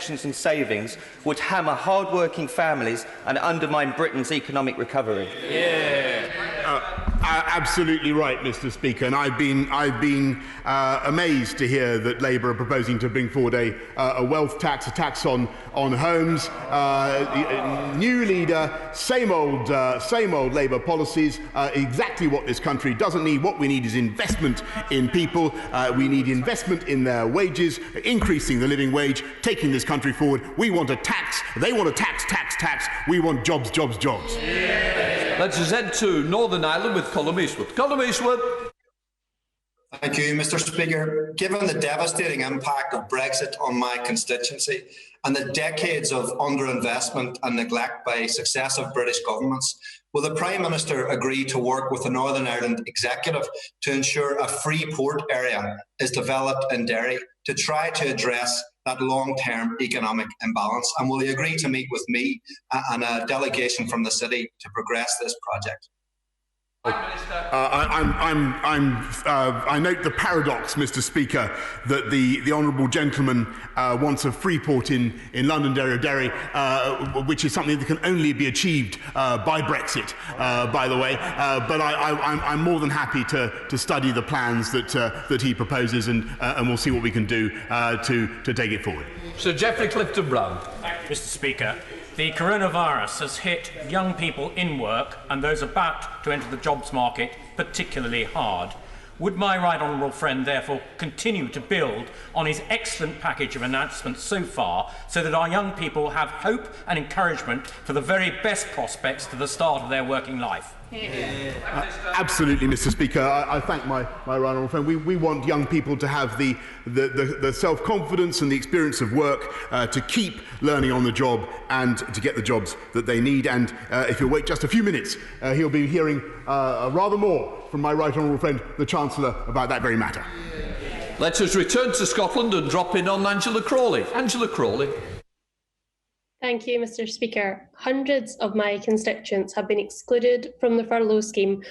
pensions and savings would hammer hard-working families and undermine Britain's economic recovery. Absolutely right, Mr. Speaker, and I've been amazed to hear that Labour are proposing to bring forward a wealth tax, a tax on homes. New leader, same old Labour policies. Exactly what this country doesn't need. What we need is investment in people. We need investment in their wages, increasing the living wage, taking this country forward. We want a tax. They want a tax. We want jobs. Let's head to Northern Ireland with Colm Eastwood. Colm Eastwood. Thank you, Mr. Speaker. Given the devastating impact of Brexit on my constituency and the decades of underinvestment and neglect by successive British governments, will the Prime Minister agree to work with the Northern Ireland Executive to ensure a free port area is developed in Derry to try to address that long-term economic imbalance? And will he agree to meet with me and a delegation from the city to progress this project? I note the paradox, Mr. Speaker, that the honourable gentleman wants a free port in Londonderry, which is something that can only be achieved by Brexit, by the way. But I'm more than happy to study the plans that he proposes, and we'll see what we can do to take it forward. Sir Geoffrey Clifton-Brown. Mr. Speaker, the coronavirus has hit young people in work and those about to enter the jobs market particularly hard. Would my right honourable friend therefore continue to build on his excellent package of announcements so far so that our young people have hope and encouragement for the very best prospects to the start of their working life? Absolutely, Mr. Speaker. I thank my right honourable friend. We want young people to have the self-confidence and the experience of work to keep learning on the job and to get the jobs that they need. And if you'll wait just a few minutes, he'll be hearing rather more from my right honourable friend, the Chancellor, about that very matter. Let us return to Scotland and drop in on Angela Crawley. Angela Crawley. Thank you, Mr. Speaker. Hundreds of my constituents have been excluded from the furlough scheme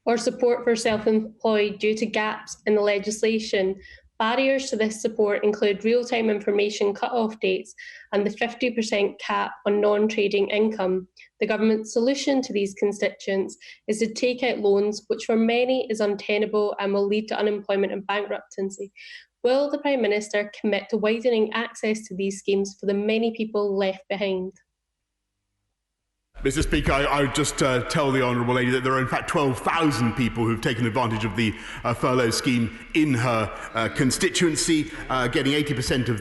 or support for self-employed due to gaps in the legislation. Barriers to this support include real-time information cut-off dates and the 50% cap on non-trading income. The government's solution to these constituents is to take out loans, which for many is untenable and will lead to unemployment and bankruptcy. Will the Prime Minister commit to widening access to these schemes for the many people left behind? Mr. Speaker, I would just tell the honourable lady that there are in fact 12,000 people who've taken advantage of the furlough scheme in her constituency, getting 80% of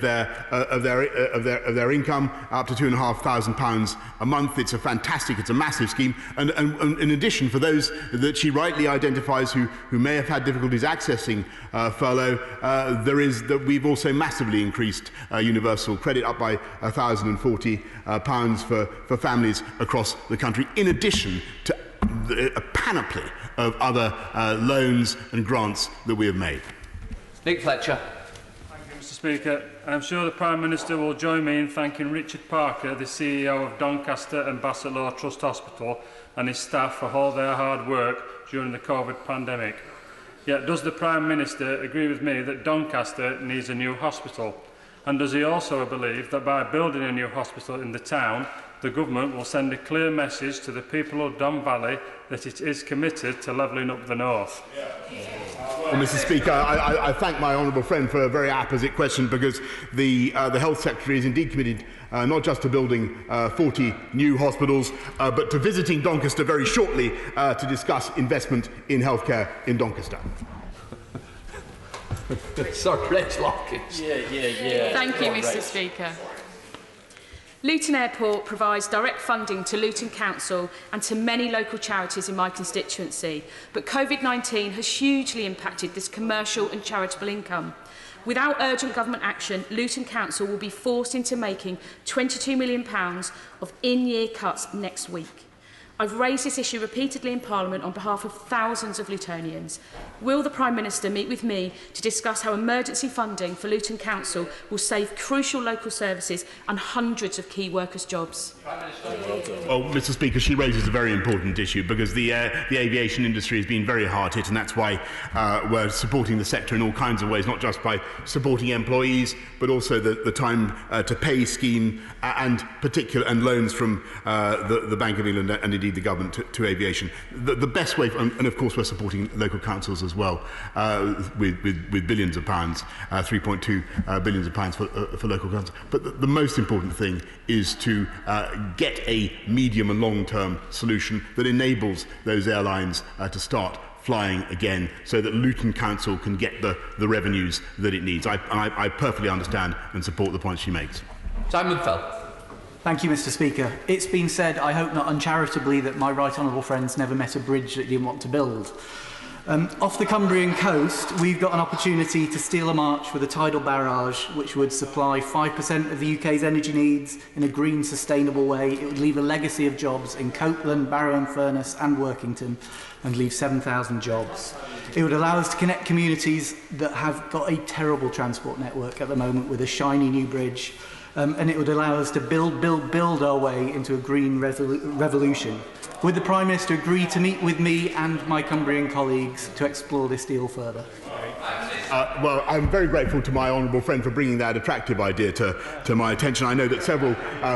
their income, up to £2,500 a month. It's a massive scheme. And in addition, for those that she rightly identifies who may have had difficulties accessing furlough, we've also massively increased universal credit up by £1,040 for families across the country, in addition to a panoply of other loans and grants that we have made. Nick Fletcher. Thank you, Mr. Speaker. I'm sure the Prime Minister will join me in thanking Richard Parker, the CEO of Doncaster and Bassett Law Trust Hospital, and his staff for all their hard work during the COVID pandemic. Yet does the Prime Minister agree with me that Doncaster needs a new hospital? And does he also believe that by building a new hospital in the town, the government will send a clear message to the people of Don Valley that it is committed to levelling up the north? Well, Mr. Speaker, I thank my honourable friend for a very apposite question, because the Health Secretary is indeed committed not just to building 40 new hospitals, but to visiting Doncaster very shortly to discuss investment in healthcare in Doncaster. Sorry, Reg Larkins. Thank you, Mr. Speaker. Luton Airport provides direct funding to Luton Council and to many local charities in my constituency, but COVID-19 has hugely impacted this commercial and charitable income. Without urgent government action, Luton Council will be forced into making £22 million of in-year cuts next week. I've raised this issue repeatedly in Parliament on behalf of thousands of Lutonians. Will the Prime Minister meet with me to discuss how emergency funding for Luton Council will save crucial local services and hundreds of key workers' jobs? Well, Mr. Speaker, she raises a very important issue because the aviation industry has been very hard hit, and that's why we're supporting the sector in all kinds of ways, not just by supporting employees, but also the time to pay scheme and loans from the Bank of England and indeed the government to aviation. The best way, and of course we're supporting local councils as well with billions of pounds, 3.2 billions of pounds for local councils. But the most important thing is to get a medium and long-term solution that enables those airlines to start flying again so that Luton Council can get the revenues that it needs. I perfectly understand and support the points she makes. Simon Fell. Thank you, Mr. Speaker. It's been said, I hope not uncharitably, that my right honourable friends never met a bridge that he didn't want to build. Off the Cumbrian coast, we've got an opportunity to steal a march with a tidal barrage which would supply 5% of the UK's energy needs in a green, sustainable way. It would leave a legacy of jobs in Copeland, Barrow-in-Furness and Workington and leave 7,000 jobs. It would allow us to connect communities that have got a terrible transport network at the moment with a shiny new bridge. And it would allow us to build our way into a green revolution. Would the Prime Minister agree to meet with me and my Cumbrian colleagues to explore this deal further? Well, I'm very grateful to my honourable friend for bringing that attractive idea to my attention. I know that several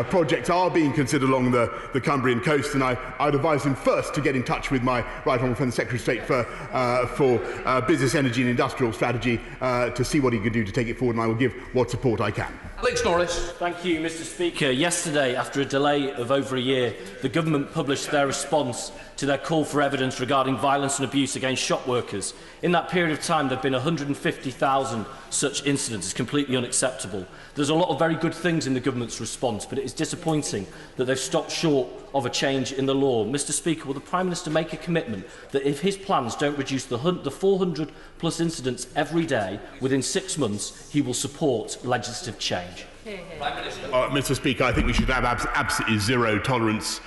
projects are being considered along the Cumbrian coast, and I'd advise him first to get in touch with my right honourable friend, the Secretary of State for Business, Energy and Industrial Strategy to see what he can do to take it forward, and I will give what support I can. Alex Norris. Thank you, Mr. Speaker. Yesterday, after a delay of over a year, the government published their response to their call for evidence regarding violence and abuse against shop workers. In that period of time, there have been 150,000 such incidents. It's completely unacceptable. There's a lot of very good things in the government's response, but it is disappointing that they've stopped short of a change in the law. Mr. Speaker, will the Prime Minister make a commitment that if his plans don't reduce the 400 plus incidents every day within 6 months, he will support legislative change? Mr. Speaker, I think we should have absolutely zero tolerance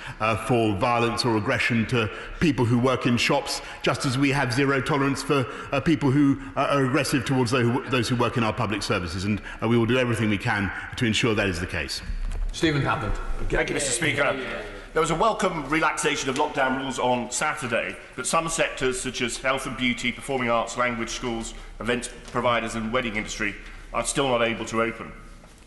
for violence or aggression to people who work in shops, just as we have zero tolerance for people who are aggressive towards those who work in our public services, and we will do everything we can to ensure that is the case. Stephen Hammond. Thank you, Mr. Speaker. There was a welcome relaxation of lockdown rules on Saturday, but some sectors such as health and beauty, performing arts, language schools, events providers and wedding industry are still not able to open.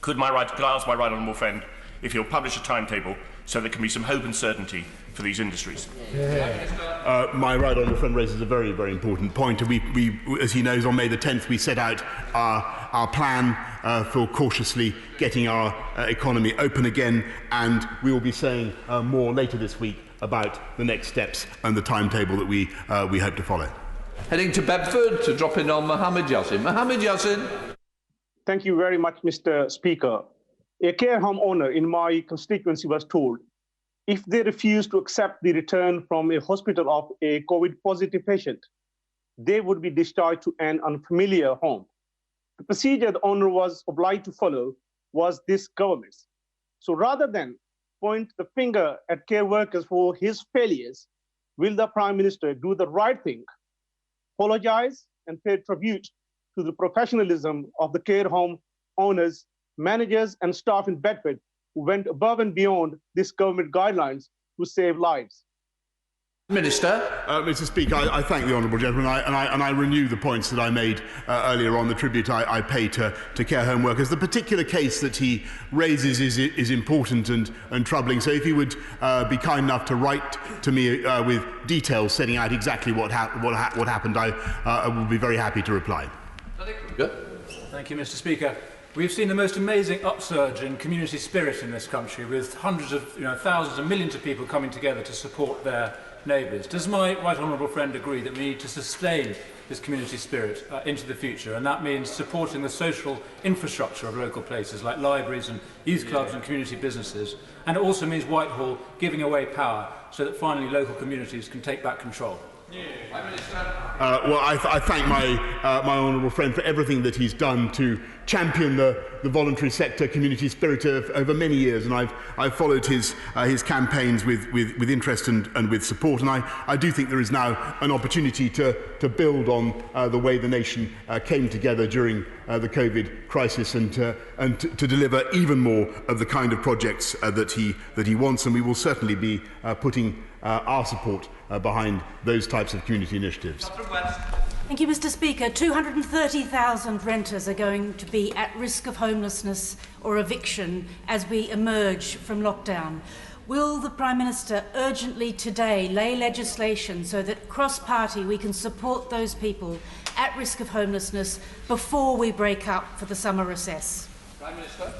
Could I ask my right honourable friend if he'll publish a timetable so there can be some hope and certainty for these industries? My right honourable friend raises a very, very important point. We, as he knows, on May the 10th, we set out our plan for cautiously getting our economy open again, and we will be saying more later this week about the next steps and the timetable that we hope to follow. Heading to Bedford to drop in on Mohammed Yassin. Mohammed Yassin. Thank you very much, Mr. Speaker. A care home owner in my constituency was told if they refuse to accept the return from a hospital of a COVID-positive patient, they would be discharged to an unfamiliar home. The procedure the owner was obliged to follow was this government's. So rather than point the finger at care workers for his failures, will the Prime Minister do the right thing, apologize and pay tribute to the professionalism of the care home owners, managers and staff in Bedford who went above and beyond this government guidelines to save lives? Minister. Mr. Speaker, I thank the honourable gentleman and I renew the points that I made earlier on, the tribute I pay to care home workers. The particular case that he raises is important and troubling, so if he would be kind enough to write to me with details setting out exactly what happened, I will be very happy to reply. Thank you, Mr. Speaker. We've seen the most amazing upsurge in community spirit in this country, with hundreds of, thousands and millions of people coming together to support their neighbours. Does my right honourable friend agree that we need to sustain this community spirit into the future, and that means supporting the social infrastructure of local places like libraries and youth clubs and community businesses, and it also means Whitehall giving away power so that finally local communities can take back control? Well, I thank my honourable friend for everything that he's done to champion the voluntary sector community spirit over many years, and I've followed his campaigns with interest and with support, and I do think there is now an opportunity to build on the way the nation came together during the COVID crisis and to deliver even more of the kind of projects that he wants, and we will certainly be putting our support behind those types of community initiatives. Thank you, Mr. Speaker. 230,000 renters are going to be at risk of homelessness or eviction as we emerge from lockdown. Will the Prime Minister urgently today lay legislation so that cross-party we can support those people at risk of homelessness before we break up for the summer recess? Prime Minister.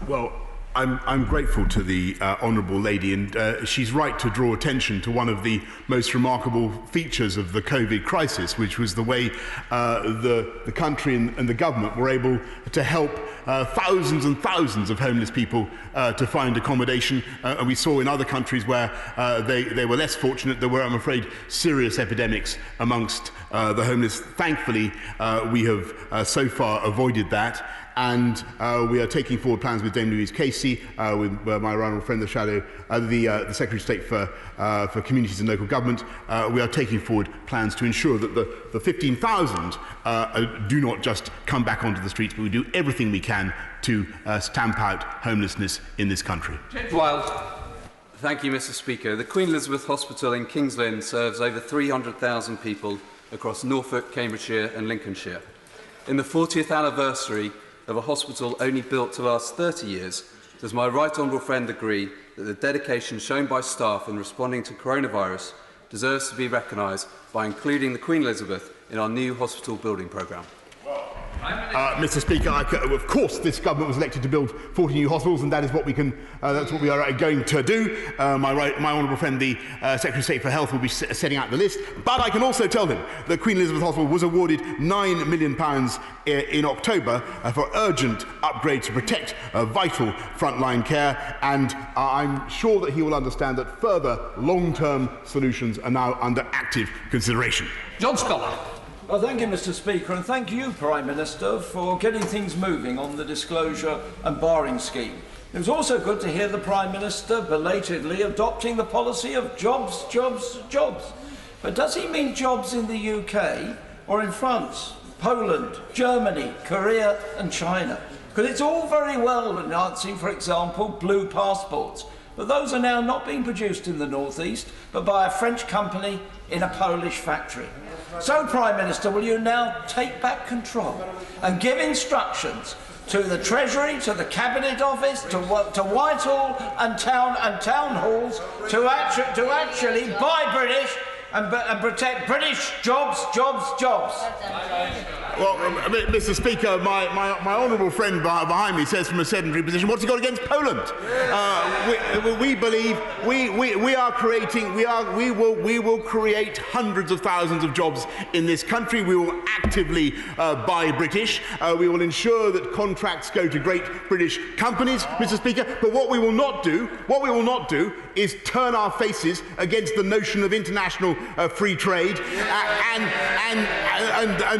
Well, I'm grateful to the honourable lady, and she's right to draw attention to one of the most remarkable features of the COVID crisis, which was the way the country and the government were able to help thousands and thousands of homeless people to find accommodation. And we saw in other countries where they were less fortunate, there were, I'm afraid, serious epidemics amongst the homeless. Thankfully, we have so far avoided that. And we are taking forward plans with Dame Louise Casey, with my honourable friend, the Secretary of State for Communities and Local Government. We are taking forward plans to ensure that the 15,000 do not just come back onto the streets, but we do everything we can to stamp out homelessness in this country. Thank you, Mr. Speaker. The Queen Elizabeth Hospital in Kings Lynn serves over 300,000 people across Norfolk, Cambridgeshire and Lincolnshire. In the 40th anniversary of a hospital only built to last 30 years, does my right honourable friend agree that the dedication shown by staff in responding to coronavirus deserves to be recognised by including the Queen Elizabeth in our new hospital building programme? Mr. Speaker, of course, this government was elected to build 40 new hospitals, and that is what we can. That's what we are going to do. My honourable friend, the Secretary of State for Health, will be setting out the list. But I can also tell him that Queen Elizabeth Hospital was awarded £9 million in October for urgent upgrades to protect vital frontline care, and I'm sure that he will understand that further long-term solutions are now under active consideration. John Scholar. Well, thank you, Mr. Speaker, and thank you, Prime Minister, for getting things moving on the disclosure and barring scheme. It was also good to hear the Prime Minister belatedly adopting the policy of jobs, jobs, jobs. But does he mean jobs in the UK or in France, Poland, Germany, Korea and China? Because it's all very well announcing, for example, blue passports, but those are now not being produced in the northeast, but by a French company in a Polish factory. So, Prime Minister, will you now take back control and give instructions to the Treasury, to the Cabinet Office, to Whitehall and town halls to actually buy British and protect British jobs, jobs, jobs? Well, Mr. Speaker, my honourable friend behind me says from a sedentary position, what's he got against Poland? We believe we are creating, we will create hundreds of thousands of jobs in this country. We will actively buy British. We will ensure that contracts go to great British companies, Mr. Speaker. But what we will not do is turn our faces against the notion of international free trade and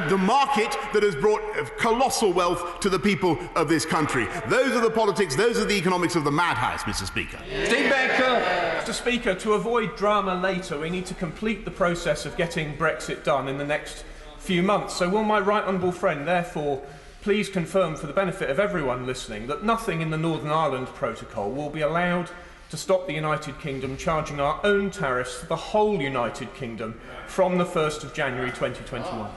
the market that has brought colossal wealth to the people of this country. Those are the politics, those are the economics of the madhouse, Mr. Speaker. Steve Baker. Mr. Speaker, to avoid drama later, we need to complete the process of getting Brexit done in the next few months. So will my right honourable friend therefore please confirm, for the benefit of everyone listening, that nothing in the Northern Ireland Protocol will be allowed to stop the United Kingdom charging our own tariffs for the whole United Kingdom from the 1st of January 2021?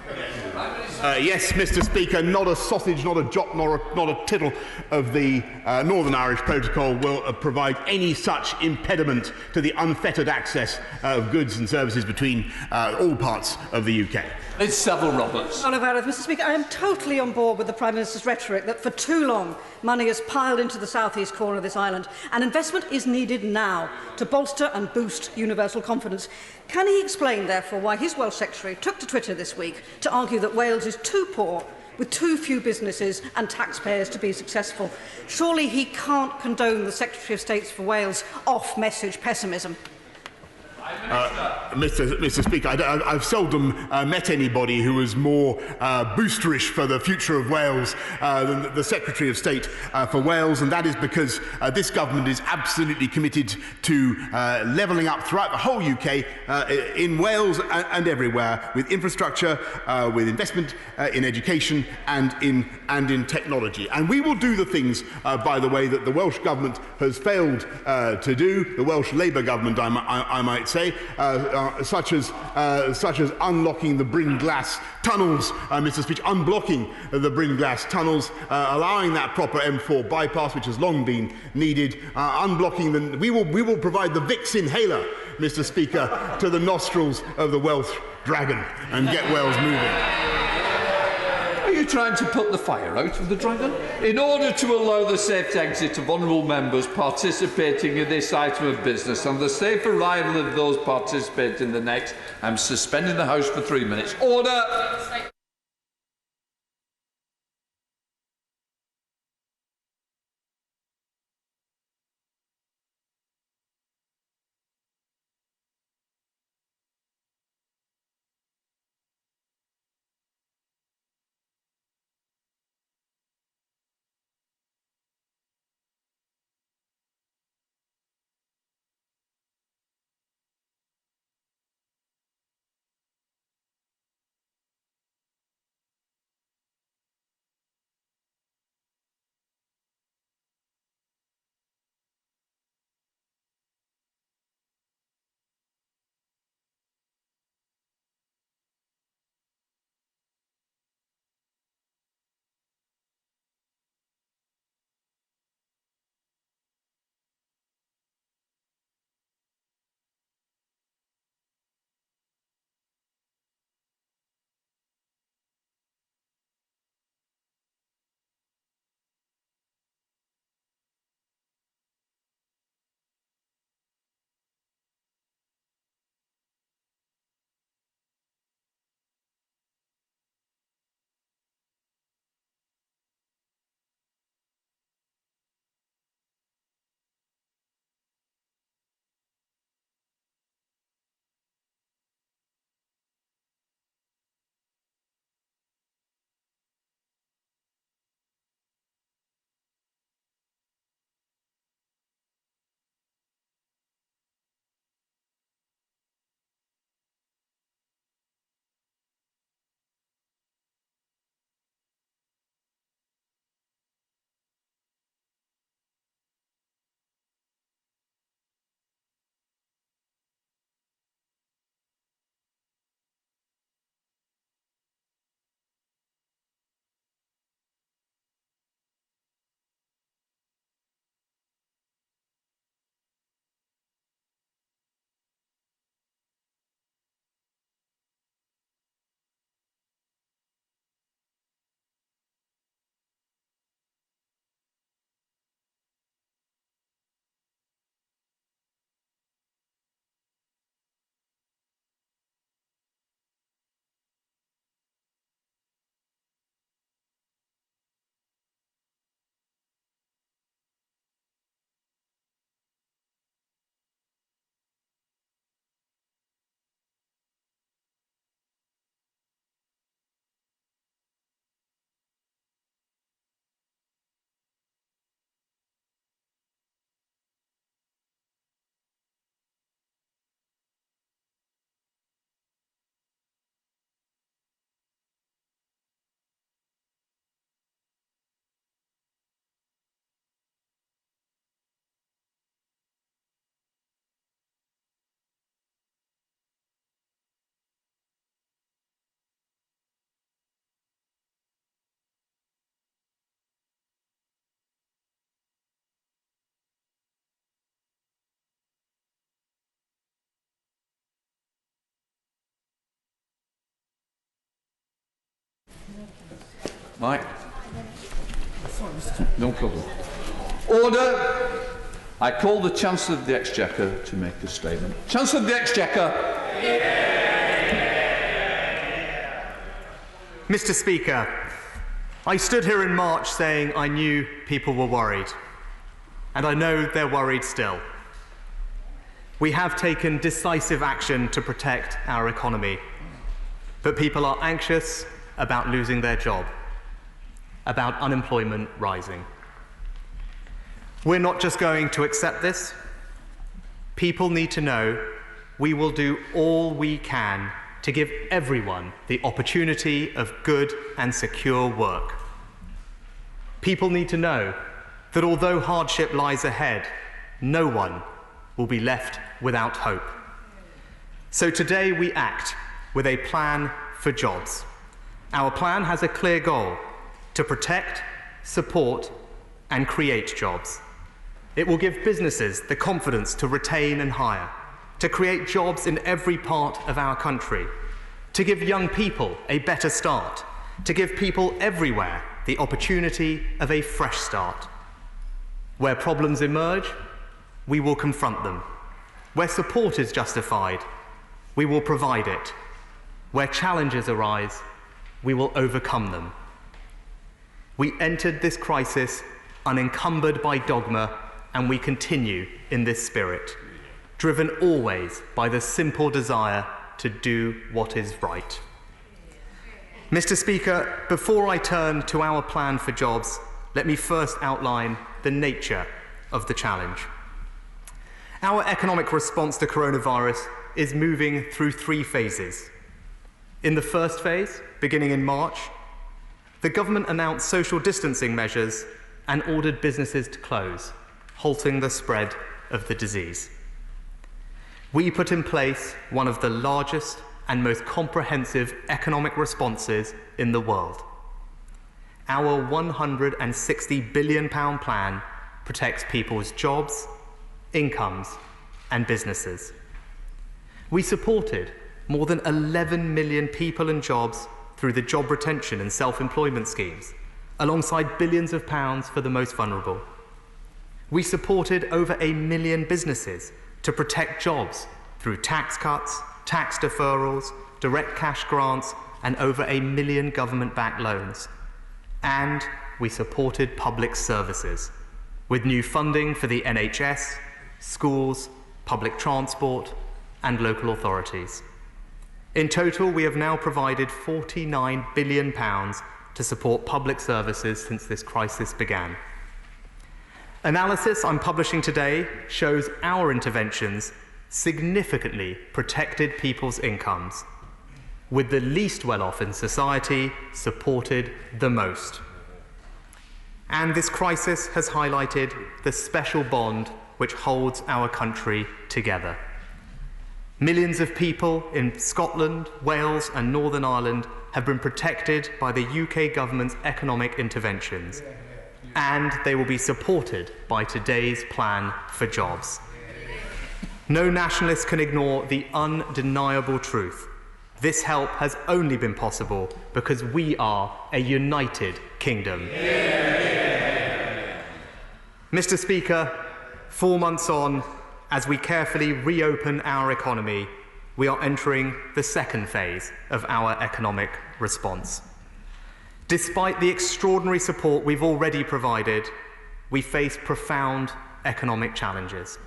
Yes, Mr. Speaker, not a sausage, not a jot, not a tittle of the Northern Irish Protocol will provide any such impediment to the unfettered access of goods and services between all parts of the UK. It's Savile Roberts. Mr. Speaker, I am totally on board with the Prime Minister's rhetoric that for too long money has piled into the southeast corner of this island, and investment is needed now to bolster and boost universal confidence. Can he explain, therefore, why his Welsh Secretary took to Twitter this week to argue that Wales is too poor, with too few businesses and taxpayers to be successful? Surely he can't condone the Secretary of State for Wales' off-message pessimism. Mr. Speaker, I've seldom met anybody who was more boosterish for the future of Wales than the Secretary of State for Wales, and that is because this government is absolutely committed to levelling up throughout the whole UK, in Wales and everywhere, with infrastructure, with investment in education and in technology. And we will do the things, by the way, that the Welsh Government has failed to do, the Welsh Labour Government, I might say, such as unlocking the Bryn Glas tunnels, Mr. Speaker, unblocking the Bryn Glas tunnels, allowing that proper M4 bypass, which has long been needed, unblocking the. We will provide the Vicks inhaler, Mr. Speaker, to the nostrils of the Welsh dragon and get Wales moving. Are you trying to put the fire out of the dragon? In order to allow the safe exit of honourable members participating in this item of business and the safe arrival of those participating in the next, I'm suspending the House for 3 minutes. Order! Mike? No problem. Order! I call the Chancellor of the Exchequer to make a statement. Chancellor of the Exchequer. Mr. Speaker, I stood here in March saying I knew people were worried, and I know they're worried still. We have taken decisive action to protect our economy, but people are anxious about losing their job, about unemployment rising. We're not just going to accept this. People need to know we will do all we can to give everyone the opportunity of good and secure work. People need to know that although hardship lies ahead, no one will be left without hope. So today we act with a plan for jobs. Our plan has a clear goal: to protect, support, and create jobs. It will give businesses the confidence to retain and hire, to create jobs in every part of our country, to give young people a better start, to give people everywhere the opportunity of a fresh start. Where problems emerge, we will confront them. Where support is justified, we will provide it. Where challenges arise, we will overcome them. We entered this crisis unencumbered by dogma, and we continue in this spirit, driven always by the simple desire to do what is right. Mr. Speaker, before I turn to our plan for jobs, let me first outline the nature of the challenge. Our economic response to coronavirus is moving through 3 phases. In the first phase, beginning in March, the government announced social distancing measures and ordered businesses to close, halting the spread of the disease. We put in place one of the largest and most comprehensive economic responses in the world. Our £160 billion plan protects people's jobs, incomes, and businesses. We supported more than 11 million people and jobs through the job retention and self-employment schemes, alongside billions of pounds for the most vulnerable. We supported over 1 million businesses to protect jobs through tax cuts, tax deferrals, direct cash grants, and over 1 million government-backed loans. And we supported public services with new funding for the NHS, schools, public transport, and local authorities. In total, we have now provided £49 billion to support public services since this crisis began. Analysis I'm publishing today shows our interventions significantly protected people's incomes, with the least well-off in society supported the most. And this crisis has highlighted the special bond which holds our country together. Millions of people in Scotland, Wales, and Northern Ireland have been protected by the UK government's economic interventions, and they will be supported by today's plan for jobs. No nationalist can ignore the undeniable truth. This help has only been possible because we are a united kingdom. Mr. Speaker, 4 months on, as we carefully reopen our economy, we are entering the second phase of our economic response. Despite the extraordinary support we've already provided, we face profound economic challenges.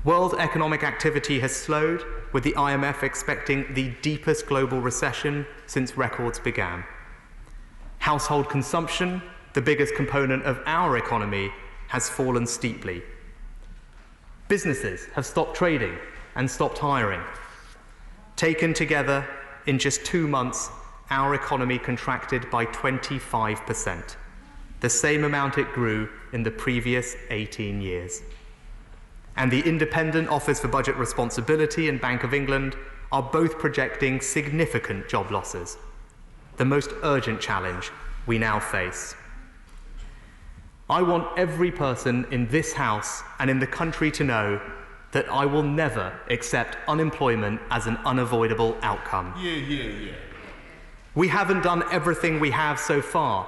World economic activity has slowed, with the IMF expecting the deepest global recession since records began. Household consumption, the biggest component of our economy, has fallen steeply. Businesses have stopped trading and stopped hiring. Taken together, in just 2 months, our economy contracted by 25%, the same amount it grew in the previous 18 years. And the Independent Office for Budget Responsibility and Bank of England are both projecting significant job losses, the most urgent challenge we now face. I want every person in this House and in the country to know that I will never accept unemployment as an unavoidable outcome. We haven't done everything we have so far,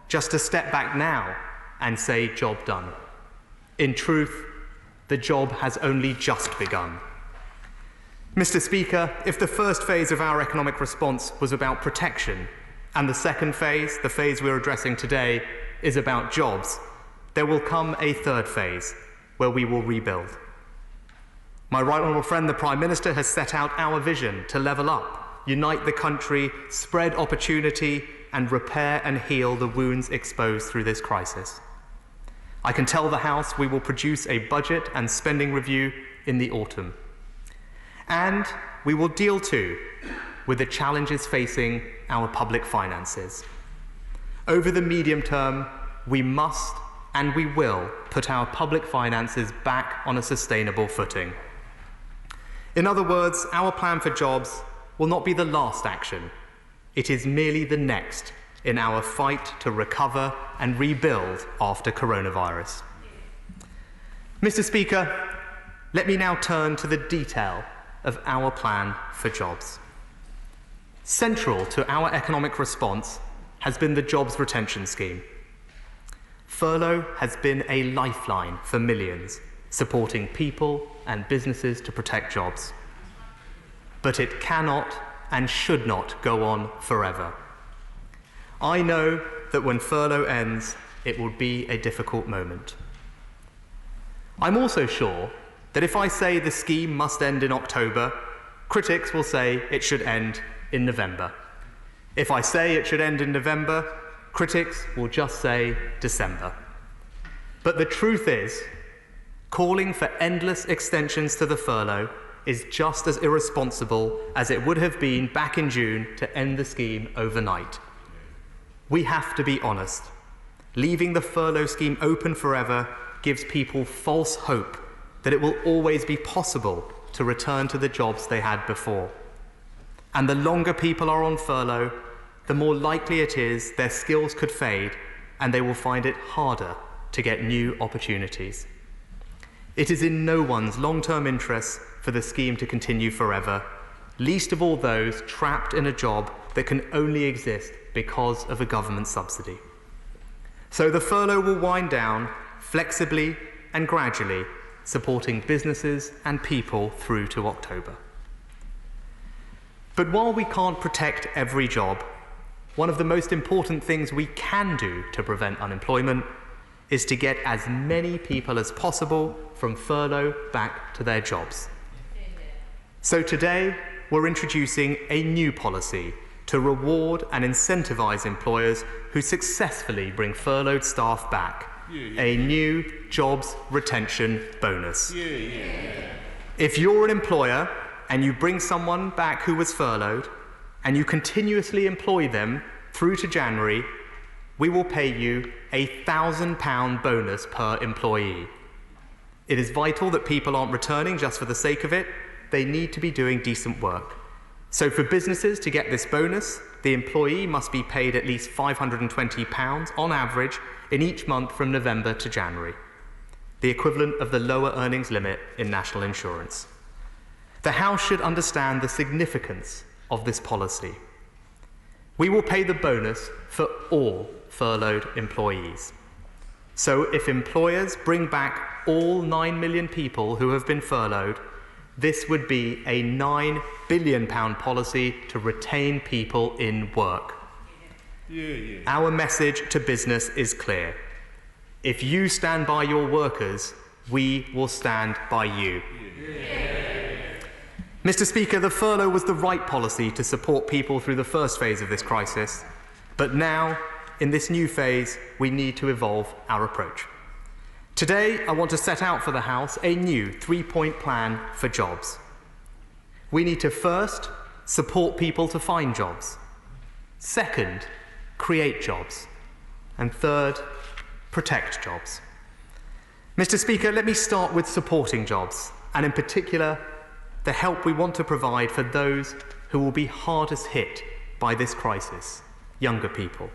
just to step back now and say job done. In truth, the job has only just begun. Mr. Speaker, if the first phase of our economic response was about protection, and the second phase, the phase we're addressing today, is about jobs, there will come a third phase where we will rebuild. My right honourable friend, the Prime Minister, has set out our vision to level up, unite the country, spread opportunity, and repair and heal the wounds exposed through this crisis. I can tell the House we will produce a budget and spending review in the autumn. And we will deal too with the challenges facing our public finances. Over the medium term, we must and we will put our public finances back on a sustainable footing. In other words, our plan for jobs will not be the last action. It is merely the next in our fight to recover and rebuild after coronavirus. Mr. Speaker, let me now turn to the detail of our plan for jobs. Central to our economic response has been the Jobs Retention Scheme. Furlough has been a lifeline for millions, supporting people and businesses to protect jobs. But it cannot and should not go on forever. I know that when furlough ends, it will be a difficult moment. I'm also sure that if I say the scheme must end in October, critics will say it should end in November. If I say it should end in November, critics will just say December. But the truth is, calling for endless extensions to the furlough is just as irresponsible as it would have been back in June to end the scheme overnight. We have to be honest. Leaving the furlough scheme open forever gives people false hope that it will always be possible to return to the jobs they had before. And the longer people are on furlough, the more likely it is their skills could fade and they will find it harder to get new opportunities. It is in no one's long-term interest for the scheme to continue forever, least of all those trapped in a job that can only exist because of a government subsidy. So the furlough will wind down flexibly and gradually, supporting businesses and people through to October. But while we can't protect every job, one of the most important things we can do to prevent unemployment is to get as many people as possible from furlough back to their jobs. So today, we're introducing a new policy to reward and incentivise employers who successfully bring furloughed staff back, a new jobs retention bonus. If you're an employer and you bring someone back who was furloughed, and you continuously employ them through to January, we will pay you a £1,000 bonus per employee. It is vital that people aren't returning just for the sake of it. They need to be doing decent work. So for businesses to get this bonus, the employee must be paid at least £520 on average in each month from November to January, the equivalent of the lower earnings limit in national insurance. The House should understand the significance of this policy. We will pay the bonus for all furloughed employees. So if employers bring back all 9 million people who have been furloughed, this would be a £9 billion policy to retain people in work. Our message to business is clear. If you stand by your workers, we will stand by you. Mr. Speaker, the furlough was the right policy to support people through the first phase of this crisis. But now, in this new phase, we need to evolve our approach. Today, I want to set out for the House a new three-point plan for jobs. We need to first support people to find jobs. Second, create jobs. And third, protect jobs. Mr. Speaker, let me start with supporting jobs, and in particular, the help we want to provide for those who will be hardest hit by this crisis, younger people.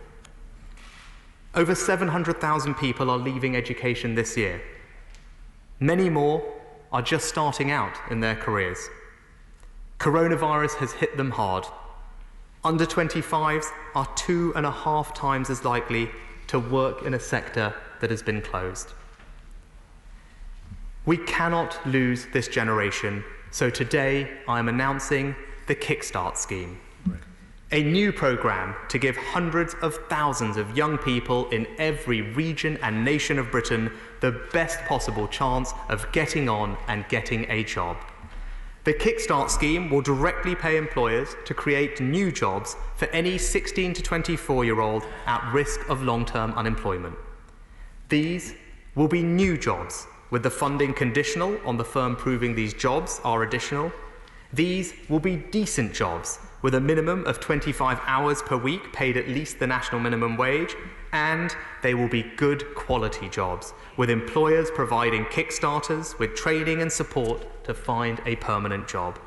Over 700,000 people are leaving education this year. Many more are just starting out in their careers. Coronavirus has hit them hard. Under 25s are 2.5 times as likely to work in a sector that has been closed. We cannot lose this generation. So today, I am announcing the Kickstart scheme, a new programme to give hundreds of thousands of young people in every region and nation of Britain the best possible chance of getting on and getting a job. The Kickstart scheme will directly pay employers to create new jobs for any 16 to 24-year-old at risk of long-term unemployment. These will be new jobs, with the funding conditional on the firm proving these jobs are additional. These will be decent jobs, with a minimum of 25 hours per week paid at least the national minimum wage, and they will be good quality jobs, with employers providing Kickstarters with training and support to find a permanent job.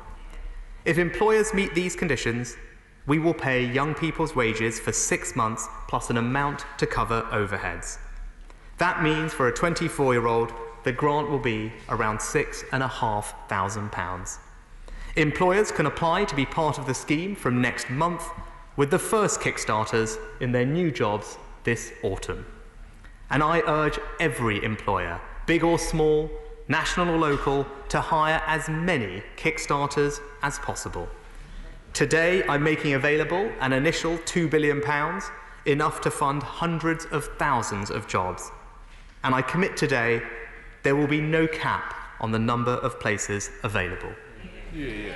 If employers meet these conditions, we will pay young people's wages for 6 months plus an amount to cover overheads. That means for a 24-year-old, the grant will be around £6,500. Employers can apply to be part of the scheme from next month, with the first Kickstarters in their new jobs this autumn. And I urge every employer, big or small, national or local, to hire as many Kickstarters as possible. Today, I'm making available an initial £2 billion, enough to fund hundreds of thousands of jobs. And I commit today there will be no cap on the number of places available. Yeah.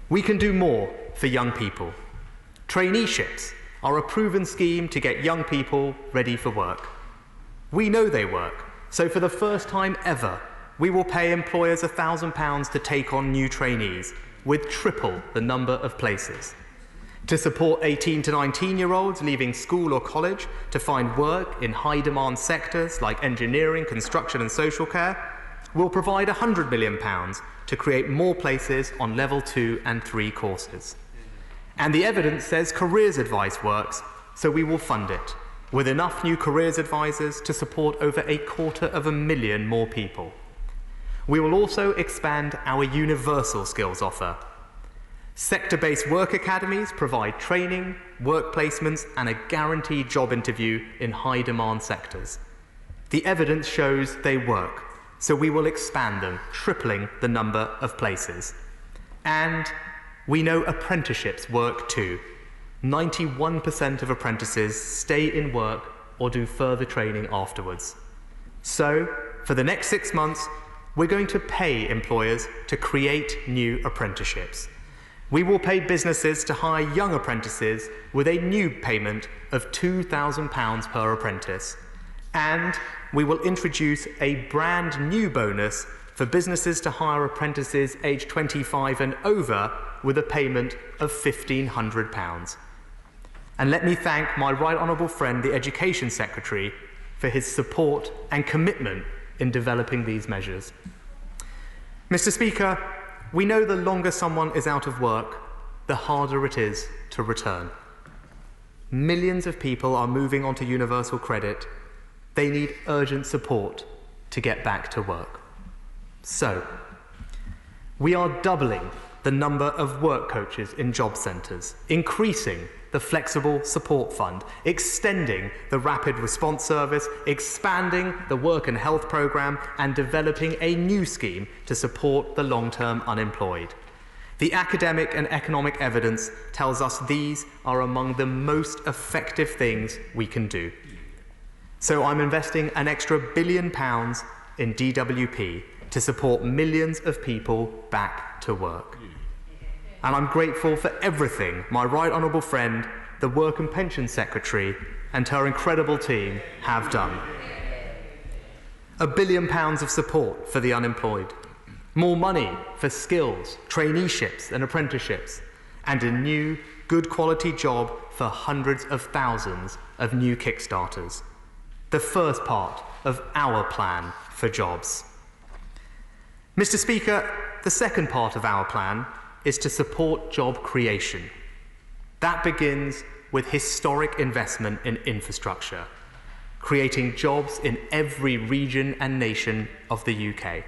We can do more for young people. Traineeships are a proven scheme to get young people ready for work. We know they work, so for the first time ever, we will pay employers £1,000 to take on new trainees, with triple the number of places. To support 18 to 19-year-olds leaving school or college to find work in high-demand sectors like engineering, construction and social care, we'll provide £100 million to create more places on level 2 and 3 courses. And the evidence says careers advice works, so we will fund it, with enough new careers advisors to support over 250,000 more people. We will also expand our universal skills offer. Sector-based work academies provide training, work placements, and a guaranteed job interview in high-demand sectors. The evidence shows they work, so we will expand them, tripling the number of places. And we know apprenticeships work too. 91% of apprentices stay in work or do further training afterwards. So, for the next 6 months, we're going to pay employers to create new apprenticeships. We will pay businesses to hire young apprentices with a new payment of £2,000 per apprentice. And we will introduce a brand new bonus for businesses to hire apprentices aged 25 and over with a payment of £1,500. And let me thank my right honourable friend, the Education Secretary, for his support and commitment in developing these measures. Mr. Speaker, we know the longer someone is out of work, the harder it is to return. Millions of people are moving onto universal credit. They need urgent support to get back to work. So, we are doubling the number of work coaches in job centres, increasing the Flexible Support Fund, extending the Rapid Response Service, expanding the Work and Health Programme, and developing a new scheme to support the long-term unemployed. The academic and economic evidence tells us these are among the most effective things we can do. So I'm investing an extra £1 billion in DWP to support millions of people back to work. And I'm grateful for everything my right honourable friend, the Work and Pension Secretary, and her incredible team have done. £1 billion of support for the unemployed, more money for skills, traineeships and apprenticeships, and a new, good quality job for hundreds of thousands of new Kickstarters. The first part of our plan for jobs. Mr. Speaker, the second part of our plan is to support job creation. That begins with historic investment in infrastructure, creating jobs in every region and nation of the UK.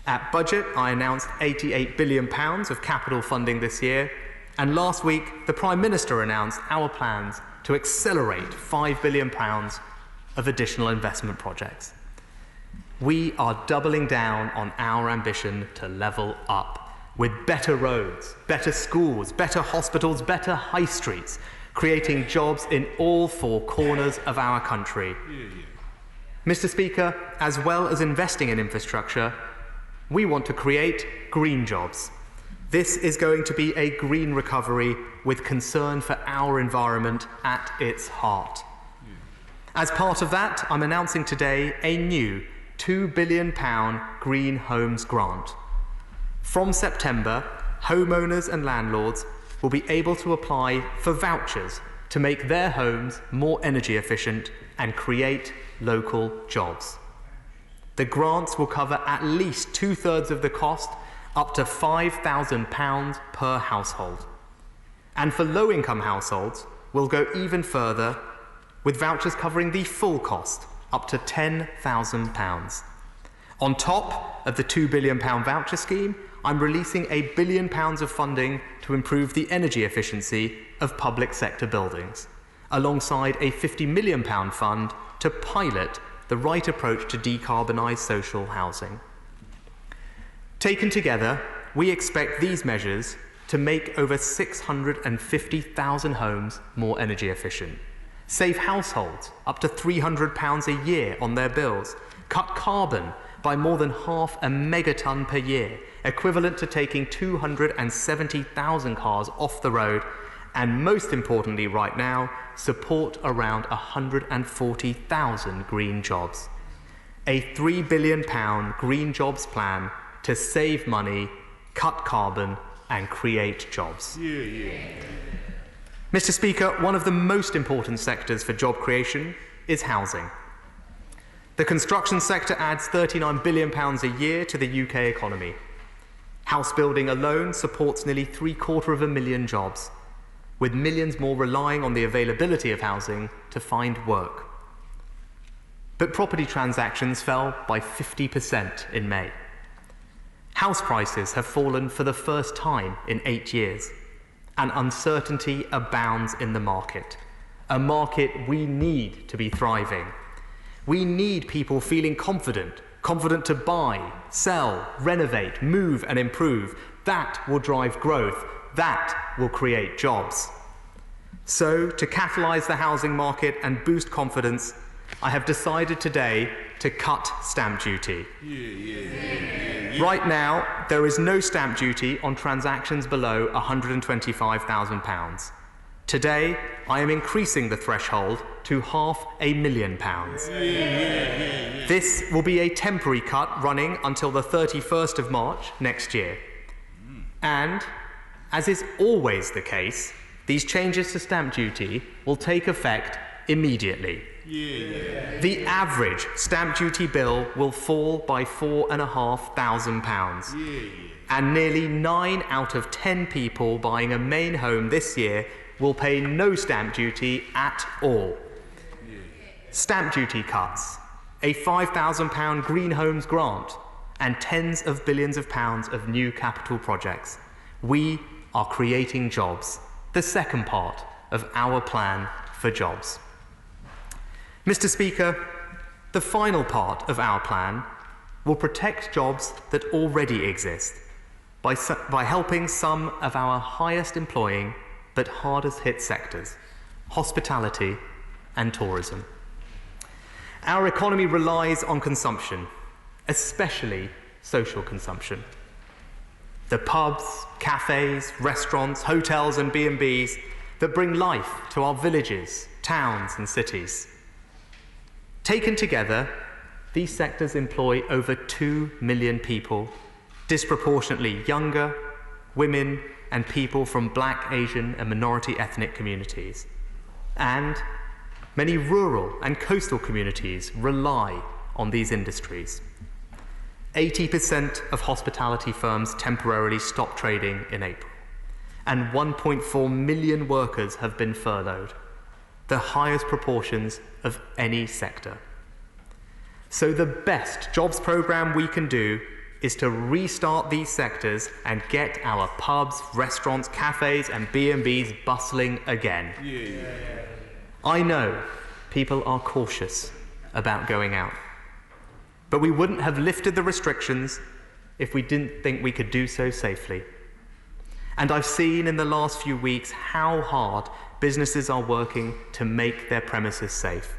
At budget, I announced £88 billion of capital funding this year, and last week, the Prime Minister announced our plans to accelerate £5 billion of additional investment projects. We are doubling down on our ambition to level up, with better roads, better schools, better hospitals, better high streets, creating jobs in all four corners of our country. Mr. Speaker, as well as investing in infrastructure, we want to create green jobs. This is going to be a green recovery with concern for our environment at its heart. As part of that, I'm announcing today a new £2 billion Green Homes Grant. From September, homeowners and landlords will be able to apply for vouchers to make their homes more energy efficient and create local jobs. The grants will cover at least 2/3 of the cost, up to £5,000 per household. And for low-income households, we'll go even further, with vouchers covering the full cost, up to £10,000. On top of the £2 billion voucher scheme, I'm releasing £1 billion of funding to improve the energy efficiency of public sector buildings, alongside a £50 million fund to pilot the right approach to decarbonise social housing. Taken together, we expect these measures to make over 650,000 homes more energy efficient, save households up to £300 a year on their bills, cut carbon by more than 0.5 megatonne per year, equivalent to taking 270,000 cars off the road, and most importantly right now, support around 140,000 green jobs. A £3 billion green jobs plan to save money, cut carbon, and create jobs. Mr. Speaker, one of the most important sectors for job creation is housing. The construction sector adds £39 billion a year to the UK economy. House building alone supports nearly 750,000 jobs, with millions more relying on the availability of housing to find work. But property transactions fell by 50% in May. House prices have fallen for the first time in 8 years, and uncertainty abounds in the market, a market we need to be thriving. We need people feeling confident to buy, sell, renovate, move and improve. That will drive growth. That will create jobs. So, to catalyse the housing market and boost confidence, I have decided today to cut stamp duty. Right now, there is no stamp duty on transactions below £125,000. Today, I am increasing the threshold to £500,000. This will be a temporary cut running until the 31st of March next year. And, as is always the case, these changes to stamp duty will take effect immediately. The average stamp duty bill will fall by £4,500. And nearly 9 out of 10 people buying a main home this year will pay no stamp duty at all. Stamp duty cuts, a £5,000 Green Homes grant, and tens of billions of pounds of new capital projects. We are creating jobs, the second part of our plan for jobs. Mr. Speaker, the final part of our plan will protect jobs that already exist by helping some of our highest employing but hardest hit sectors, hospitality and tourism. Our economy relies on consumption, especially social consumption. The pubs, cafes, restaurants, hotels and B&Bs that bring life to our villages, towns and cities. Taken together, these sectors employ over 2 million people, disproportionately younger, women and people from Black, Asian and minority ethnic communities. And many rural and coastal communities rely on these industries. 80% of hospitality firms temporarily stopped trading in April, and 1.4 million workers have been furloughed, the highest proportions of any sector. So the best jobs programme we can do is to restart these sectors and get our pubs, restaurants, cafes and B&Bs bustling again. I know people are cautious about going out, but we wouldn't have lifted the restrictions if we didn't think we could do so safely. And I've seen in the last few weeks how hard businesses are working to make their premises safe.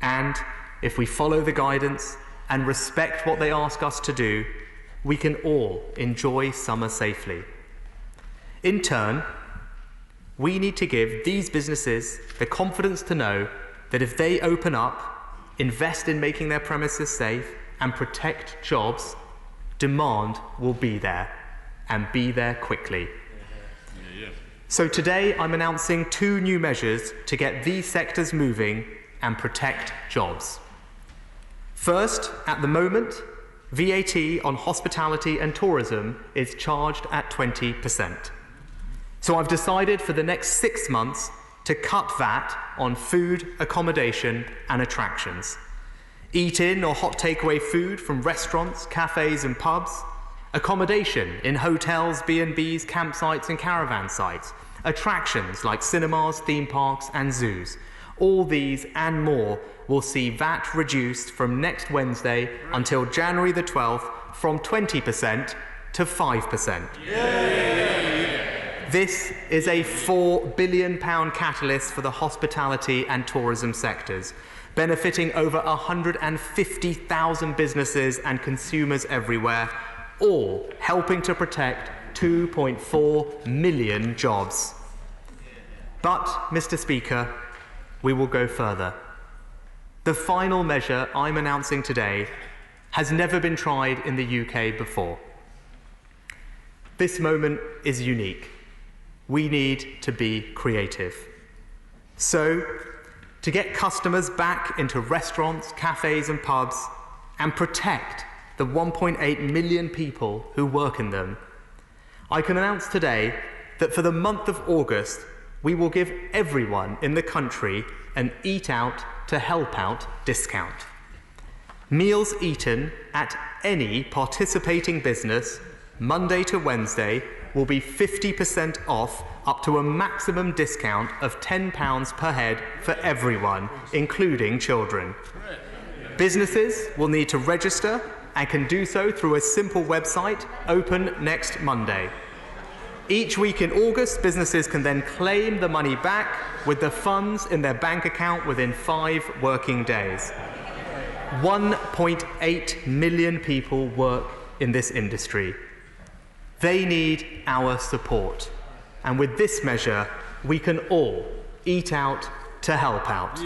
And if we follow the guidance and respect what they ask us to do, we can all enjoy summer safely. In turn, we need to give these businesses the confidence to know that if they open up, invest in making their premises safe, and protect jobs, demand will be there, and be there quickly. So today I'm announcing 2 new measures to get these sectors moving and protect jobs. First, at the moment, VAT on hospitality and tourism is charged at 20%. So I've decided for the next 6 months to cut VAT on food, accommodation and attractions. Eat-in or hot takeaway food from restaurants, cafes and pubs, accommodation in hotels, B&Bs, campsites and caravan sites, attractions like cinemas, theme parks and zoos. All these and more will see VAT reduced from next Wednesday until January the 12th from 20% to 5%. This is a £4 billion catalyst for the hospitality and tourism sectors, benefiting over 150,000 businesses and consumers everywhere, all helping to protect 2.4 million jobs. But, Mr. Speaker, we will go further. The final measure I'm announcing today has never been tried in the UK before. This moment is unique. We need to be creative. So, to get customers back into restaurants, cafes and pubs and protect the 1.8 million people who work in them, I can announce today that for the month of August, we will give everyone in the country an Eat Out to Help Out discount. Meals eaten at any participating business, Monday to Wednesday, will be 50% off up to a maximum discount of £10 per head for everyone, including children. Businesses will need to register and can do so through a simple website open next Monday. Each week in August, businesses can then claim the money back with the funds in their bank account within 5 working days. 1.8 million people work in this industry. They need our support. And with this measure, we can all eat out to help out.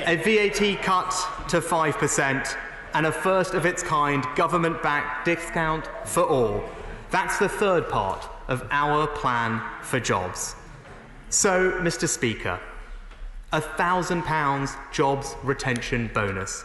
A VAT cut to 5% and a first of its kind government-backed discount for all. That's the third part of our plan for jobs. So, Mr. Speaker, £1,000 jobs retention bonus.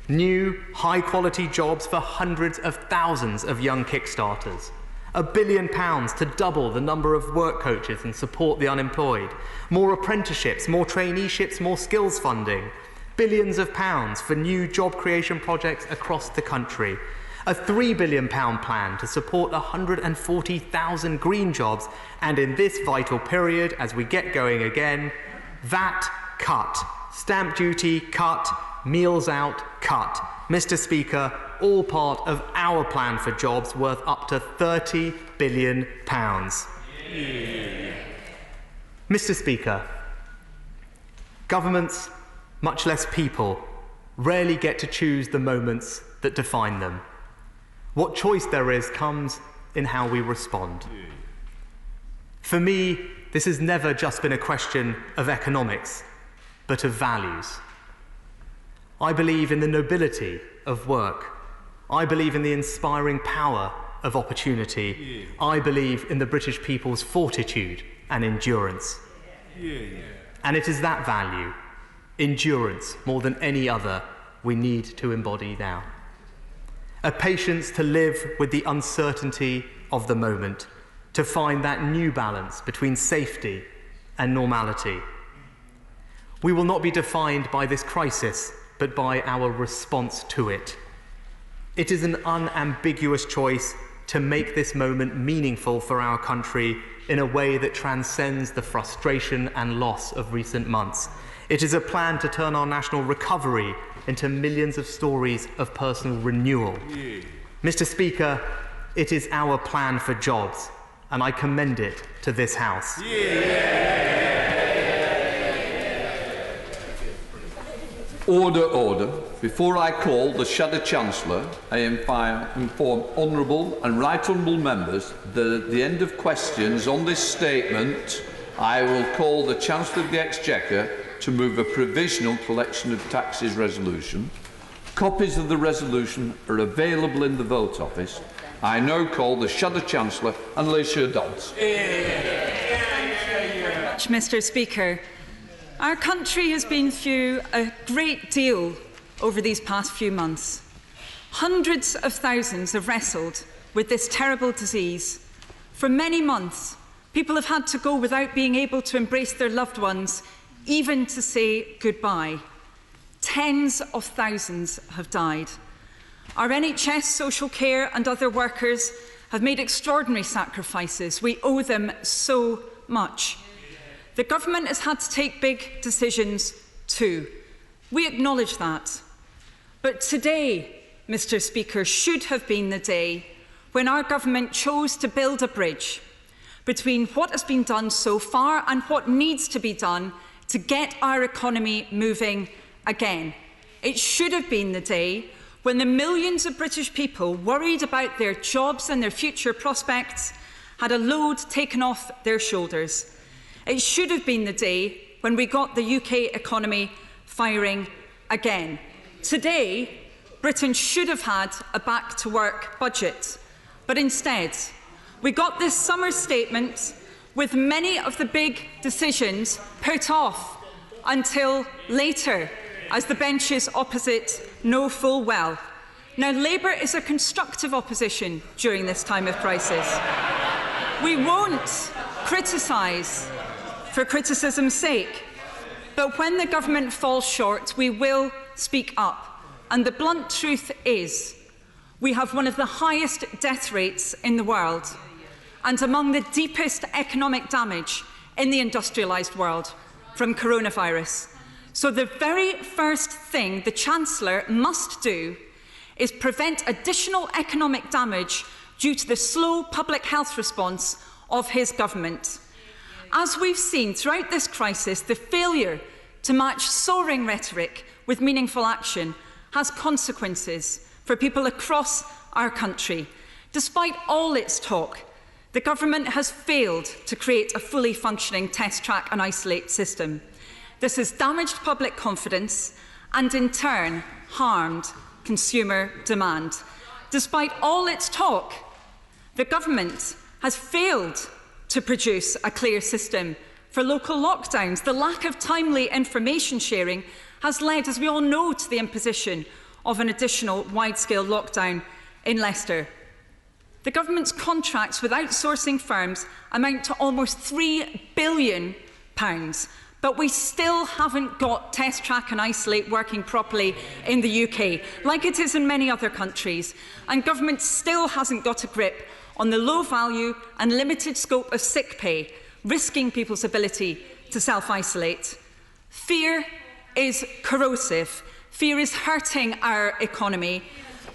New, high-quality jobs for hundreds of thousands of young kickstarters. £1 billion to double the number of work coaches and support the unemployed. More apprenticeships, more traineeships, more skills funding. Billions of pounds for new job creation projects across the country. A £3 billion plan to support 140,000 green jobs. And in this vital period, as we get going again, VAT cut, stamp duty cut, meals out cut. Mr. Speaker, all part of our plan for jobs worth up to £30 billion. Mr. Speaker, governments, much less people, rarely get to choose the moments that define them. What choice there is comes in how we respond. For me, this has never just been a question of economics, but of values. I believe in the nobility of work. I believe in the inspiring power of opportunity. I believe in the British people's fortitude and endurance. And it is that value, endurance, more than any other, we need to embody now. A patience to live with the uncertainty of the moment, to find that new balance between safety and normality. We will not be defined by this crisis, but by our response to it. It is an unambiguous choice to make this moment meaningful for our country in a way that transcends the frustration and loss of recent months. It is a plan to turn our national recovery into millions of stories of personal renewal. Mr. Speaker, it is our plan for jobs, and I commend it to this House. Order, order. Before I call the Shadow Chancellor, I inform honourable and right honourable members that at the end of questions on this statement, I will call the Chancellor of the Exchequer to move a provisional collection of taxes resolution. Copies of the resolution are available in the vote office. I now call the Shadow Chancellor and Alicia Dodds. Mr. Speaker, our country has been through a great deal over these past few months. Hundreds of thousands have wrestled with this terrible disease. For many months, people have had to go without being able to embrace their loved ones, even to say goodbye. Tens of thousands have died. Our NHS, social care and other workers have made extraordinary sacrifices. We owe them so much. The government has had to take big decisions too. We acknowledge that. But today, Mr. Speaker, should have been the day when our government chose to build a bridge between what has been done so far and what needs to be done to get our economy moving again. It should have been the day when the millions of British people worried about their jobs and their future prospects had a load taken off their shoulders. It should have been the day when we got the UK economy firing again. Today, Britain should have had a back-to-work budget, but instead, we got this summer statement with many of the big decisions put off until later, as the benches opposite know full well. Now, Labour is a constructive opposition during this time of crisis. We won't criticise for criticism's sake, but when the government falls short, we will speak up. And the blunt truth is, we have one of the highest death rates in the world and among the deepest economic damage in the industrialised world from coronavirus. So the very first thing the Chancellor must do is prevent additional economic damage due to the slow public health response of his government. As we've seen throughout this crisis, the failure to match soaring rhetoric with meaningful action has consequences for people across our country. Despite all its talk, the government has failed to create a fully functioning test, track and isolate system. This has damaged public confidence and, in turn, harmed consumer demand. Despite all its talk, the government has failed to produce a clear system for local lockdowns. The lack of timely information sharing has led, as we all know, to the imposition of an additional wide-scale lockdown in Leicester. The government's contracts with outsourcing firms amount to almost £3 billion, but we still haven't got test, track and isolate working properly in the UK, like it is in many other countries, and government still hasn't got a grip on the low value and limited scope of sick pay, risking people's ability to self-isolate. Fear is corrosive. Fear is hurting our economy.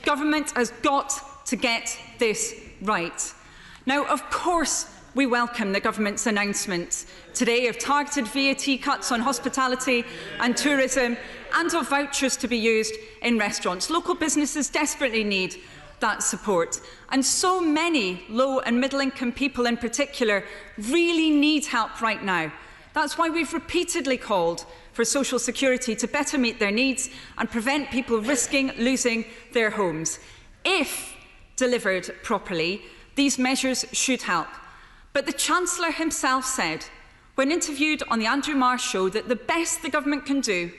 Government has got to get this right. Now, of course, we welcome the government's announcement today of targeted VAT cuts on hospitality and tourism and of vouchers to be used in restaurants. Local businesses desperately need that support, and so many low and middle income people in particular really need help right now. That's why we've repeatedly called for social security to better meet their needs and prevent people risking losing their homes. If delivered properly, these measures should help. But the Chancellor himself said, when interviewed on the Andrew Marr show, that the best the government can do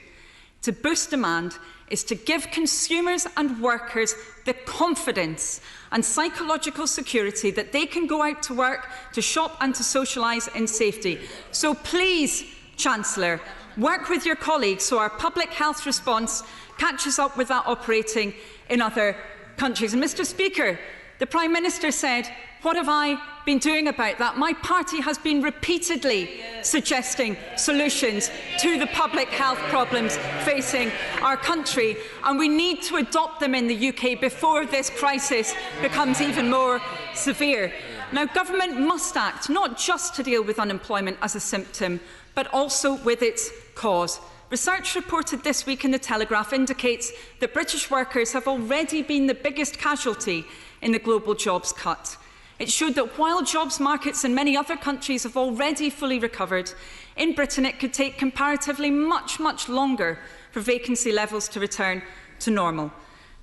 to boost demand is to give consumers and workers the confidence and psychological security that they can go out to work, to shop and to socialise in safety. So please, Chancellor, work with your colleagues so our public health response catches up with that operating in other countries. And Mr. Speaker, the Prime Minister said, "What have I been doing about that?" My party has been repeatedly suggesting solutions to the public health problems facing our country, and we need to adopt them in the UK before this crisis becomes even more severe. Now, government must act not just to deal with unemployment as a symptom, but also with its cause. Research reported this week in The Telegraph indicates that British workers have already been the biggest casualty in the global jobs cut. It showed that while jobs markets in many other countries have already fully recovered, in Britain it could take comparatively much longer for vacancy levels to return to normal.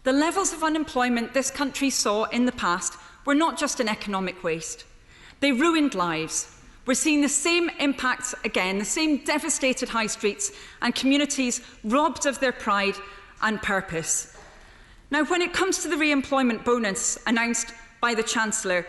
The levels of unemployment this country saw in the past were not just an economic waste. They ruined lives. We're seeing the same impacts again, the same devastated high streets and communities robbed of their pride and purpose. Now, when it comes to the re-employment bonus announced by the Chancellor,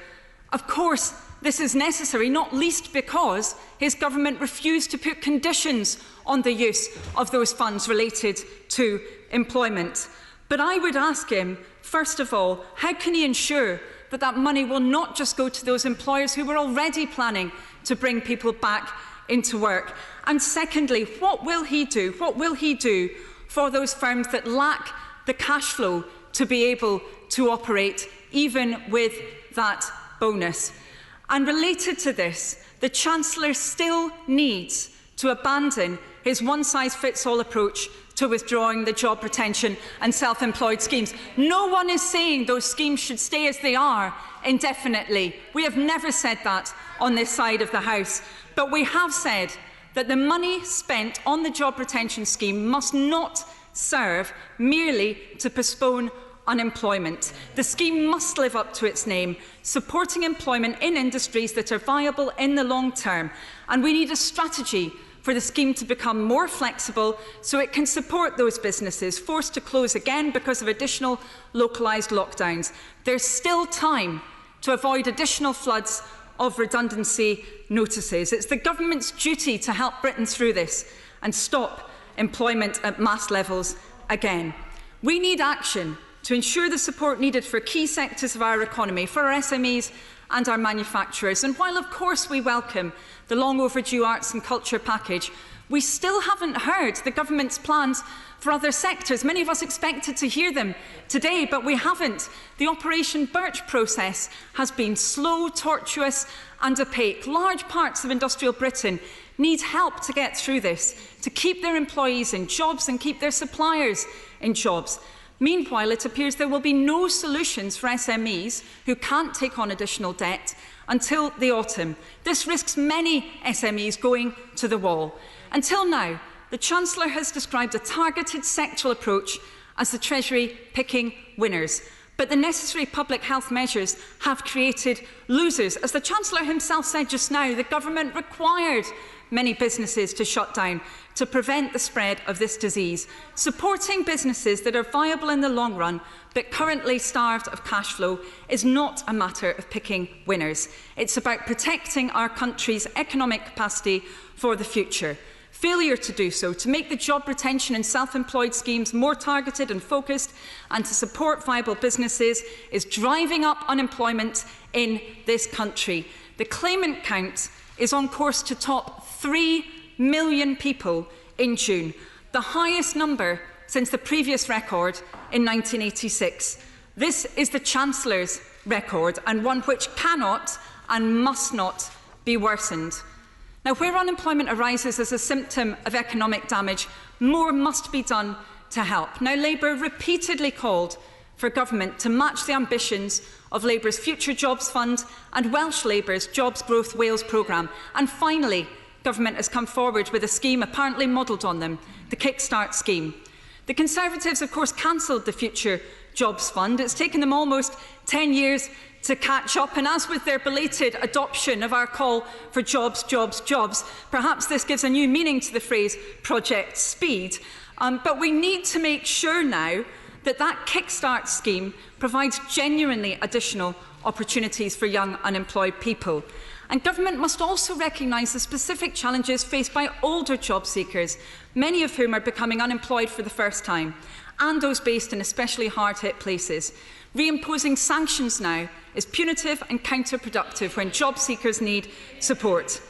of course this is necessary, not least because his government refused to put conditions on the use of those funds related to employment. But I would ask him, first of all, how can he ensure that that money will not just go to those employers who were already planning to bring people back into work? And secondly, what will he do? What will he do for those firms that lack the cash flow to be able to operate, even with that bonus? And related to this, the Chancellor still needs to abandon his one-size-fits-all approach to withdrawing the job retention and self-employed schemes. No one is saying those schemes should stay as they are indefinitely. We have never said that on this side of the House. But we have said that the money spent on the job retention scheme must not serve merely to postpone unemployment. The scheme must live up to its name, supporting employment in industries that are viable in the long term. And we need a strategy for the scheme to become more flexible so it can support those businesses forced to close again because of additional localised lockdowns. There's still time to avoid additional floods of redundancy notices. It's the government's duty to help Britain through this and stop employment at mass levels again. We need action to ensure the support needed for key sectors of our economy, for our SMEs and our manufacturers. And while, of course, we welcome the long overdue arts and culture package, we still haven't heard the government's plans for other sectors. Many of us expected to hear them today, but we haven't. The Operation Birch process has been slow, tortuous and opaque. Large parts of industrial Britain need help to get through this, to keep their employees in jobs and keep their suppliers in jobs. Meanwhile, it appears there will be no solutions for SMEs who can't take on additional debt until the autumn. This risks many SMEs going to the wall. Until now, the Chancellor has described a targeted sectoral approach as the Treasury picking winners. But the necessary public health measures have created losers. As the Chancellor himself said just now, the government required many businesses to shut down to prevent the spread of this disease. Supporting businesses that are viable in the long run but currently starved of cash flow is not a matter of picking winners. It's about protecting our country's economic capacity for the future. Failure to do so, to make the job retention and self-employed schemes more targeted and focused and to support viable businesses is driving up unemployment in this country. The claimant count is on course to top 3 million people in June, the highest number since the previous record in 1986. This is the Chancellor's record, and one which cannot and must not be worsened. Now, where unemployment arises as a symptom of economic damage, more must be done to help. Now, Labour repeatedly called for government to match the ambitions of Labour's Future Jobs Fund and Welsh Labour's Jobs Growth Wales programme. And finally, government has come forward with a scheme apparently modelled on them, the Kickstart scheme. The Conservatives, of course, cancelled the Future Jobs Fund. It's taken them almost 10 years to catch up, and as with their belated adoption of our call for jobs, jobs, jobs, perhaps this gives a new meaning to the phrase Project Speed. But we need to make sure now that that Kickstart scheme provides genuinely additional opportunities for young unemployed people. And government must also recognise the specific challenges faced by older job seekers, many of whom are becoming unemployed for the first time, and those based in especially hard-hit places. Reimposing sanctions now is punitive and counterproductive when job seekers need support.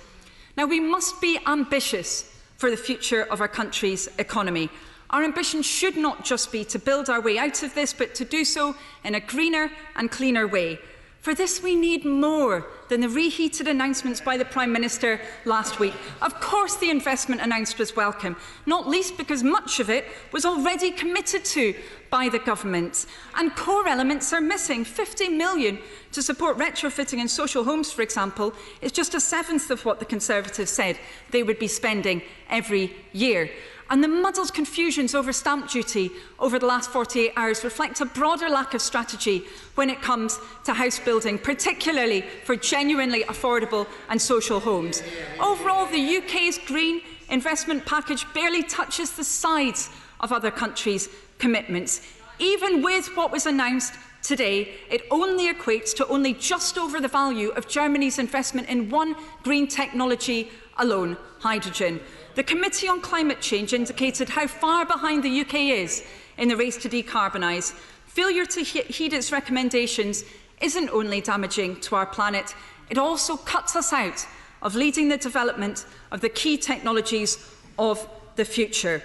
Now, we must be ambitious for the future of our country's economy. Our ambition should not just be to build our way out of this, but to do so in a greener and cleaner way. For this, we need more than the reheated announcements by the Prime Minister last week. Of course, the investment announced was welcome, not least because much of it was already committed to by the government. And core elements are missing. 50 million to support retrofitting in social homes, for example, is just a seventh of what the Conservatives said they would be spending every year. And the muddled confusions over stamp duty over the last 48 hours reflect a broader lack of strategy when it comes to house building, particularly for genuinely affordable and social homes. Overall, the UK's green investment package barely touches the sides of other countries' commitments. Even with what was announced today, it only equates to only just over the value of Germany's investment in one green technology alone, hydrogen. The Committee on Climate Change indicated how far behind the UK is in the race to decarbonise. Failure to heed its recommendations isn't only damaging to our planet, it also cuts us out of leading the development of the key technologies of the future.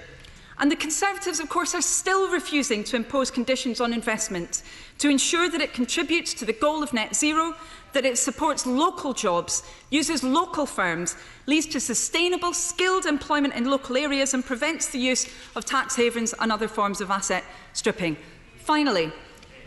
And the Conservatives, of course, are still refusing to impose conditions on investment to ensure that it contributes to the goal of net zero, that it supports local jobs, uses local firms, leads to sustainable, skilled employment in local areas and prevents the use of tax havens and other forms of asset stripping. Finally,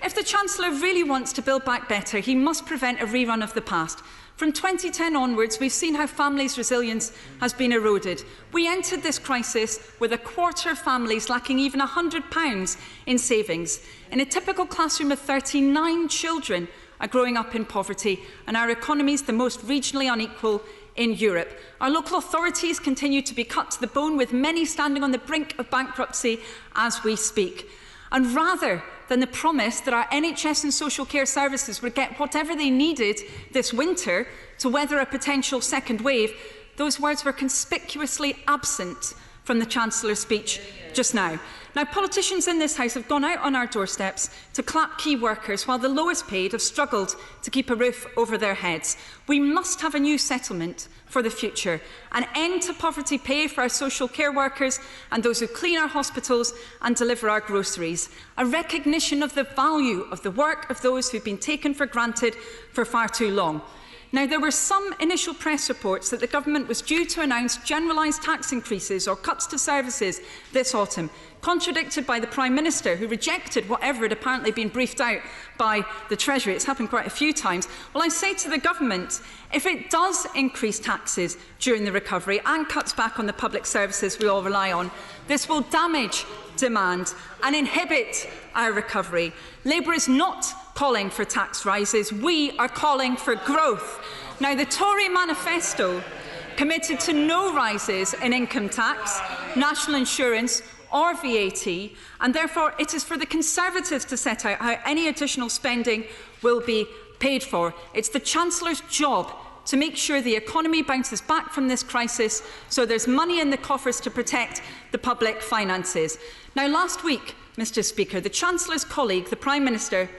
if the Chancellor really wants to build back better, he must prevent a rerun of the past. From 2010 onwards, we've seen how families' resilience has been eroded. We entered this crisis with a quarter of families lacking even £100 in savings. In a typical classroom of 39 children are growing up in poverty, and our economy is the most regionally unequal in Europe. Our local authorities continue to be cut to the bone, with many standing on the brink of bankruptcy as we speak. And rather than the promise that our NHS and social care services would get whatever they needed this winter to weather a potential second wave, those words were conspicuously absent from the Chancellor's speech just now. Now, politicians in this House have gone out on our doorsteps to clap key workers while the lowest paid have struggled to keep a roof over their heads. We must have a new settlement for the future, an end to poverty pay for our social care workers and those who clean our hospitals and deliver our groceries, a recognition of the value of the work of those who've been taken for granted for far too long. Now, there were some initial press reports that the government was due to announce generalised tax increases or cuts to services this autumn, contradicted by the Prime Minister, who rejected whatever had apparently been briefed out by the Treasury. It's happened quite a few times. Well, I say to the government, if it does increase taxes during the recovery and cuts back on the public services we all rely on, this will damage demand and inhibit our recovery. Labour is not calling for tax rises. We are calling for growth. Now, the Tory manifesto committed to no rises in income tax, national insurance or VAT, and therefore it is for the Conservatives to set out how any additional spending will be paid for. It's the Chancellor's job to make sure the economy bounces back from this crisis so there's money in the coffers to protect the public finances. Now, last week, Mr. Speaker, the Chancellor's colleague, the Prime Minister,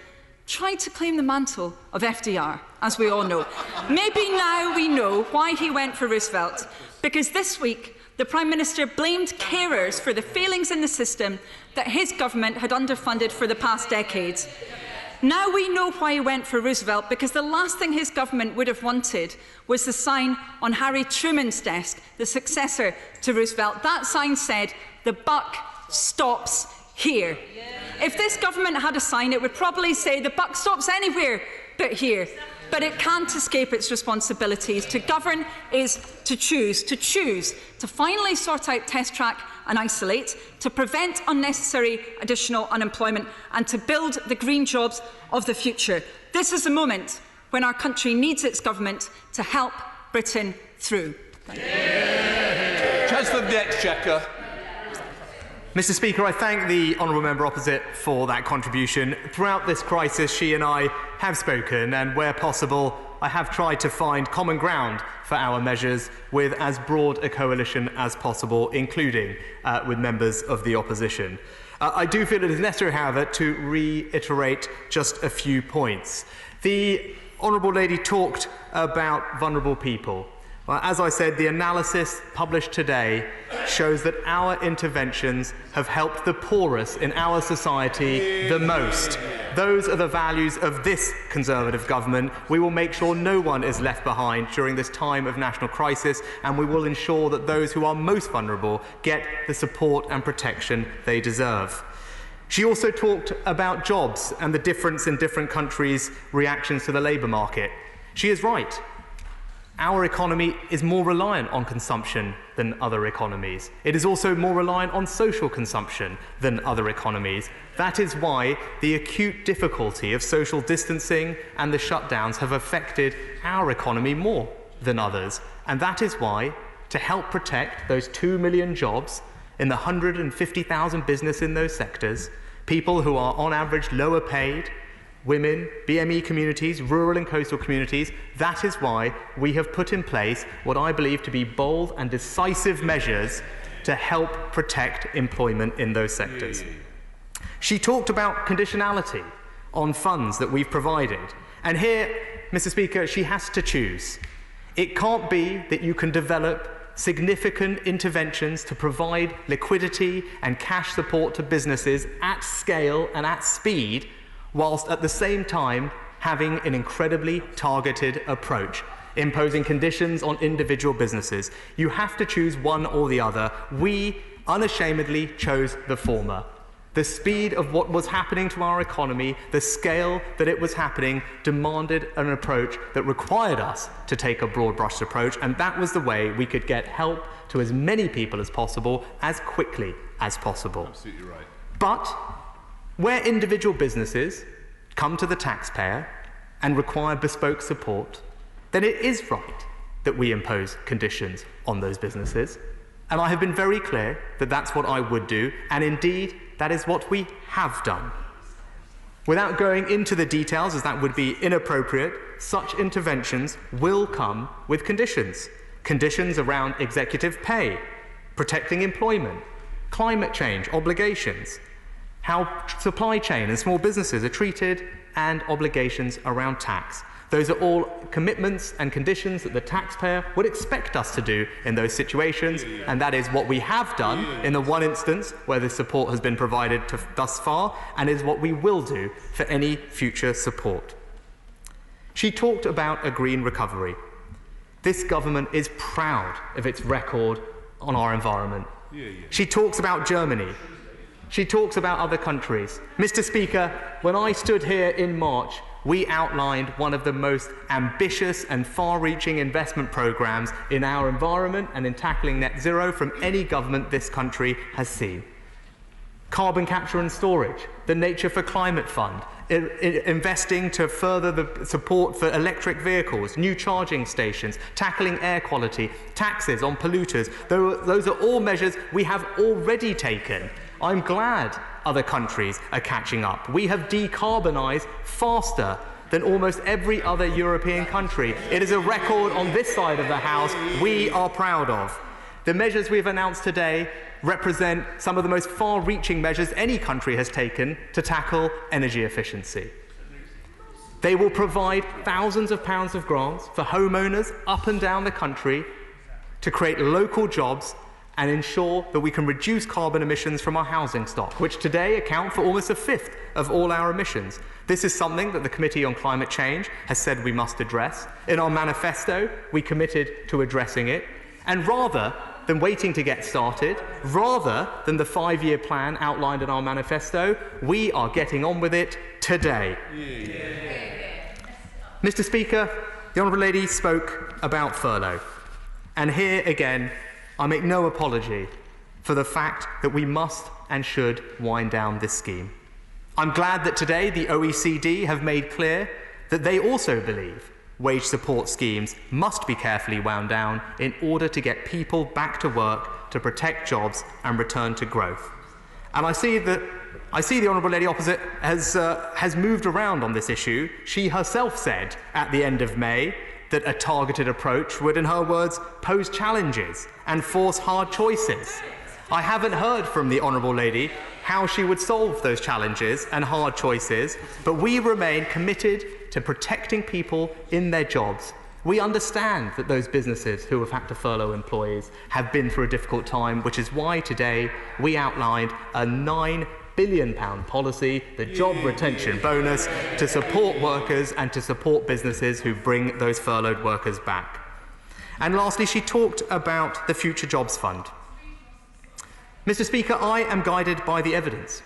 tried to claim the mantle of FDR, as we all know. Maybe now we know why he went for Roosevelt, because this week the Prime Minister blamed carers for the failings in the system that his government had underfunded for the past decades. Now we know why he went for Roosevelt, because the last thing his government would have wanted was the sign on Harry Truman's desk, the successor to Roosevelt. That sign said, "The buck stops here." If this government had a sign, it would probably say, "The buck stops anywhere but here." But it can't escape its responsibilities. To govern is to choose to finally sort out test track and isolate, to prevent unnecessary additional unemployment and to build the green jobs of the future. This is a moment when our country needs its government to help Britain through. Chancellor of the Exchequer. Mr. Speaker, I thank the honourable member opposite for that contribution. Throughout this crisis, she and I have spoken, and where possible, I have tried to find common ground for our measures with as broad a coalition as possible, including with members of the opposition. I do feel it is necessary, however, to reiterate just a few points. The Honourable Lady talked about vulnerable people. Well, as I said, the analysis published today shows that our interventions have helped the poorest in our society the most. Those are the values of this Conservative government. We will make sure no one is left behind during this time of national crisis, and we will ensure that those who are most vulnerable get the support and protection they deserve. She also talked about jobs and the difference in different countries' reactions to the labour market. She is right. Our economy is more reliant on consumption than other economies. It is also more reliant on social consumption than other economies. That is why the acute difficulty of social distancing and the shutdowns have affected our economy more than others. And that is why, to help protect those 2 million jobs in the 150,000 business in those sectors, people who are on average lower paid, women, BME communities, rural and coastal communities, that is why we have put in place what I believe to be bold and decisive measures to help protect employment in those sectors. She talked about conditionality on funds that we've provided. And here, Mr. Speaker, she has to choose. It can't be that you can develop significant interventions to provide liquidity and cash support to businesses at scale and at speed, whilst at the same time having an incredibly targeted approach, imposing conditions on individual businesses. You have to choose one or the other. We unashamedly chose the former. The speed of what was happening to our economy, the scale that it was happening, demanded an approach that required us to take a broad-brushed approach, and that was the way we could get help to as many people as possible, as quickly as possible. Absolutely right. But where individual businesses come to the taxpayer and require bespoke support, then it is right that we impose conditions on those businesses. And I have been very clear that that's what I would do, and indeed, that is what we have done. Without going into the details, as that would be inappropriate, such interventions will come with conditions. Conditions around executive pay, protecting employment, climate change obligations, how supply chain and small businesses are treated, and obligations around tax. Those are all commitments and conditions that the taxpayer would expect us to do in those situations, and that is what we have done in the one instance where the support has been provided thus far, and is what we will do for any future support. She talked about a green recovery. This government is proud of its record on our environment. She talks about Germany. She talks about other countries. Mr. Speaker, when I stood here in March, we outlined one of the most ambitious and far-reaching investment programs in our environment and in tackling net zero from any government this country has seen. Carbon capture and storage, the Nature for Climate Fund, investing to further the support for electric vehicles, new charging stations, tackling air quality, taxes on polluters. Those are all measures we have already taken. I'm glad other countries are catching up. We have decarbonised faster than almost every other European country. It is a record on this side of the House we are proud of. The measures we've announced today represent some of the most far-reaching measures any country has taken to tackle energy efficiency. They will provide thousands of pounds of grants for homeowners up and down the country to create local jobs and ensure that we can reduce carbon emissions from our housing stock, which today account for almost a fifth of all our emissions. This is something that the Committee on Climate Change has said we must address. In our manifesto, we committed to addressing it. And rather than waiting to get started, rather than the 5-year plan outlined in our manifesto, we are getting on with it today. Mr. Speaker, the Honourable Lady spoke about furlough. And here again, I make no apology for the fact that we must and should wind down this scheme. I'm glad that today the OECD have made clear that they also believe wage support schemes must be carefully wound down in order to get people back to work, to protect jobs and return to growth. And I see the Honourable Lady opposite has moved around on this issue. She herself said at the end of May that a targeted approach would, in her words, pose challenges and force hard choices. I haven't heard from the Honourable Lady how she would solve those challenges and hard choices, but we remain committed to protecting people in their jobs. We understand that those businesses who have had to furlough employees have been through a difficult time, which is why today we outlined a £9 billion policy, the job retention bonus, to support workers and to support businesses who bring those furloughed workers back. And lastly, she talked about the Future Jobs Fund. Mr. Speaker, I am guided by the evidence.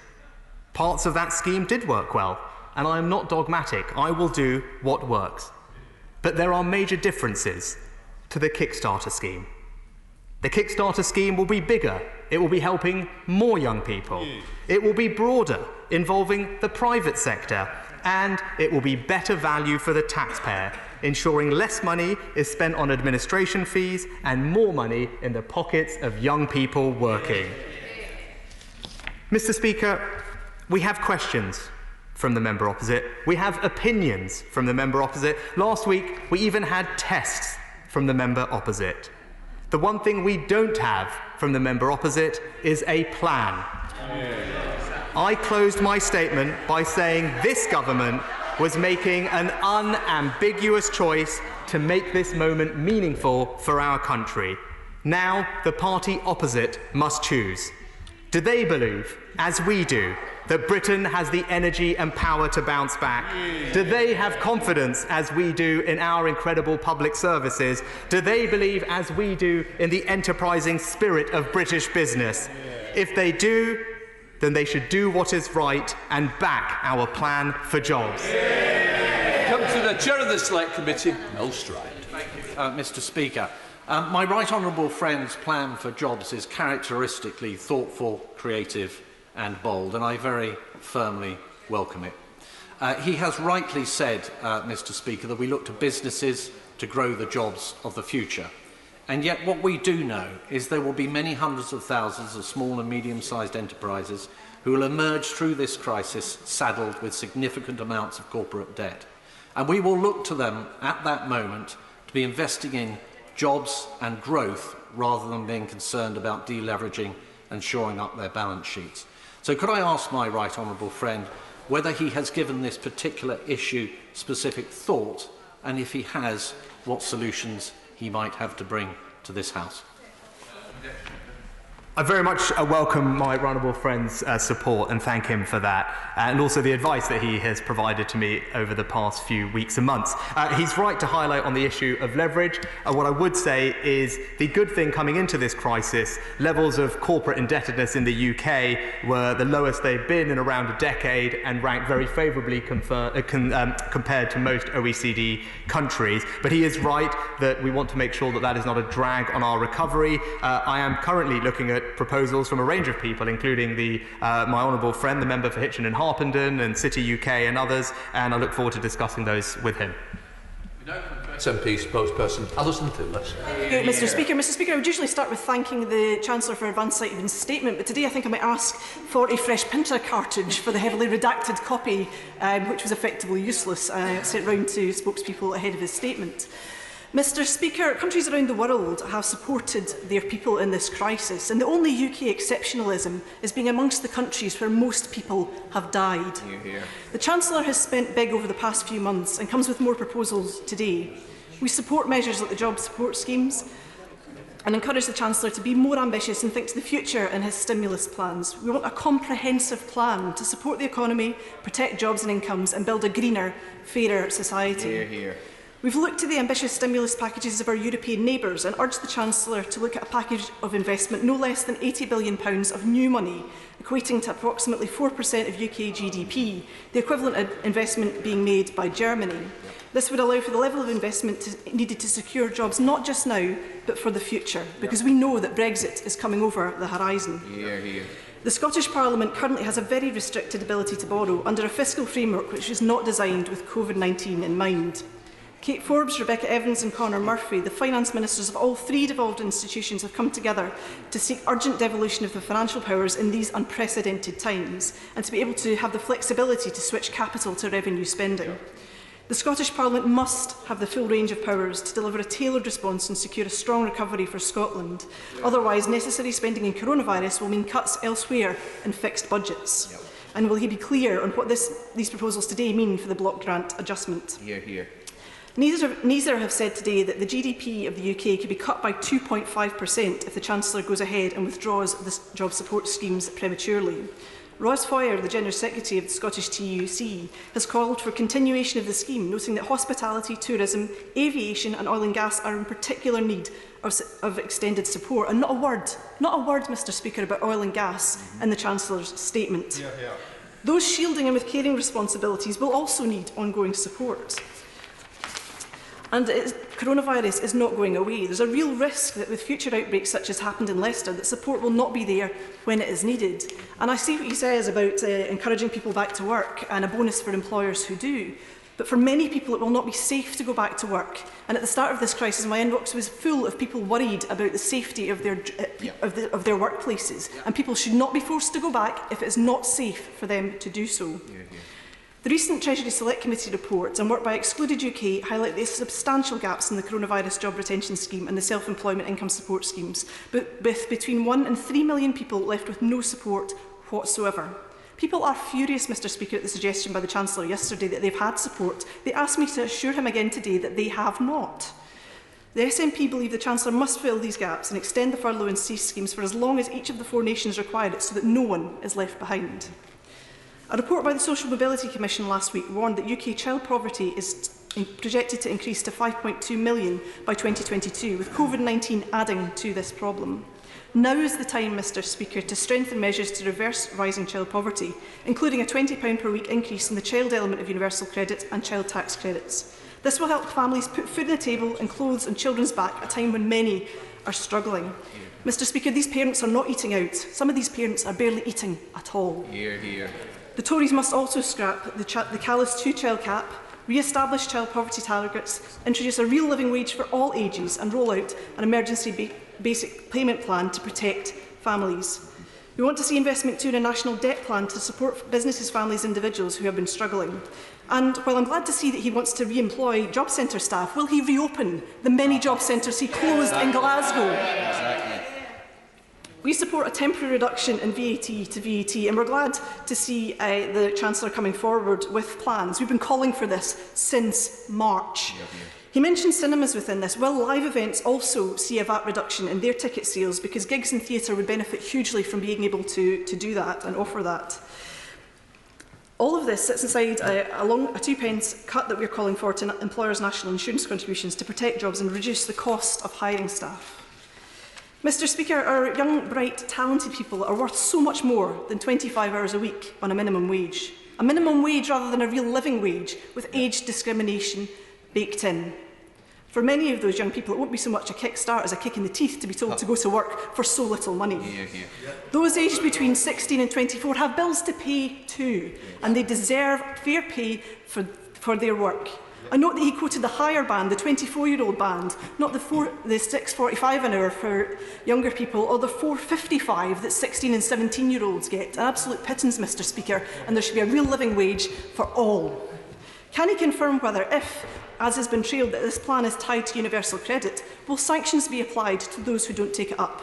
Parts of that scheme did work well, and I am not dogmatic. I will do what works. But there are major differences to the Kickstarter scheme. The Kickstarter scheme will be bigger. It will be helping more young people. It will be broader, involving the private sector, and it will be better value for the taxpayer, ensuring less money is spent on administration fees and more money in the pockets of young people working. Mr. Speaker, we have questions from the member opposite. We have opinions from the member opposite. Last week, we even had tests from the member opposite. The one thing we don't have from the member opposite is a plan. I closed my statement by saying this government was making an unambiguous choice to make this moment meaningful for our country. Now, the party opposite must choose. Do they believe, as we do, that Britain has the energy and power to bounce back? Do they have confidence, as we do, in our incredible public services? Do they believe, as we do, in the enterprising spirit of British business? If they do, then they should do what is right and back our plan for jobs. Come to the Chair of the Select Committee, Mel Stride. Mr. Speaker, my right honourable friend's plan for jobs is characteristically thoughtful, creative and bold, and I very firmly welcome it. He has rightly said, Mr. Speaker, that we look to businesses to grow the jobs of the future. And yet what we do know is there will be many hundreds of thousands of small and medium-sized enterprises who will emerge through this crisis saddled with significant amounts of corporate debt. And we will look to them at that moment to be investing in jobs and growth rather than being concerned about deleveraging and shoring up their balance sheets. So could I ask my right honourable friend whether he has given this particular issue specific thought, and if he has, what solutions he might have to bring to this House? I very much welcome my honourable friend's support and thank him for that, and also the advice that he has provided to me over the past few weeks and months. He's right to highlight on the issue of leverage. What I would say is the good thing coming into this crisis, levels of corporate indebtedness in the UK were the lowest they've been in around a decade and ranked very favourably compared to most OECD countries. But he is right that we want to make sure that that is not a drag on our recovery. I am currently looking at proposals from a range of people, including my honourable friend, the member for Hitchin and Harpenden and City UK and others, and I look forward to discussing those with him. SNP spokesperson Alison Thewlis. Mr. Speaker. Mr. Speaker, I would usually start with thanking the Chancellor for advance sight of his statement, but today I think I might ask for a fresh printer cartridge for the heavily redacted copy, which was effectively useless, sent round to spokespeople ahead of his statement. Mr. Speaker, countries around the world have supported their people in this crisis, and the only UK exceptionalism is being amongst the countries where most people have died. The Chancellor has spent big over the past few months and comes with more proposals today. We support measures like the job support schemes and encourage the Chancellor to be more ambitious and think to the future in his stimulus plans. We want a comprehensive plan to support the economy, protect jobs and incomes, and build a greener, fairer society. We've looked at the ambitious stimulus packages of our European neighbours and urged the Chancellor to look at a package of investment no less than £80 billion of new money, equating to approximately 4% of UK GDP, the equivalent of investment being made by Germany. This would allow for the level of investment needed to secure jobs not just now, but for the future, because we know that Brexit is coming over the horizon. The Scottish Parliament currently has a very restricted ability to borrow under a fiscal framework which is not designed with COVID-19 in mind. Kate Forbes, Rebecca Evans and Conor Murphy, the finance ministers of all three devolved institutions, have come together to seek urgent devolution of the financial powers in these unprecedented times and to be able to have the flexibility to switch capital to revenue spending. The Scottish Parliament must have the full range of powers to deliver a tailored response and secure a strong recovery for Scotland. Otherwise, necessary spending in coronavirus will mean cuts elsewhere in fixed budgets. And will he be clear on what these proposals today mean for the block grant adjustment? Hear, hear. Neither have said today that the GDP of the UK could be cut by 2.5% if the Chancellor goes ahead and withdraws the job support schemes prematurely. Ros Foyer, the General Secretary of the Scottish TUC, has called for continuation of the scheme, noting that hospitality, tourism, aviation and oil and gas are in particular need of extended support. And not a word, Mr Speaker, about oil and gas in the Chancellor's statement. Those shielding and with caring responsibilities will also need ongoing support. And coronavirus is not going away. There's a real risk that with future outbreaks such as happened in Leicester, that support will not be there when it is needed. And I see what he says about encouraging people back to work and a bonus for employers who do. But for many people, it will not be safe to go back to work. And at the start of this crisis, my inbox was full of people worried about the safety of their workplaces. And people should not be forced to go back if it is not safe for them to do so. The recent Treasury Select Committee reports and work by Excluded UK highlight the substantial gaps in the coronavirus job retention scheme and the self-employment income support schemes, but with between 1 and 3 million people left with no support whatsoever. People are furious, Mr Speaker, at the suggestion by the Chancellor yesterday that they've had support. They asked me to assure him again today that they have not. The SNP believe the Chancellor must fill these gaps and extend the furlough and cease schemes for as long as each of the 4 nations require it so that no one is left behind. A report by the Social Mobility Commission last week warned that UK child poverty is projected to increase to 5.2 million by 2022, with COVID-19 adding to this problem. Now is the time, Mr Speaker, to strengthen measures to reverse rising child poverty, including a £20 per week increase in the child element of universal credit and child tax credits. This will help families put food on the table and clothes on children's back at a time when many are struggling. Mr Speaker, these parents are not eating out. Some of these parents are barely eating at all. Hear, hear. The Tories must also scrap the callous 2-child cap, re-establish child poverty targets, introduce a real living wage for all ages and roll out an emergency basic payment plan to protect families. We want to see investment too in a national debt plan to support businesses, families and individuals who have been struggling. And while I'm glad to see that he wants to re-employ job centre staff, will he reopen the many job centres he closed in Glasgow? We support a temporary reduction in VAT to VAT, and we're glad to see the Chancellor coming forward with plans. We've been calling for this since March. He mentioned cinemas within this. Will live events also see a VAT reduction in their ticket sales, because gigs and theatre would benefit hugely from being able to do that and offer that. All of this sits inside a £2 cut that we're calling for to employers' national insurance contributions to protect jobs and reduce the cost of hiring staff. Mr Speaker, our young, bright, talented people are worth so much more than 25 hours a week on a minimum wage. A minimum wage rather than a real living wage, with age discrimination baked in. For many of those young people, it won't be so much a kickstart as a kick in the teeth to be told to go to work for so little money. Those aged between 16 and 24 have bills to pay too, and they deserve fair pay for their work. I note that he quoted the higher band, the 24-year-old band, not the £6.45 an hour for younger people, or the £4.55 that 16 and 17-year-olds get. An absolute pittance, Mr Speaker, and there should be a real living wage for all. Can he confirm whether, if, as has been trailed, that this plan is tied to universal credit, will sanctions be applied to those who don't take it up?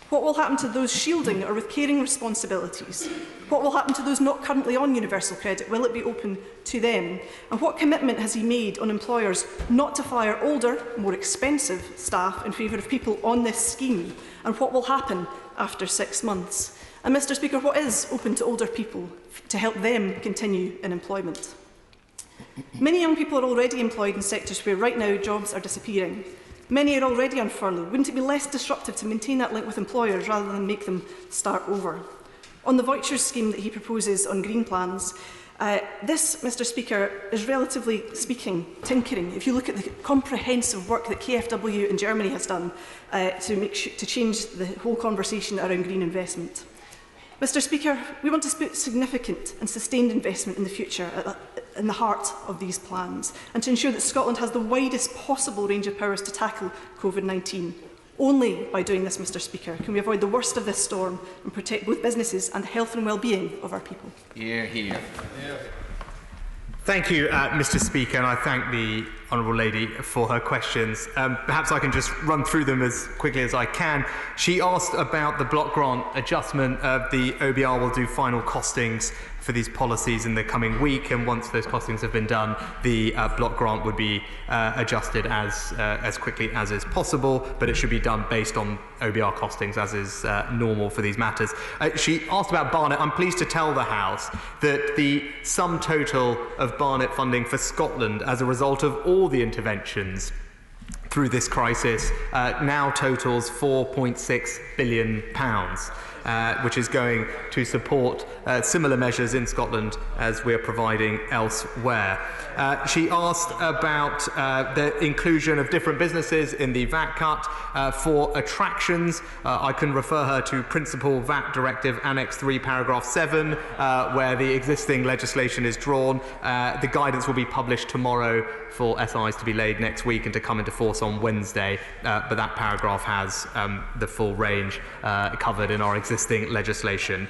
What will happen to those shielding or with caring responsibilities? What will happen to those not currently on universal credit? Will it be open to them? And what commitment has he made on employers not to fire older, more expensive staff in favour of people on this scheme? And what will happen after 6 months? And Mr Speaker, what is open to older people to help them continue in employment? Many young people are already employed in sectors where right now jobs are disappearing. Many are already on furlough. Wouldn't it be less disruptive to maintain that link with employers rather than make them start over? On the vouchers scheme that he proposes on green plans, this, Mr Speaker, is relatively speaking tinkering. If you look at the comprehensive work that KfW in Germany has done to change the whole conversation around green investment. Mr Speaker, we want to put significant and sustained investment in the future in the heart of these plans, and to ensure that Scotland has the widest possible range of powers to tackle COVID-19. Only by doing this, Mr Speaker, can we avoid the worst of this storm and protect both businesses and the health and well-being of our people. Hear, hear. Thank you, Mr. Speaker, and I thank the Honourable Lady for her questions. Perhaps I can just run through them as quickly as I can. She asked about the block grant adjustment. The OBR will do final costings for these policies in the coming week, and once those costings have been done, the block grant would be adjusted as quickly as is possible, but it should be done based on OBR costings, as is normal for these matters. She asked about Barnet. I'm pleased to tell the House that the sum total of Barnet funding for Scotland as a result of all the interventions through this crisis now totals £4.6 billion. Which is going to support similar measures in Scotland as we're providing elsewhere. She asked about the inclusion of different businesses in the VAT cut for attractions. I can refer her to Principal VAT Directive Annex 3, Paragraph 7, where the existing legislation is drawn. The guidance will be published tomorrow for SIs to be laid next week and to come into force on Wednesday, but that paragraph has the full range covered in our existing legislation.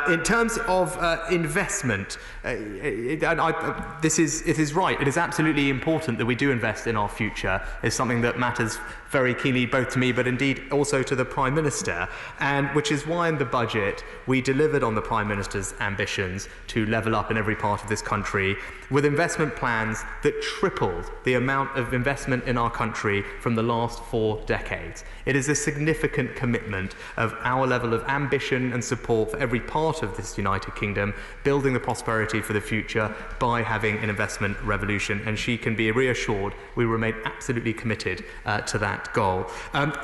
In terms of investment, it is right. It is absolutely important that we do invest in our future. It's something that matters very keenly both to me but indeed also to the Prime Minister, and which is why in the budget we delivered on the Prime Minister's ambitions to level up in every part of this country with investment plans that tripled the amount of investment in our country from the last 4 decades. It is a significant commitment of our level of ambition and support for every part of this United Kingdom, building the prosperity for the future by having an investment revolution, and she can be reassured we remain absolutely committed to that goal.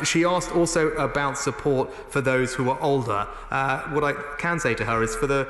She asked also about support for those who are older. What I can say to her is for the,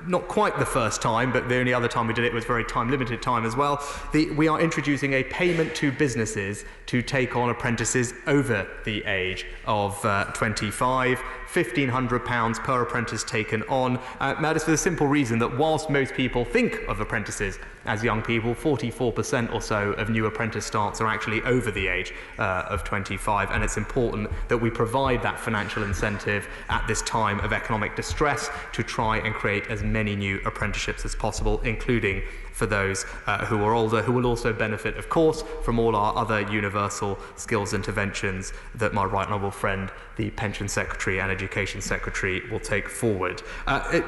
not quite the first time, but the only other time we did it was very time-limited time as well, we are introducing a payment to businesses to take on apprentices over the age of 25, £1,500 per apprentice taken on. That is for the simple reason that whilst most people think of apprentices as young people, 44% or so of new apprentice starts are actually over the age of 25, and it's important that we provide that financial incentive at this time of economic distress to try and create as many new apprenticeships as possible, including for those who are older, who will also benefit, of course, from all our other universal skills interventions that my right honourable friend, the Pension Secretary and Education Secretary, will take forward.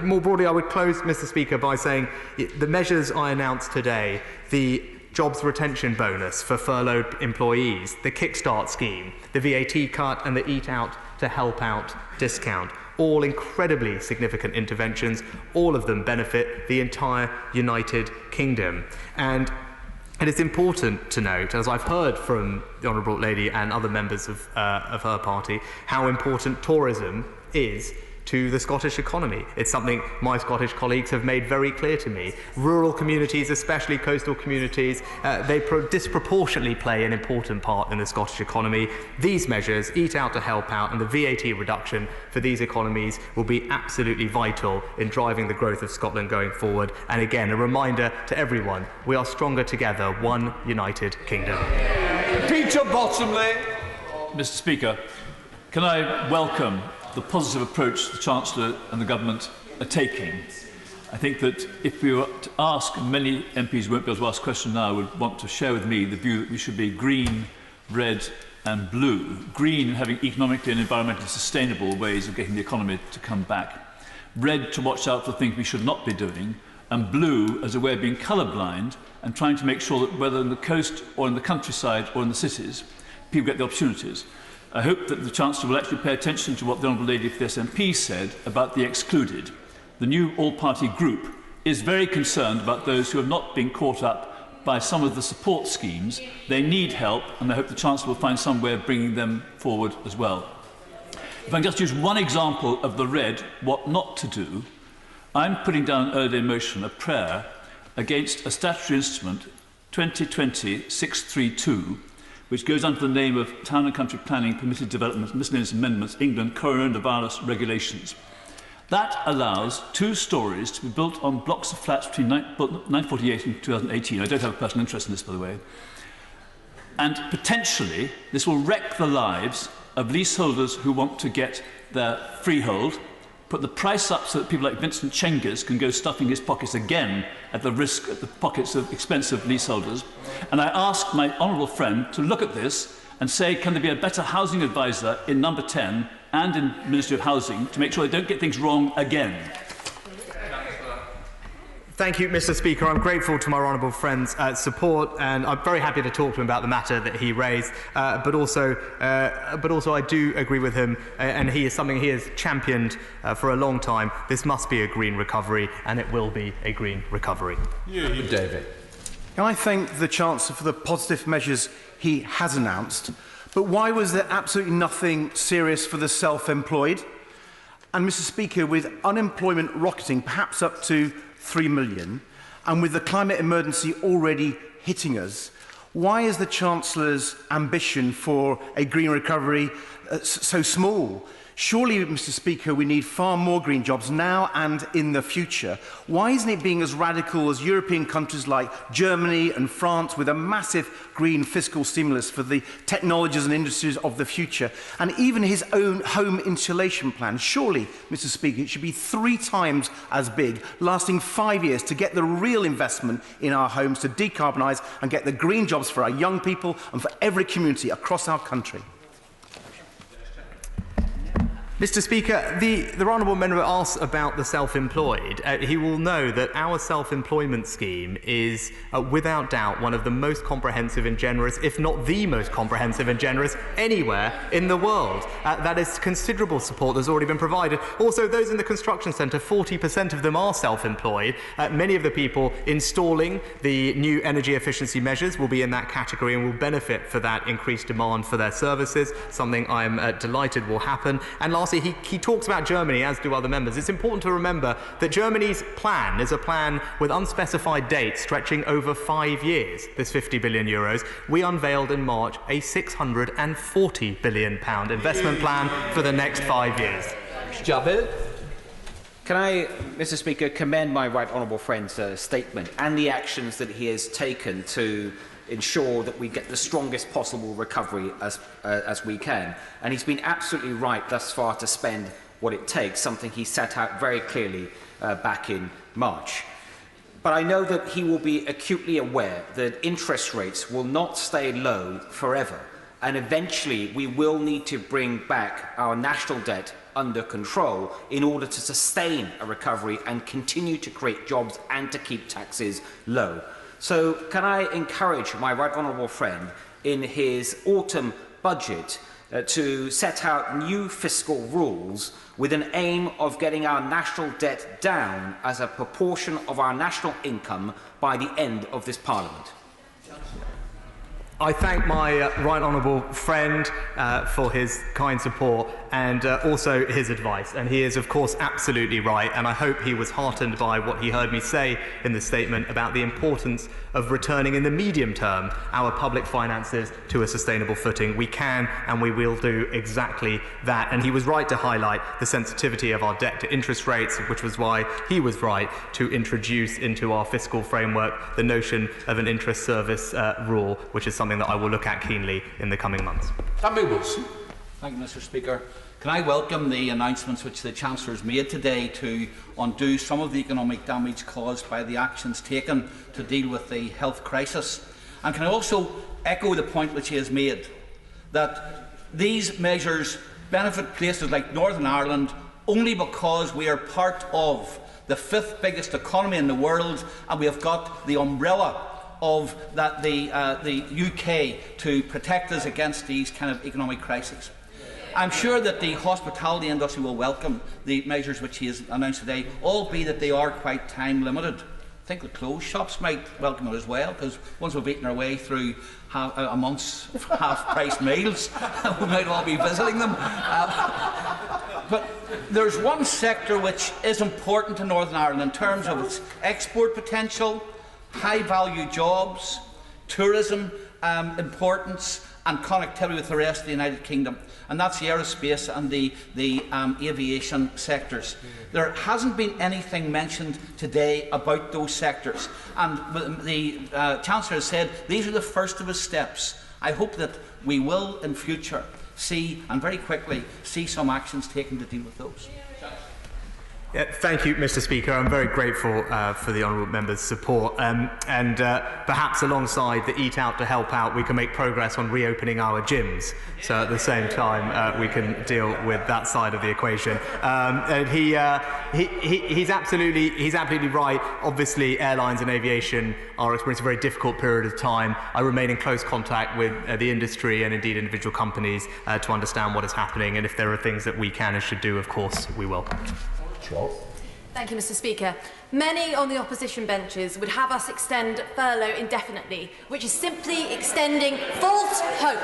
More broadly, I would close, Mr. Speaker, by saying the measures I announced today, the jobs retention bonus for furloughed employees, the kickstart scheme, the VAT cut and the Eat Out to Help Out discount, all incredibly significant interventions. All of them benefit the entire United Kingdom. And it is important to note, as I've heard from the Honourable Lady and other members of her party, how important tourism is to the Scottish economy. It's something my Scottish colleagues have made very clear to me. Rural communities, especially coastal communities, they disproportionately play an important part in the Scottish economy. These measures, Eat Out to Help Out and the VAT reduction for these economies, will be absolutely vital in driving the growth of Scotland going forward. And again, a reminder to everyone, we are stronger together, one United Kingdom. Peter Bottomley. Mr. Speaker, can I welcome the positive approach the Chancellor and the Government are taking? I think that if we were to ask, many MPs won't be able to ask questions now, would want to share with me the view that we should be green, red and blue. Green in having economically and environmentally sustainable ways of getting the economy to come back. Red to watch out for things we should not be doing, and blue as a way of being colourblind and trying to make sure that whether in the coast or in the countryside or in the cities, people get the opportunities. I hope that the Chancellor will actually pay attention to what the Honourable Lady for the SNP said about the excluded. The new all-party group is very concerned about those who have not been caught up by some of the support schemes. They need help, and I hope the Chancellor will find some way of bringing them forward as well. If I can just use one example of the red, what not to do, I'm putting down an early day motion, a prayer, against a statutory instrument, 2020-632, which goes under the name of Town and Country Planning, Permitted Development, Miscellaneous Amendments, England, Coronavirus Regulations. That allows 2 stories to be built on blocks of flats between 1948 and 2018. I don't have a personal interest in this, by the way. And potentially, this will wreck the lives of leaseholders who want to get their freehold put the price up so that people like Vincent Cengiz can go stuffing his pockets again at the risk of the pockets of expensive leaseholders. And I ask my honourable friend to look at this and say, can there be a better housing advisor in number 10 and in Ministry of Housing to make sure they don't get things wrong again? Thank you, Mr. Speaker. I'm grateful to my honourable friend's support, and I'm very happy to talk to him about the matter that he raised. But also, I do agree with him, and he is something he has championed for a long time. This must be a green recovery, and it will be a green recovery. David. Can I thank the Chancellor for the positive measures he has announced, but why was there absolutely nothing serious for the self-employed? And, Mr. Speaker, with unemployment rocketing perhaps up to 3 million, and with the climate emergency already hitting us, why is the Chancellor's ambition for a green recovery so small? Surely, Mr. Speaker, we need far more green jobs now and in the future. Why isn't it being as radical as European countries like Germany and France with a massive green fiscal stimulus for the technologies and industries of the future? And even his own home insulation plan, surely, Mr. Speaker, it should be 3 times as big, lasting 5 years to get the real investment in our homes to decarbonise and get the green jobs for our young people and for every community across our country. Mr. Speaker, the honourable member asks about the self-employed. He will know that our self-employment scheme is, without doubt, one of the most comprehensive and generous, if not the most comprehensive and generous, anywhere in the world. That is considerable support that's already been provided. Also, those in the construction centre, 40% of them are self-employed. Many of the people installing the new energy efficiency measures will be in that category and will benefit for that increased demand for their services, something I'm delighted will happen. And lastly, he talks about Germany, as do other members. It's important to remember that Germany's plan is a plan with unspecified dates stretching over 5 years, this €50 billion. We unveiled in March a £640 billion investment plan for the next 5 years. Javed? Can I, Mr. Speaker, commend my right honourable friend's statement and the actions that he has taken to ensure that we get the strongest possible recovery as we can. And he's been absolutely right thus far to spend what it takes, something he set out very clearly back in March. But I know that he will be acutely aware that interest rates will not stay low forever, and eventually we will need to bring back our national debt under control in order to sustain a recovery and continue to create jobs and to keep taxes low. So can I encourage my right honourable friend in his autumn budget to set out new fiscal rules with an aim of getting our national debt down as a proportion of our national income by the end of this Parliament? I thank my right honourable friend for his kind support and also his advice. And he is, of course, absolutely right. And I hope he was heartened by what he heard me say in the statement about the importance of returning in the medium term our public finances to a sustainable footing. We can and we will do exactly that. And he was right to highlight the sensitivity of our debt to interest rates, which was why he was right to introduce into our fiscal framework the notion of an interest service rule, which is something that I will look at keenly in the coming months. Tommy Wilson. Thank you, Mr. Speaker. Can I welcome the announcements which the Chancellor has made today to undo some of the economic damage caused by the actions taken to deal with the health crisis? And can I also echo the point which he has made, that these measures benefit places like Northern Ireland only because we are part of the 5th biggest economy in the world, and we have got the umbrella of the UK to protect us against these kind of economic crises. I'm sure that the hospitality industry will welcome the measures which he has announced today, albeit that they are quite time limited. I think the clothes shops might welcome it as well, because once we've eaten our way through a month's half-price meals, we might all be visiting them. But there's one sector which is important to Northern Ireland in terms of its export potential, high-value jobs, tourism importance, and connectivity with the rest of the United Kingdom, and that's the aerospace and the aviation sectors. There hasn't been anything mentioned today about those sectors, and the Chancellor has said these are the first of his steps. I hope that we will in future see, and very quickly, see some actions taken to deal with those. Thank you, Mr. Speaker. I'm very grateful for the honourable member's support. And perhaps alongside the Eat Out to Help Out, we can make progress on reopening our gyms. So at the same time, we can deal with that side of the equation. And he's absolutely right. Obviously, airlines and aviation are experiencing a very difficult period of time. I remain in close contact with the industry and indeed individual companies to understand what is happening. And if there are things that we can and should do, of course, we will. Thank you, Mr. Speaker. Many on the opposition benches would have us extend furlough indefinitely, which is simply extending false hope.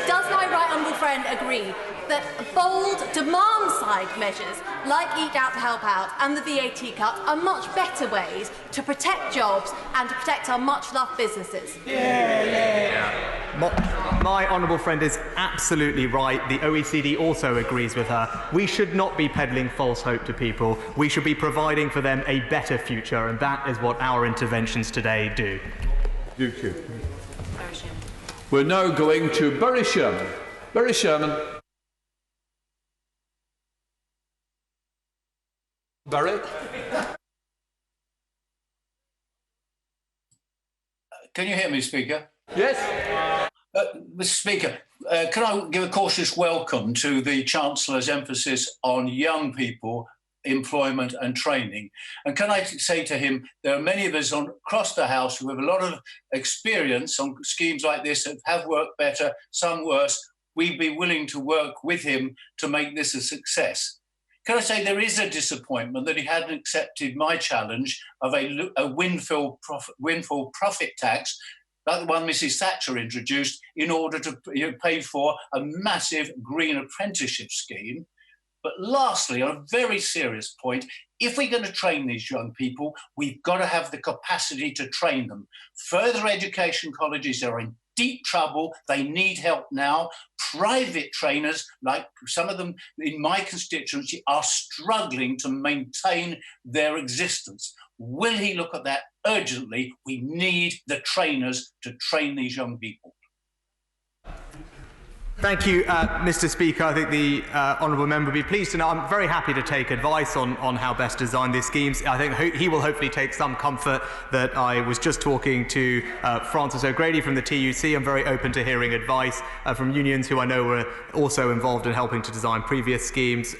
Does my right honourable friend agree that bold demand-side measures like Eat Out to Help Out and the VAT cut are much better ways to protect jobs and to protect our much-loved businesses? My honourable friend is absolutely right. The OECD also agrees with her. We should not be peddling false hope to people. We should be providing for them a better future, and that is what our interventions today do. Thank you. We're now going to Boris Sherman. Boris Sherman. Barry? Can you hear me, Speaker? Yes. Mr. Speaker, can I give a cautious welcome to the Chancellor's emphasis on young people, employment and training? And can I say to him, there are many of us across the House who have a lot of experience on schemes like this that have worked better, some worse. We'd be willing to work with him to make this a success. Can I say there is a disappointment that he hadn't accepted my challenge of a windfall profit tax, like the one Mrs. Thatcher introduced, in order to pay for a massive green apprenticeship scheme. But lastly, on a very serious point, if we're going to train these young people, we've got to have the capacity to train them. Further education colleges are in deep trouble. They need help now. Private trainers, like some of them in my constituency, are struggling to maintain their existence. Will he look at that urgently? We need the trainers to train these young people. Thank you, Mr. Speaker. I think the honourable member will be pleased to know I'm very happy to take advice on how best to design these schemes. I think he will hopefully take some comfort that I was just talking to Francis O'Grady from the TUC. I'm very open to hearing advice from unions who I know were also involved in helping to design previous schemes.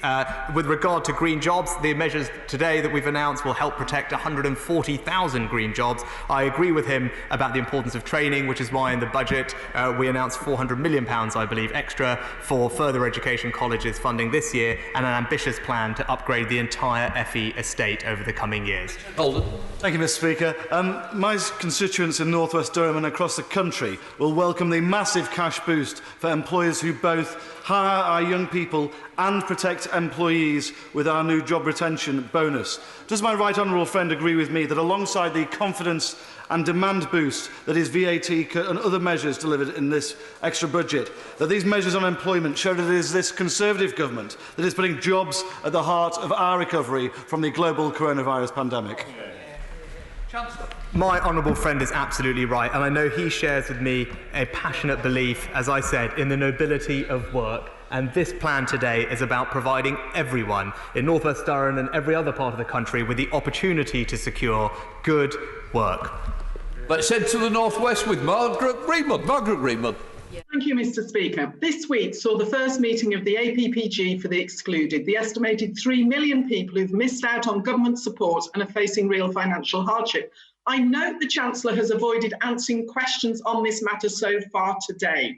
With regard to green jobs, the measures today that we've announced will help protect 140,000 green jobs. I agree with him about the importance of training, which is why in the budget we announced £400 million, I believe, extra for further education colleges funding this year, and an ambitious plan to upgrade the entire FE estate over the coming years. Thank you, Mr. Speaker. My constituents in North West Durham and across the country will welcome the massive cash boost for employers who both hire our young people and protect employees with our new job retention bonus. Does my right honourable friend agree with me that alongside the confidence and demand boost that his VAT cut and other measures delivered in this extra budget, that these measures on employment show that it is this Conservative government that is putting jobs at the heart of our recovery from the global coronavirus pandemic? Chancellor. My honourable friend is absolutely right, and I know he shares with me a passionate belief, as I said, in the nobility of work. And this plan today is about providing everyone in North West Durham and every other part of the country with the opportunity to secure good work. Let's head to the northwest with Margaret Greenwood. Margaret Greenwood. Thank you, Mr. Speaker. This week saw the first meeting of the APPG for the excluded, the estimated 3 million people who've missed out on government support and are facing real financial hardship. I note the Chancellor has avoided answering questions on this matter so far today.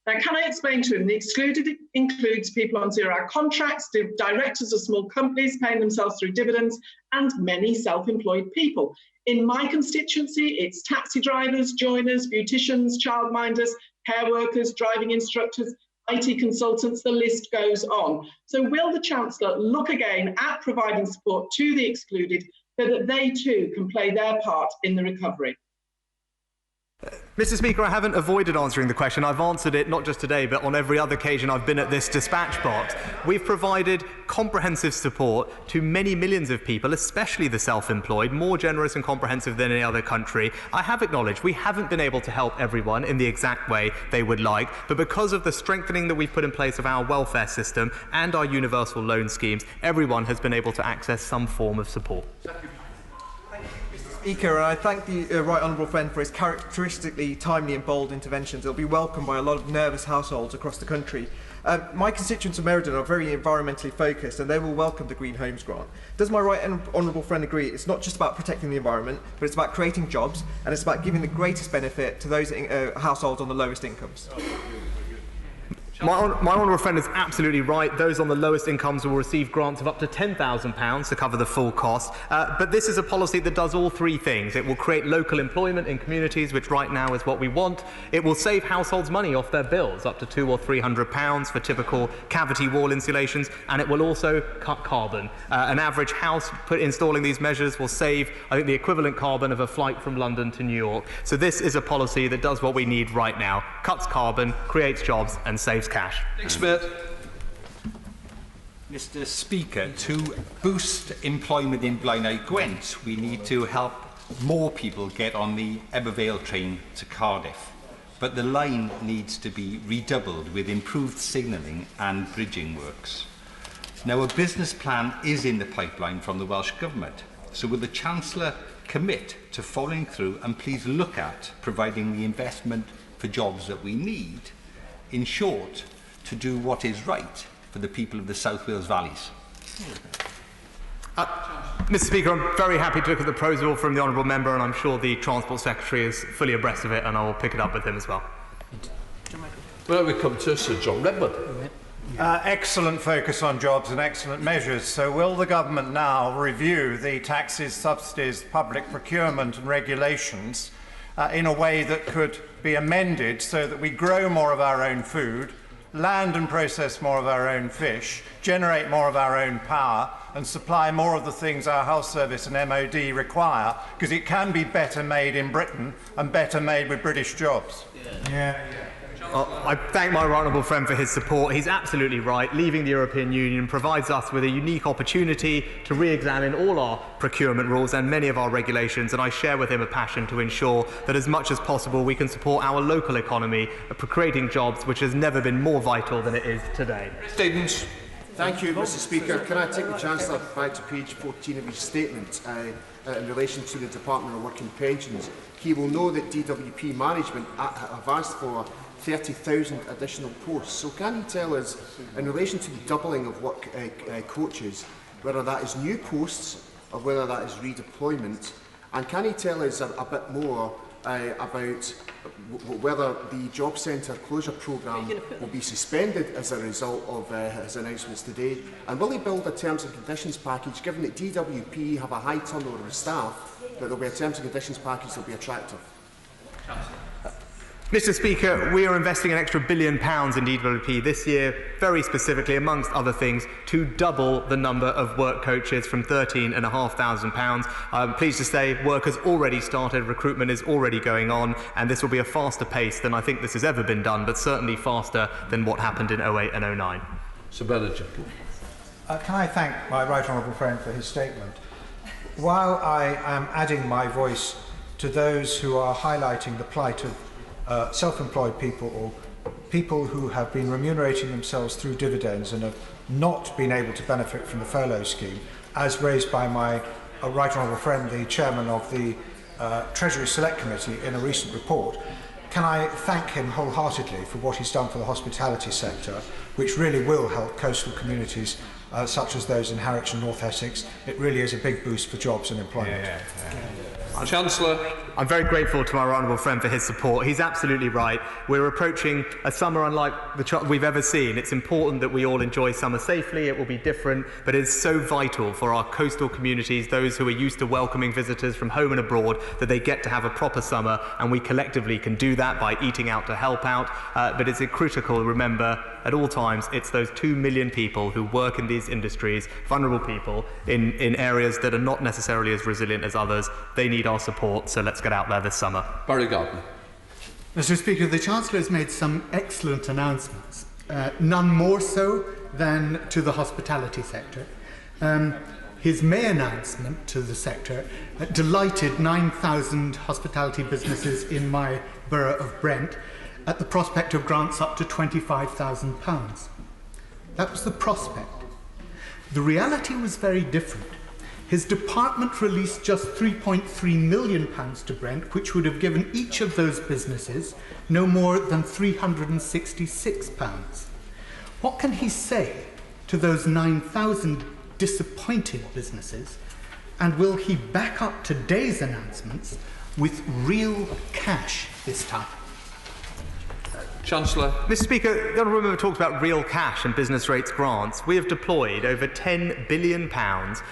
Now, can I explain to him the excluded includes people on zero-hour contracts, directors of small companies paying themselves through dividends, and many self-employed people. In my constituency, it's taxi drivers, joiners, beauticians, childminders, care workers, driving instructors, IT consultants, the list goes on. So will the Chancellor look again at providing support to the excluded so that they too can play their part in the recovery? Mr. Speaker, I haven't avoided answering the question. I've answered it not just today, but on every other occasion I've been at this dispatch box. We've provided comprehensive support to many millions of people, especially the self-employed, more generous and comprehensive than any other country. I have acknowledged we haven't been able to help everyone in the exact way they would like, but because of the strengthening that we've put in place of our welfare system and our universal loan schemes, everyone has been able to access some form of support. Speaker, and I thank the Right Honourable Friend for his characteristically timely and bold interventions. It will be welcomed by a lot of nervous households across the country. My constituents of Meriden are very environmentally focused and they will welcome the Green Homes Grant. Does my Right Honourable Friend agree it's not just about protecting the environment, but it's about creating jobs and it's about giving the greatest benefit to those households on the lowest incomes? My honourable friend is absolutely right. Those on the lowest incomes will receive grants of up to £10,000 to cover the full cost. But this is a policy that does all three things. It will create local employment in communities, which right now is what we want. It will save households money off their bills, up to £200 or £300 for typical cavity wall insulations, and it will also cut carbon. An average house installing these measures will save, I think, the equivalent carbon of a flight from London to New York. So this is a policy that does what we need right now. Cuts carbon, creates jobs, and saves cash. Mr. Speaker, to boost employment in Blaenau Gwent, we need to help more people get on the Ebervale train to Cardiff. But the line needs to be redoubled with improved signalling and bridging works. Now, a business plan is in the pipeline from the Welsh Government. So will the Chancellor commit to following through and please look at providing the investment for jobs that we need? In short, to do what is right for the people of the South Wales Valleys. Mr. Speaker, I'm very happy to look at the proposal from the Honourable Member, and I'm sure the Transport Secretary is fully abreast of it, and I will pick it up with him as well. Well, we come to Sir John Redmond. Excellent focus on jobs and excellent measures. So will the government now review the taxes, subsidies, public procurement and regulations in a way that could be amended so that we grow more of our own food, land and process more of our own fish, generate more of our own power and supply more of the things our health service and MOD require, because it can be better made in Britain and better made with British jobs? I thank my honourable friend for his support. He's absolutely right. Leaving the European Union provides us with a unique opportunity to re-examine all our procurement rules and many of our regulations, and I share with him a passion to ensure that as much as possible we can support our local economy for creating jobs, which has never been more vital than it is today. Stevens. Thank you, Mr. Speaker. Can I take the Chancellor back to page 14 of his statement in relation to the Department of Work and Pensions? He will know that DWP management have asked for 30,000 additional posts. So can you tell us, in relation to the doubling of work coaches, whether that is new posts or whether that is redeployment? And can you tell us a bit more about whether the job centre closure programme will be suspended as a result of his announcements today? And will he build a terms and conditions package, given that DWP have a high turnover of staff, that there will be a terms and conditions package that will be attractive? Mr. Speaker, we are investing an extra £1 billion in DWP this year, very specifically, amongst other things, to double the number of work coaches from £13,500. I'm pleased to say work has already started, recruitment is already going on, and this will be a faster pace than I think this has ever been done, but certainly faster than what happened in 08 and 09. Sir Bellinger. Can I thank my right honourable friend for his statement? While I am adding my voice to those who are highlighting the plight of self-employed people or people who have been remunerating themselves through dividends and have not been able to benefit from the furlough scheme, as raised by my right honourable friend, the chairman of the Treasury Select Committee in a recent report, can I thank him wholeheartedly for what he's done for the hospitality sector, which really will help coastal communities such as those in Harwich and North Essex. It really is a big boost for jobs and employment. Chancellor. I'm very grateful to my honourable friend for his support. He's absolutely right. We're approaching a summer unlike we've ever seen. It's important that we all enjoy summer safely. It will be different, but it's so vital for our coastal communities, those who are used to welcoming visitors from home and abroad, that they get to have a proper summer, and we collectively can do that by eating out to help out. But it's critical to remember at all times it's those 2 million people who work in these industries, vulnerable people, in areas that are not necessarily as resilient as others. They need our support, so let's get out there this summer. Barry Gardner. Mr. Speaker, the Chancellor has made some excellent announcements, none more so than to the hospitality sector. His May announcement to the sector delighted 9,000 hospitality businesses in my borough of Brent at the prospect of grants up to £25,000. That was the prospect. The reality was very different. His department released just £3.3 million to Brent, which would have given each of those businesses no more than £366. What can he say to those 9,000 disappointed businesses? And will he back up today's announcements with real cash this time? Chancellor. Mr. Speaker, the Honourable Member talks about real cash and business rates grants. We have deployed over £10 billion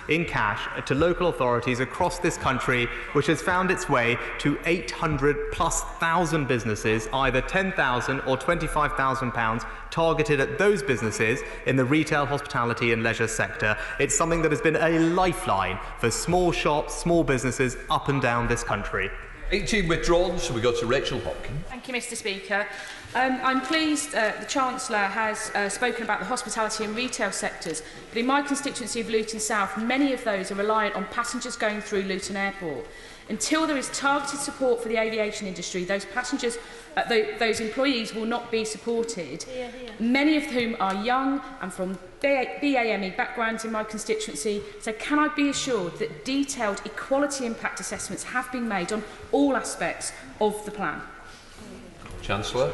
in cash to local authorities across this country, which has found its way to 800,000+ businesses, either £10,000 or £25,000 targeted at those businesses in the retail, hospitality and leisure sector. It's something that has been a lifeline for small shops, small businesses up and down this country. 18 withdrawn, so we go to Rachel Hopkins. Thank you, Mr. Speaker. I'm pleased the Chancellor has spoken about the hospitality and retail sectors, but in my constituency of Luton South, many of those are reliant on passengers going through Luton Airport. Until there is targeted support for the aviation industry, those passengers, those employees will not be supported, many of whom are young and from BAME backgrounds in my constituency. So can I be assured that detailed equality impact assessments have been made on all aspects of the plan? Chancellor.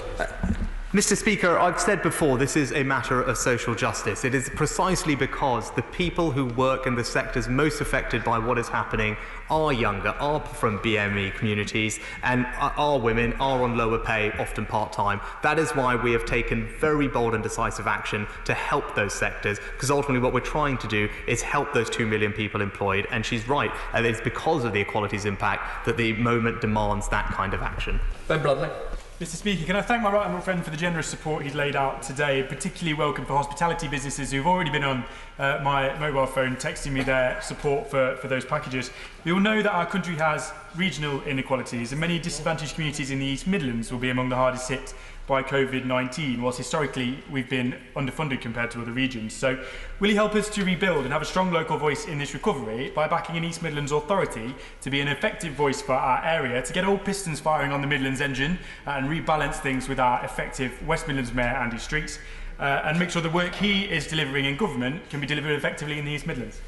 Mr. Speaker, I've said before, this is a matter of social justice. It is precisely because the people who work in the sectors most affected by what is happening are younger, are from BME communities, and are women, are on lower pay, often part-time. That is why we have taken very bold and decisive action to help those sectors, because ultimately what we're trying to do is help those 2 million people employed, and she's right, and it's because of the equalities impact that the moment demands that kind of action. Ben Bradley. Mr. Speaker, can I thank my right honourable friend for the generous support he's laid out today, particularly welcome for hospitality businesses who've already been on my mobile phone texting me their support for those packages. We all know that our country has regional inequalities, and many disadvantaged communities in the East Midlands will be among the hardest hit by COVID-19, whilst historically we've been underfunded compared to other regions. So will he help us to rebuild and have a strong local voice in this recovery by backing an East Midlands authority to be an effective voice for our area, to get all pistons firing on the Midlands engine and rebalance things with our effective West Midlands Mayor Andy Streets, and make sure the work he is delivering in government can be delivered effectively in the East Midlands?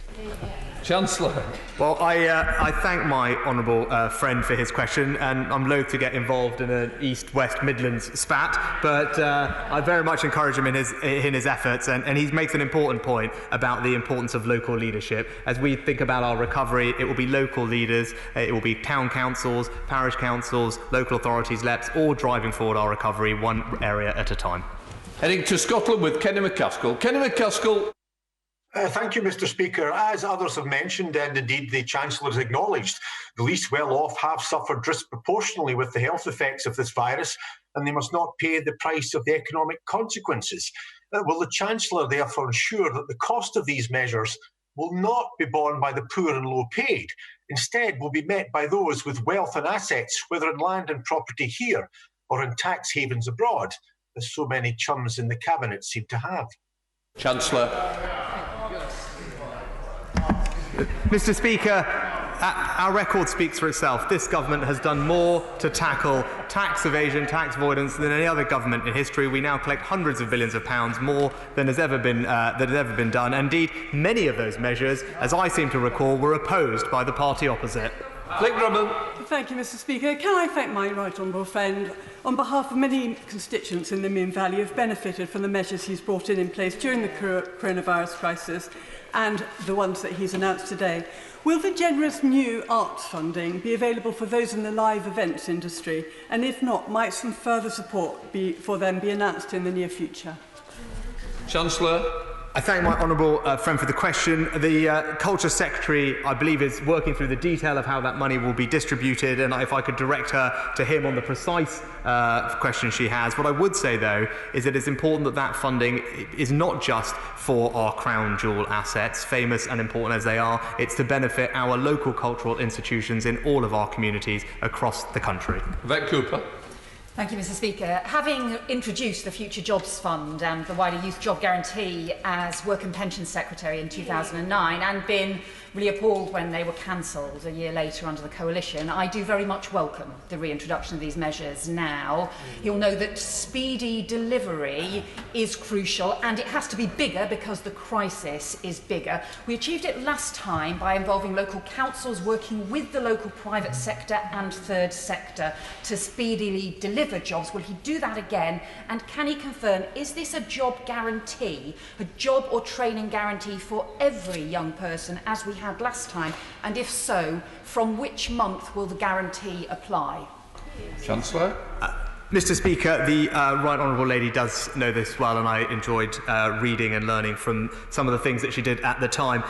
Chancellor. Well, I thank my honourable friend for his question, and I'm loath to get involved in an East-West Midlands spat, but I very much encourage him in his efforts, and he makes an important point about the importance of local leadership. As we think about our recovery, it will be local leaders, it will be town councils, parish councils, local authorities, LEPs, all driving forward our recovery one area at a time. Heading to Scotland with Kenny McCaskill. Kenny McCaskill. Thank you, Mr. Speaker. As others have mentioned, and indeed the Chancellor has acknowledged, the least well-off have suffered disproportionately with the health effects of this virus, and they must not pay the price of the economic consequences. Will the Chancellor therefore ensure that the cost of these measures will not be borne by the poor and low-paid, instead will be met by those with wealth and assets, whether in land and property here or in tax havens abroad, as so many chums in the Cabinet seem to have? Chancellor. Mr. Speaker, our record speaks for itself. This government has done more to tackle tax evasion, tax avoidance than any other government in history. We now collect hundreds of billions of pounds more than has ever been done. Indeed, many of those measures, as I seem to recall, were opposed by the party opposite. Thank you, Mr. Speaker. Can I thank my right honourable friend on behalf of many constituents in the Mean Valley who have benefited from the measures he's brought in place during the coronavirus crisis and the ones that he's announced today. Will the generous new arts funding be available for those in the live events industry? And if not, might some further support for them be announced in the near future? Chancellor. I thank my honourable friend for the question. The Culture Secretary, I believe, is working through the detail of how that money will be distributed, and if I could direct her to him on the precise question she has. What I would say, though, is that it's important that that funding is not just for our crown jewel assets, famous and important as they are. It's to benefit our local cultural institutions in all of our communities across the country. Vet Cooper. Thank you, Mr. Speaker. Having introduced the Future Jobs Fund and the wider Youth Job Guarantee as Work and Pensions Secretary in 2009 and been really appalled when they were cancelled a year later under the coalition, I do very much welcome the reintroduction of these measures now. You'll know that speedy delivery is crucial and it has to be bigger because the crisis is bigger. We achieved it last time by involving local councils working with the local private sector and third sector to speedily deliver jobs. Will he do that again? And can he confirm, is this a job guarantee, a job or training guarantee for every young person as we had last time? And if so, from which month will the guarantee apply? Chancellor. Mr. Speaker, the Right Honourable Lady does know this well, and I enjoyed reading and learning from some of the things that she did at the time.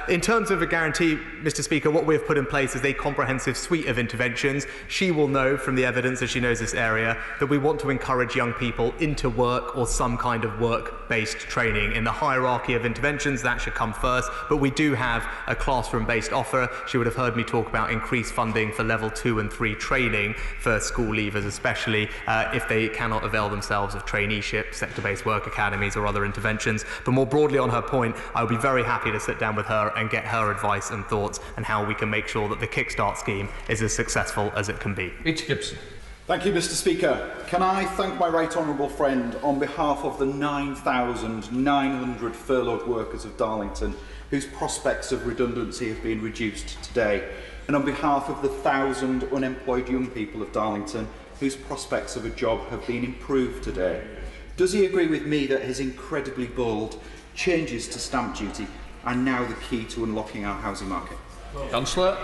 In terms of a guarantee, Mr. Speaker, what we have put in place is a comprehensive suite of interventions. She will know from the evidence, as she knows this area, that we want to encourage young people into work or some kind of work-based training. In the hierarchy of interventions, that should come first, but we do have a classroom-based offer. She would have heard me talk about increased funding for level 2 and 3 training for school leavers, especially if they cannot avail themselves of traineeship, sector-based work academies or other interventions. But more broadly on her point, I would be very happy to sit down with her and get her advice and thoughts on how we can make sure that the Kickstart scheme is as successful as it can be. Peter Gibson. Thank you, Mr. Speaker. Can I thank my right honourable friend on behalf of the 9,900 furloughed workers of Darlington whose prospects of redundancy have been reduced today, and on behalf of the 1,000 unemployed young people of Darlington whose prospects of a job have been improved today. Does he agree with me that his incredibly bold changes to stamp duty are now the key to unlocking our housing market? Chancellor.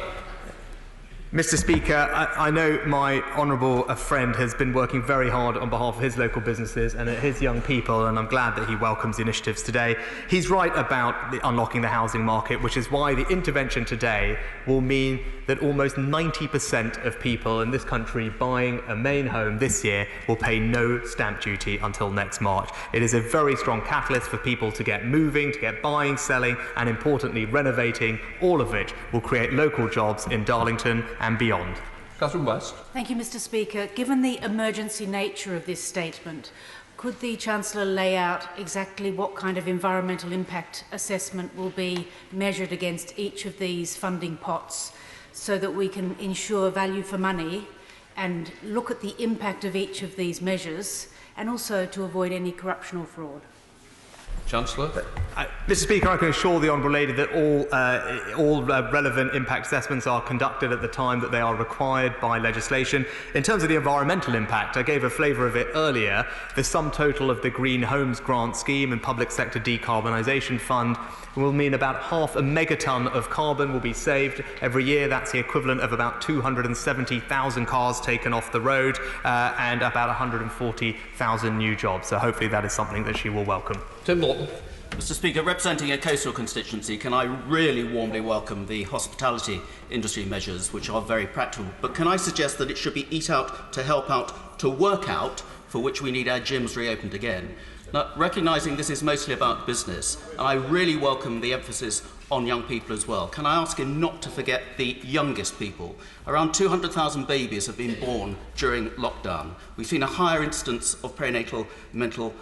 Mr. Speaker, I know my honourable friend has been working very hard on behalf of his local businesses and his young people, and I'm glad that he welcomes the initiatives today. He's right about unlocking the housing market, which is why the intervention today will mean that almost 90% of people in this country buying a main home this year will pay no stamp duty until next March. It is a very strong catalyst for people to get moving, to get buying, selling, and importantly renovating, all of which will create local jobs in Darlington and beyond. Catherine West. Thank you, Mr. Speaker. Given the emergency nature of this statement, could the Chancellor lay out exactly what kind of environmental impact assessment will be measured against each of these funding pots so that we can ensure value for money and look at the impact of each of these measures and also to avoid any corruption or fraud? Chancellor. Mr. Speaker, I can assure the Honourable Lady that all relevant impact assessments are conducted at the time that they are required by legislation. In terms of the environmental impact, I gave a flavour of it earlier. The sum total of the Green Homes Grant Scheme and Public Sector Decarbonisation Fund will mean about 0.5 megatonne of carbon will be saved every year. That's the equivalent of about 270,000 cars taken off the road and about 140,000 new jobs. So hopefully that is something that she will welcome. Tim Norton. Mr. Speaker, representing a coastal constituency, can I really warmly welcome the hospitality industry measures, which are very practical. But can I suggest that it should be eat out to help out to work out, for which we need our gyms reopened again. Now, recognising this is mostly about business, and I really welcome the emphasis on young people as well, can I ask him not to forget the youngest people? Around 200,000 babies have been born during lockdown. We've seen a higher instance of perinatal mental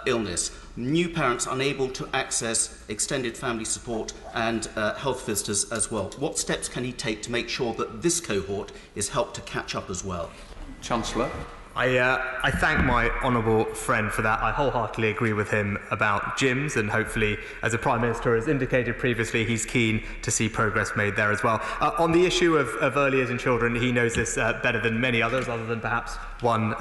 illness. New parents unable to access extended family support and health visitors as well. What steps can he take to make sure that this cohort is helped to catch up as well? Chancellor. I thank my honourable friend for that. I wholeheartedly agree with him about gyms, and hopefully, as the Prime Minister has indicated previously, he's keen to see progress made there as well. On the issue of early years and children, he knows this better than many others, other than perhaps one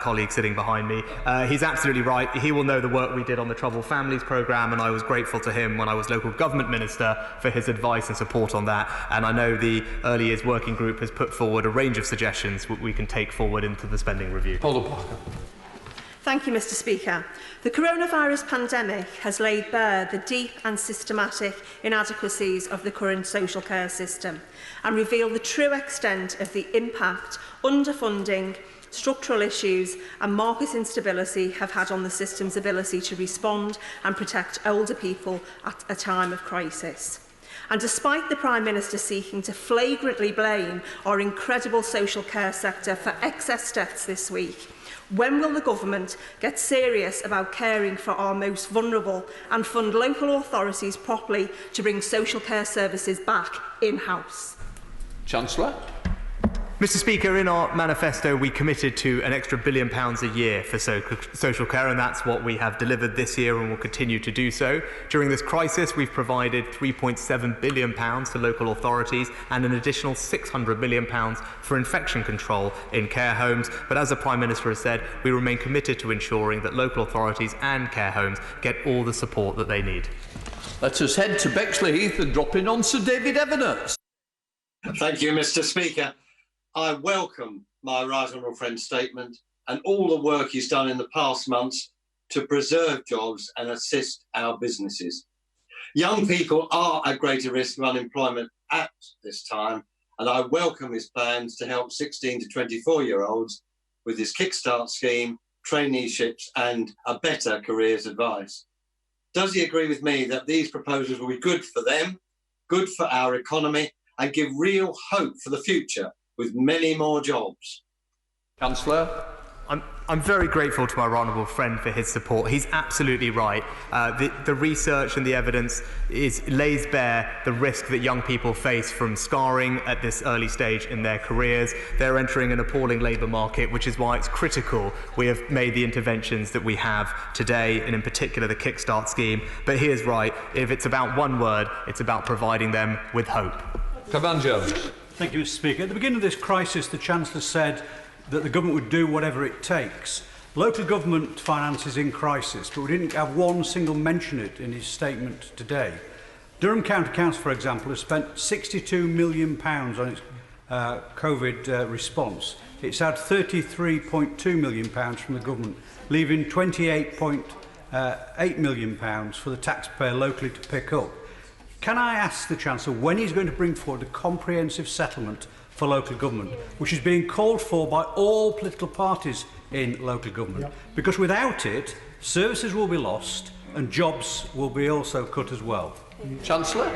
colleague sitting behind me. He's absolutely right. He will know the work we did on the Troubled Families programme, and I was grateful to him when I was local government minister for his advice and support on that. And I know the Early Years Working Group has put forward a range of suggestions that we can take forward into the spending review. Thank you, Mr. Speaker. The coronavirus pandemic has laid bare the deep and systematic inadequacies of the current social care system and revealed the true extent of the impact underfunding, structural issues and market instability have had on the system's ability to respond and protect older people at a time of crisis. And despite the Prime Minister seeking to flagrantly blame our incredible social care sector for excess deaths this week, when will the government get serious about caring for our most vulnerable and fund local authorities properly to bring social care services back in-house? Chancellor. Mr. Speaker, in our manifesto, we committed to an extra £1 billion a year for social care, and that's what we have delivered this year and will continue to do so. During this crisis, we've provided £3.7 billion to local authorities and an additional £600 million for infection control in care homes. But as the Prime Minister has said, we remain committed to ensuring that local authorities and care homes get all the support that they need. Let us head to Bexley Heath and drop in on Sir David Evans. Thank you, Mr. Speaker. I welcome my right honourable friend's statement and all the work he's done in the past months to preserve jobs and assist our businesses. Young people are at greater risk of unemployment at this time, and I welcome his plans to help 16 to 24-year-olds with his kickstart scheme, traineeships and a better careers advice. Does he agree with me that these proposals will be good for them, good for our economy, and give real hope for the future with many more jobs? Chancellor. I'm very grateful to my honourable friend for his support. He's absolutely right. The research and the evidence lays bare the risk that young people face from scarring at this early stage in their careers. They're entering an appalling labour market, which is why it's critical we have made the interventions that we have today, and in particular the Kickstart scheme. But he is right. If it's about one word, it's about providing them with hope. Cavan Jones. Thank you, Mr. Speaker. At the beginning of this crisis, the Chancellor said that the government would do whatever it takes. Local government finance is in crisis, but we didn't have one single mention of it in his statement today. Durham County Council, for example, has spent £62 million on its COVID response. It's had £33.2 million from the government, leaving £28.8 million for the taxpayer locally to pick up. Can I ask the Chancellor when he's going to bring forward a comprehensive settlement for local government, which is being called for by all political parties in local government? Yep. Because without it, services will be lost and jobs will be also cut as well. Chancellor.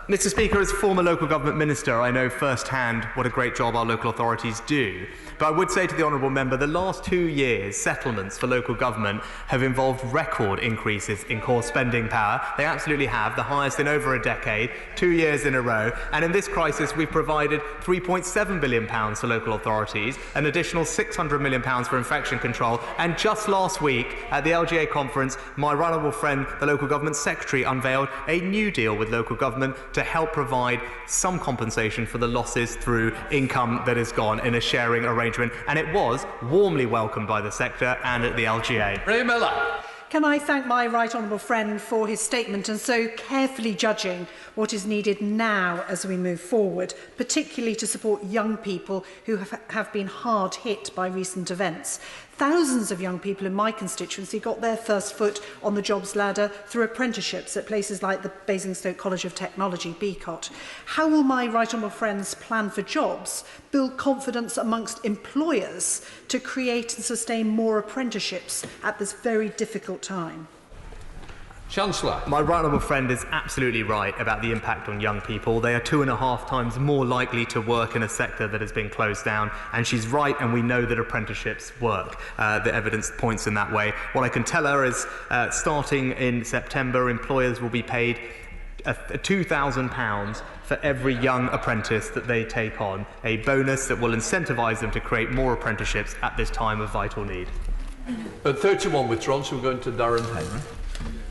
Mr. Speaker, as former local government minister, I know firsthand what a great job our local authorities do. But I would say to the honourable member, the last 2 years, settlements for local government have involved record increases in core spending power. They absolutely have, the highest in over a decade, 2 years in a row. And in this crisis, we've provided £3.7 billion to local authorities, an additional £600 million for infection control. And just last week, at the LGA conference, my right honourable friend, the local government secretary, unveiled a new deal with local government to help provide some compensation for the losses through income that has gone in a sharing arrangement, and it was warmly welcomed by the sector and at the LGA. Ray Miller. Can I thank my right honourable friend for his statement and so carefully judging what is needed now as we move forward, particularly to support young people who have been hard hit by recent events. Thousands of young people in my constituency got their first foot on the jobs ladder through apprenticeships at places like the Basingstoke College of Technology, BCOT. How will my right honourable friend's plan for jobs build confidence amongst employers to create and sustain more apprenticeships at this very difficult time? Chancellor. My right honourable friend is absolutely right about the impact on young people. They are 2.5 times more likely to work in a sector that has been closed down, and she's right, and we know that apprenticeships work. The evidence points in that way. What I can tell her is starting in September, employers will be paid £2,000 for every young apprentice that they take on, a bonus that will incentivise them to create more apprenticeships at this time of vital need. 31 withdrawn, so we're going to Darren Henry.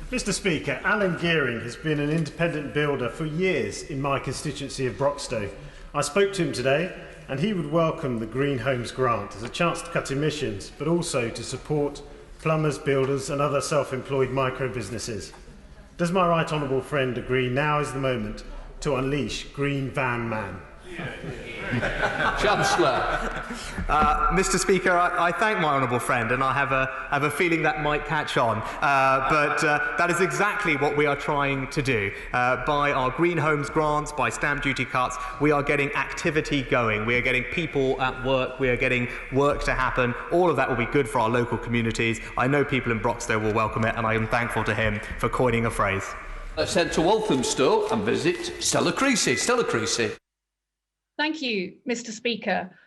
Mr. Speaker, Alan Gearing has been an independent builder for years in my constituency of Broxtowe. I spoke to him today and he would welcome the Green Homes grant as a chance to cut emissions, but also to support plumbers, builders and other self-employed micro-businesses. Does my right honourable friend agree now is the moment to unleash Green Van Man? Chancellor. Mr. Speaker, I thank my honourable friend, and I have a feeling that might catch on. But that is exactly what we are trying to do. By our Green Homes grants, by stamp duty cuts, we are getting activity going. We are getting people at work. We are getting work to happen. All of that will be good for our local communities. I know people in Broxtowe will welcome it, and I am thankful to him for coining a phrase. Let's head to Walthamstow and visit Stella Creasy. Stella Creasy. Thank you, Mr. Speaker.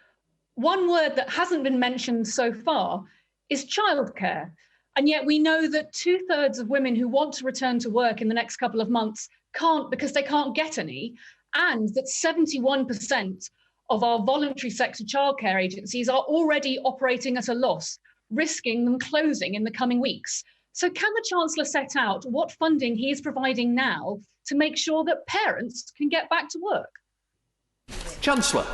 One word that hasn't been mentioned so far is childcare. And yet we know that 2/3 of women who want to return to work in the next couple of months can't because they can't get any, and that 71% of our voluntary sector childcare agencies are already operating at a loss, risking them closing in the coming weeks. So can the Chancellor set out what funding he is providing now to make sure that parents can get back to work? Chancellor.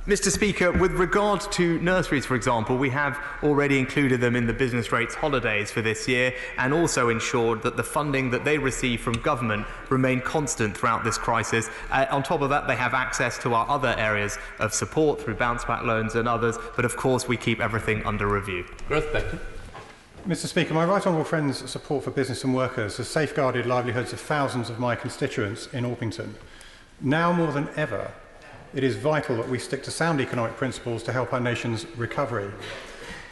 Mr. Speaker, with regard to nurseries, for example, we have already included them in the business rates holidays for this year and also ensured that the funding that they receive from government remain constant throughout this crisis. On top of that, they have access to our other areas of support through bounce back loans and others, but of course we keep everything under review. Gareth Becker. Mr. Speaker, my right honourable friend's support for business and workers has safeguarded livelihoods of thousands of my constituents in Orpington. Now more than ever, it is vital that we stick to sound economic principles to help our nation's recovery.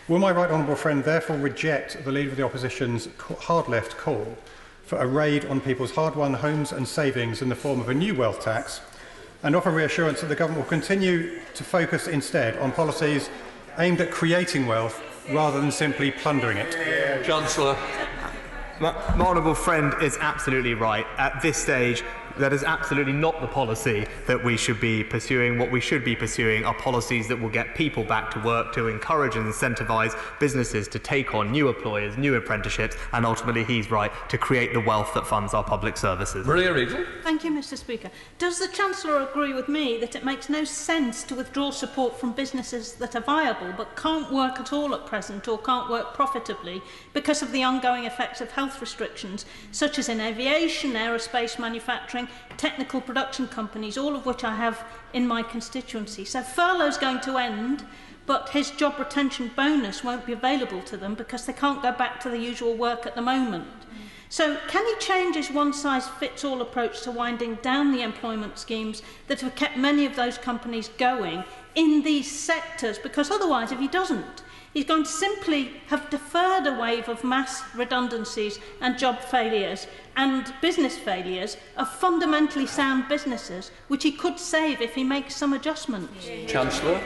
Will my right honourable friend therefore reject the Leader of the Opposition's hard-left call for a raid on people's hard-won homes and savings in the form of a new wealth tax, and offer reassurance that the government will continue to focus instead on policies aimed at creating wealth rather than simply plundering it? Chancellor. My honourable friend is absolutely right. At this stage, that is absolutely not the policy that we should be pursuing. What we should be pursuing are policies that will get people back to work, to encourage and incentivise businesses to take on new employers, new apprenticeships, and ultimately, he's right, to create the wealth that funds our public services. Maria Riegel. Thank you, Mr. Speaker. Does the Chancellor agree with me that it makes no sense to withdraw support from businesses that are viable but can't work at all at present or can't work profitably because of the ongoing effects of health restrictions, such as in aviation, aerospace manufacturing, technical production companies, all of which I have in my constituency? So furlough's going to end, but his job retention bonus won't be available to them because they can't go back to the usual work at the moment. So can he change his one-size-fits-all approach to winding down the employment schemes that have kept many of those companies going in these sectors? Because otherwise, if he doesn't, he's going to simply have deferred a wave of mass redundancies and job failures and business failures of fundamentally sound businesses, which he could save if he makes some adjustments. Chancellor.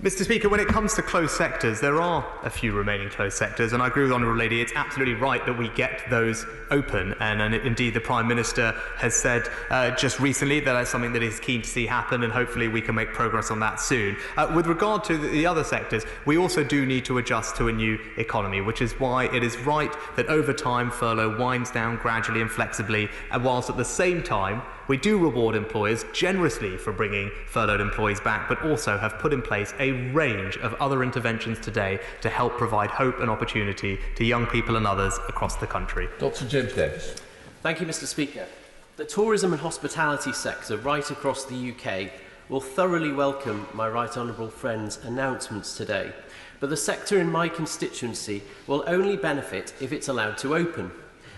Mr. Speaker, when it comes to closed sectors, there are a few remaining closed sectors, and I agree with the Honourable Lady, it's absolutely right that we get those open, and indeed the Prime Minister has said just recently that that's something that he's keen to see happen, and hopefully we can make progress on that soon. With regard to the other sectors, we also do need to adjust to a new economy, which is why it is right that over time furlough winds down gradually and flexibly, and whilst at the same time we do reward employers generously for bringing furloughed employees back, but also have put in place a range of other interventions today to help provide hope and opportunity to young people and others across the country. Dr. James Davis. Thank you, Mr. Speaker. The tourism and hospitality sector right across the UK will thoroughly welcome my right honourable friend's announcements today, but the sector in my constituency will only benefit if it's allowed to open.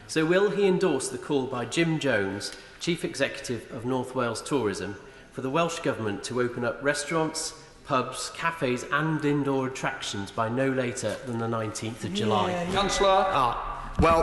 So will he endorse the call by Jim Jones, Chief Executive of North Wales Tourism, for the Welsh Government to open up restaurants, pubs, cafes and indoor attractions by no later than the 19th of July? Chancellor. Well,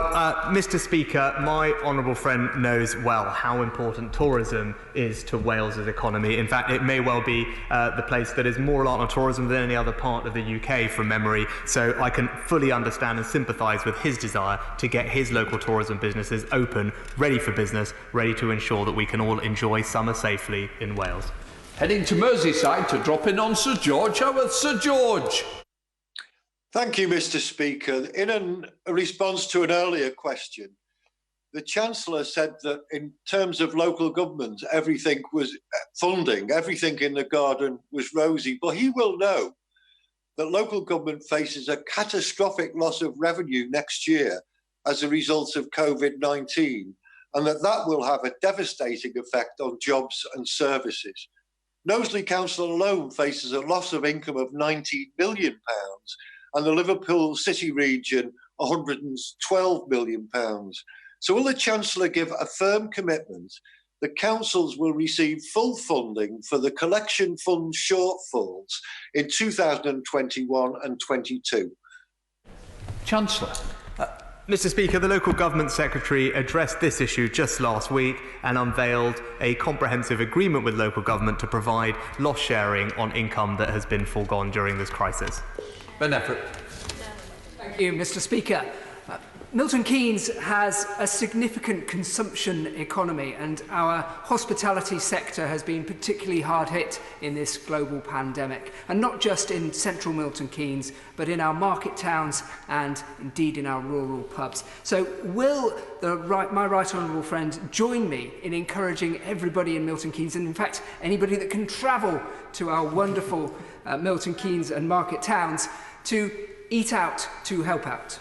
Mr. Speaker, my honourable friend knows well how important tourism is to Wales's economy. In fact, it may well be the place that is more reliant on tourism than any other part of the UK from memory. So I can fully understand and sympathise with his desire to get his local tourism businesses open, ready for business, ready to ensure that we can all enjoy summer safely in Wales. Heading to Merseyside to drop in on Sir George Howard. Sir George. Thank you, Mr. Speaker. In a response to an earlier question, the Chancellor said that in terms of local government, everything was funding, everything in the garden was rosy. But he will know that local government faces a catastrophic loss of revenue next year as a result of COVID-19, and that will have a devastating effect on jobs and services. Knowsley Council alone faces a loss of income of £19 million, and the Liverpool City region £112 million. So will the Chancellor give a firm commitment that councils will receive full funding for the collection fund shortfalls in 2021 and 22? Chancellor. Mr. Speaker, the Local Government Secretary addressed this issue just last week and unveiled a comprehensive agreement with local government to provide loss sharing on income that has been foregone during this crisis. Ben Effort. Thank you, Mr. Speaker. Milton Keynes has a significant consumption economy, and our hospitality sector has been particularly hard hit in this global pandemic, and not just in central Milton Keynes, but in our market towns and indeed in our rural pubs. So will my right honourable friend join me in encouraging everybody in Milton Keynes, and in fact anybody that can travel to our wonderful Milton Keynes and market towns, to eat out to help out?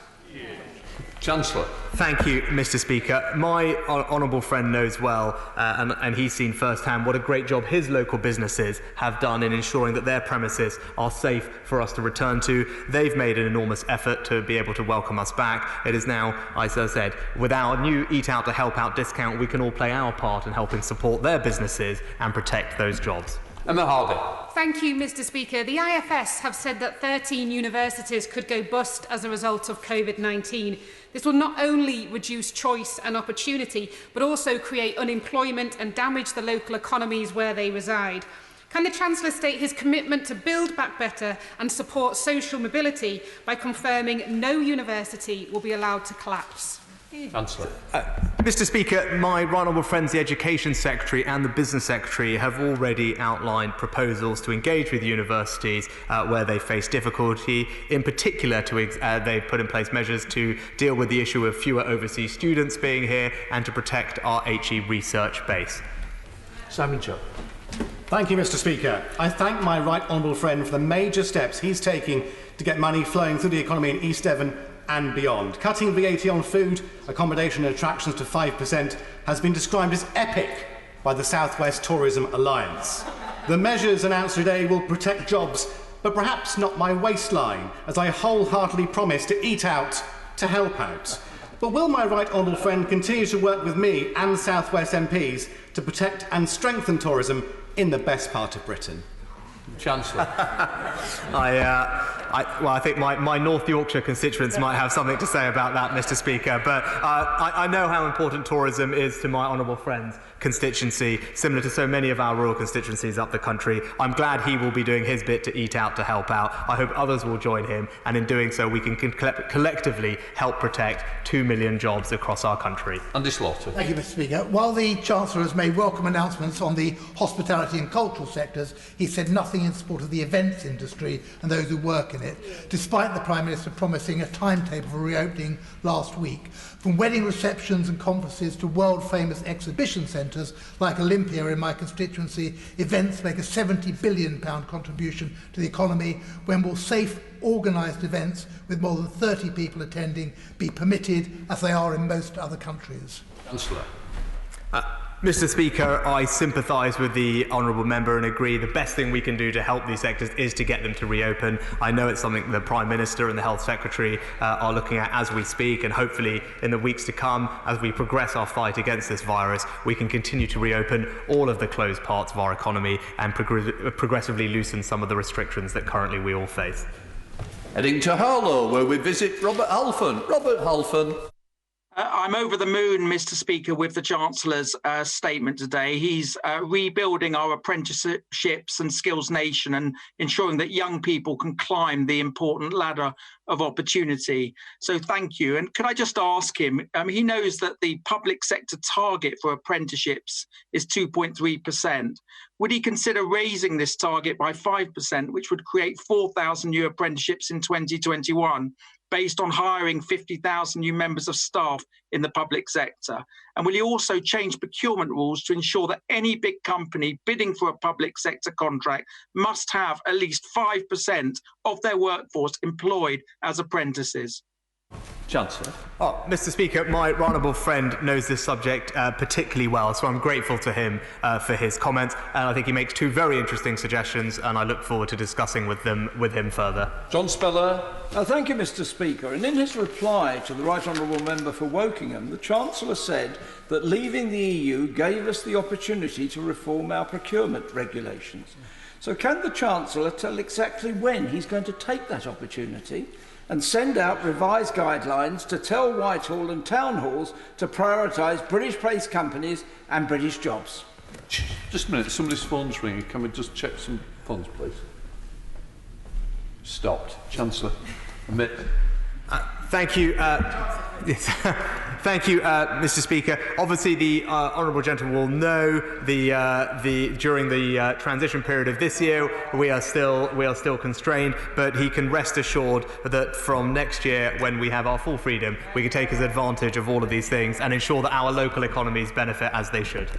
Chancellor. Thank you, Mr. Speaker. My honourable friend knows well, and he's seen firsthand what a great job his local businesses have done in ensuring that their premises are safe for us to return to. They've made an enormous effort to be able to welcome us back. It is now, as I said, with our new Eat Out to Help Out discount, we can all play our part in helping support their businesses and protect those jobs. Emma Hardy. Thank you, Mr. Speaker. The IFS have said that 13 universities could go bust as a result of COVID-19. This will not only reduce choice and opportunity, but also create unemployment and damage the local economies where they reside. Can the Chancellor state his commitment to build back better and support social mobility by confirming no university will be allowed to collapse? Chancellor. Mr. Speaker, my right honourable friends, the Education Secretary and the Business Secretary, have already outlined proposals to engage with universities where they face difficulty. In particular, they've put in place measures to deal with the issue of fewer overseas students being here and to protect our HE research base. Simon Chubb. Thank you, Mr. Speaker. I thank my right honourable friend for the major steps he's taking to get money flowing through the economy in East Devon and beyond. Cutting VAT on food, accommodation and attractions to 5% has been described as epic by the South West Tourism Alliance. The measures announced today will protect jobs, but perhaps not my waistline, as I wholeheartedly promise to eat out to help out. But will my right honourable friend continue to work with me and South West MPs to protect and strengthen tourism in the best part of Britain? Chancellor. I think my North Yorkshire constituents might have something to say about that, Mr. Speaker, but I know how important tourism is to my honourable friend's constituency, similar to so many of our rural constituencies up the country. I'm glad he will be doing his bit to eat out to help out. I hope others will join him, and in doing so we can collectively help protect 2 million jobs across our country. Andy Slaughter. Thank you, Mr. Speaker. While the Chancellor has made welcome announcements on the hospitality and cultural sectors, he said nothing in support of the events industry and those who work in it, despite the Prime Minister promising a timetable for reopening last week. From wedding receptions and conferences to world-famous exhibition centres like Olympia in my constituency, events make a £70 billion contribution to the economy. When will safe, organised events with more than 30 people attending be permitted, as they are in most other countries? Chancellor. Mr. Speaker, I sympathise with the honourable member and agree the best thing we can do to help these sectors is to get them to reopen. I know it's something the Prime Minister and the Health Secretary are looking at as we speak, and hopefully in the weeks to come, as we progress our fight against this virus, we can continue to reopen all of the closed parts of our economy and progressively loosen some of the restrictions that currently we all face. Heading to Harlow, where we visit Robert Halfon. Robert Halfon. I'm over the moon, Mr. Speaker, with the Chancellor's statement today. He's rebuilding our apprenticeships and skills nation and ensuring that young people can climb the important ladder of opportunity. So thank you. And could I just ask him, he knows that the public sector target for apprenticeships is 2.3%. Would he consider raising this target by 5%, which would create 4,000 new apprenticeships in 2021? Based on hiring 50,000 new members of staff in the public sector? And will he also change procurement rules to ensure that any big company bidding for a public sector contract must have at least 5% of their workforce employed as apprentices? Chancellor. Mr. Speaker, my honourable friend knows this subject particularly well, so I'm grateful to him for his comments, and I think he makes two very interesting suggestions, and I look forward to discussing with him further. John Speller. Thank you, Mr. Speaker. And in his reply to the Right Honourable Member for Wokingham, the Chancellor said that leaving the EU gave us the opportunity to reform our procurement regulations. So can the Chancellor tell exactly when he's going to take that opportunity and send out revised guidelines to tell Whitehall and town halls to prioritise British-based companies and British jobs? Just a minute, somebody's phone's ringing. Can we just check some phones, please? Stopped. Chancellor, a minute. Thank you. Thank you, Mr. Speaker. Obviously, the honourable gentleman will know during the transition period of this year we are still constrained, but he can rest assured that from next year, when we have our full freedom, we can take advantage of all of these things and ensure that our local economies benefit as they should.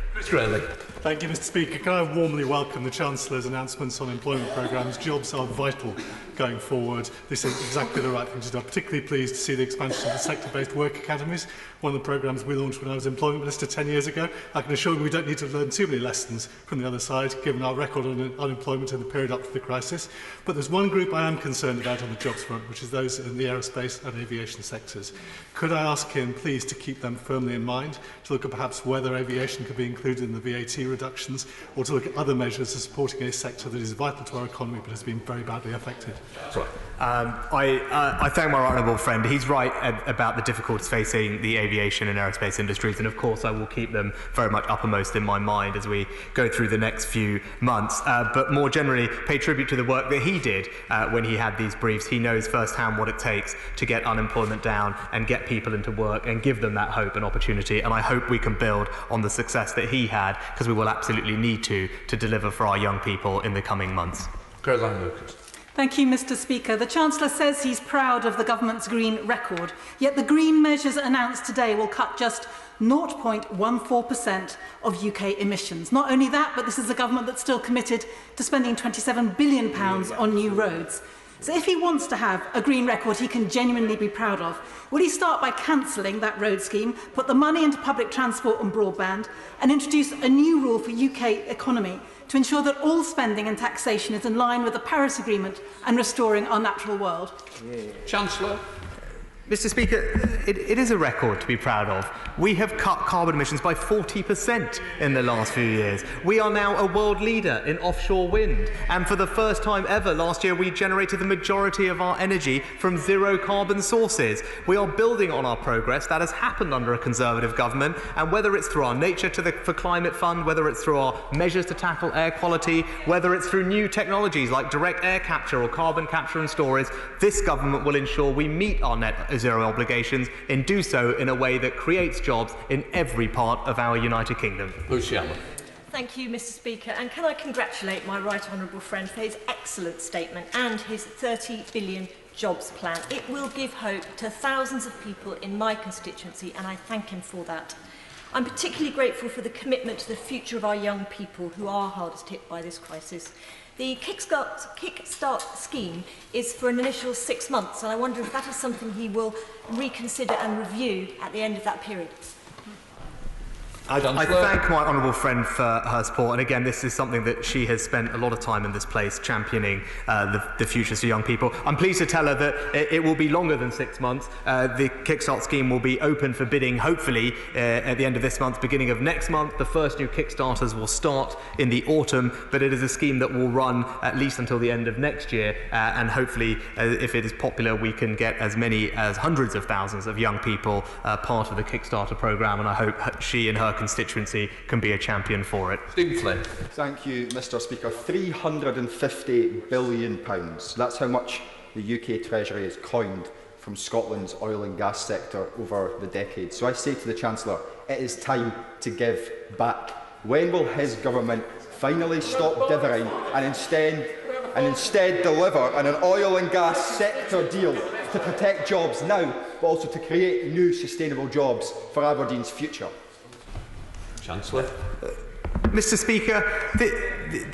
Thank you, Mr. Speaker. Can I warmly welcome the Chancellor's announcements on employment programmes? Jobs are vital going forward. This is exactly the right thing to do. I'm particularly pleased to see the expansion of the sector-based work academies, one of the programmes we launched when I was Employment Minister 10 years ago. I can assure you we don't need to learn too many lessons from the other side, given our record on unemployment in the period up to the crisis. But there's one group I am concerned about on the jobs front, which is those in the aerospace and aviation sectors. Could I ask him, please, to keep them firmly in mind, to look at perhaps whether aviation could be included in the VAT reductions, or to look at other measures of supporting a sector that is vital to our economy but has been very badly affected? I thank my honourable friend. He's right about the difficulties facing the aviation and aerospace industries, and of course I will keep them very much uppermost in my mind as we go through the next few months. But more generally, pay tribute to the work that he did when he had these briefs. He knows firsthand what it takes to get unemployment down and get people into work and give them that hope and opportunity, and I hope we can build on the success that he had, because we will absolutely need to deliver for our young people in the coming months. Caroline Lucas. Thank you, Mr. Speaker. The Chancellor says he's proud of the government's green record, yet the green measures announced today will cut just 0.14% of UK emissions. Not only that, but this is a government that's still committed to spending £27 billion on new roads. So if he wants to have a green record he can genuinely be proud of, will he start by cancelling that road scheme, put the money into public transport and broadband, and introduce a new rule for UK economy to ensure that all spending and taxation is in line with the Paris Agreement and restoring our natural world? Chancellor. Mr. Speaker, it is a record to be proud of. We have cut carbon emissions by 40% in the last few years. We are now a world leader in offshore wind. And for the first time ever, last year, we generated the majority of our energy from zero carbon sources. We are building on our progress. That has happened under a Conservative government. And whether it's through our Nature for Climate Fund, whether it's through our measures to tackle air quality, whether it's through new technologies like direct air capture or carbon capture and storage, this government will ensure we meet our net zero obligations and do so in a way that creates jobs in every part of our United Kingdom. Luciana. Thank you, Mr. Speaker, and can I congratulate my right honourable friend for his excellent statement and his 30 billion jobs plan. It will give hope to thousands of people in my constituency, and I thank him for that. I'm particularly grateful for the commitment to the future of our young people who are hardest hit by this crisis. The kickstart scheme is for an initial 6 months, and I wonder if that is something he will reconsider and review at the end of that period. I thank my honourable friend for her support, and again, this is something that she has spent a lot of time in this place championing the futures for young people. I'm pleased to tell her that it will be longer than 6 months. The Kickstart scheme will be open for bidding, hopefully, at the end of this month, beginning of next month. The first new Kickstarters will start in the autumn, but it is a scheme that will run at least until the end of next year, and hopefully, if it is popular, we can get as many as hundreds of thousands of young people part of the Kickstarter programme, and I hope she and her constituency can be a champion for it. Stephen Flynn. Thank you, Mr. Speaker. £350 billion. That's how much the UK Treasury has coined from Scotland's oil and gas sector over the decades. So I say to the Chancellor, it is time to give back. When will his government finally stop dithering and instead deliver on an oil and gas sector deal to protect jobs now, but also to create new sustainable jobs for Aberdeen's future? Chancellor. Mr. Speaker,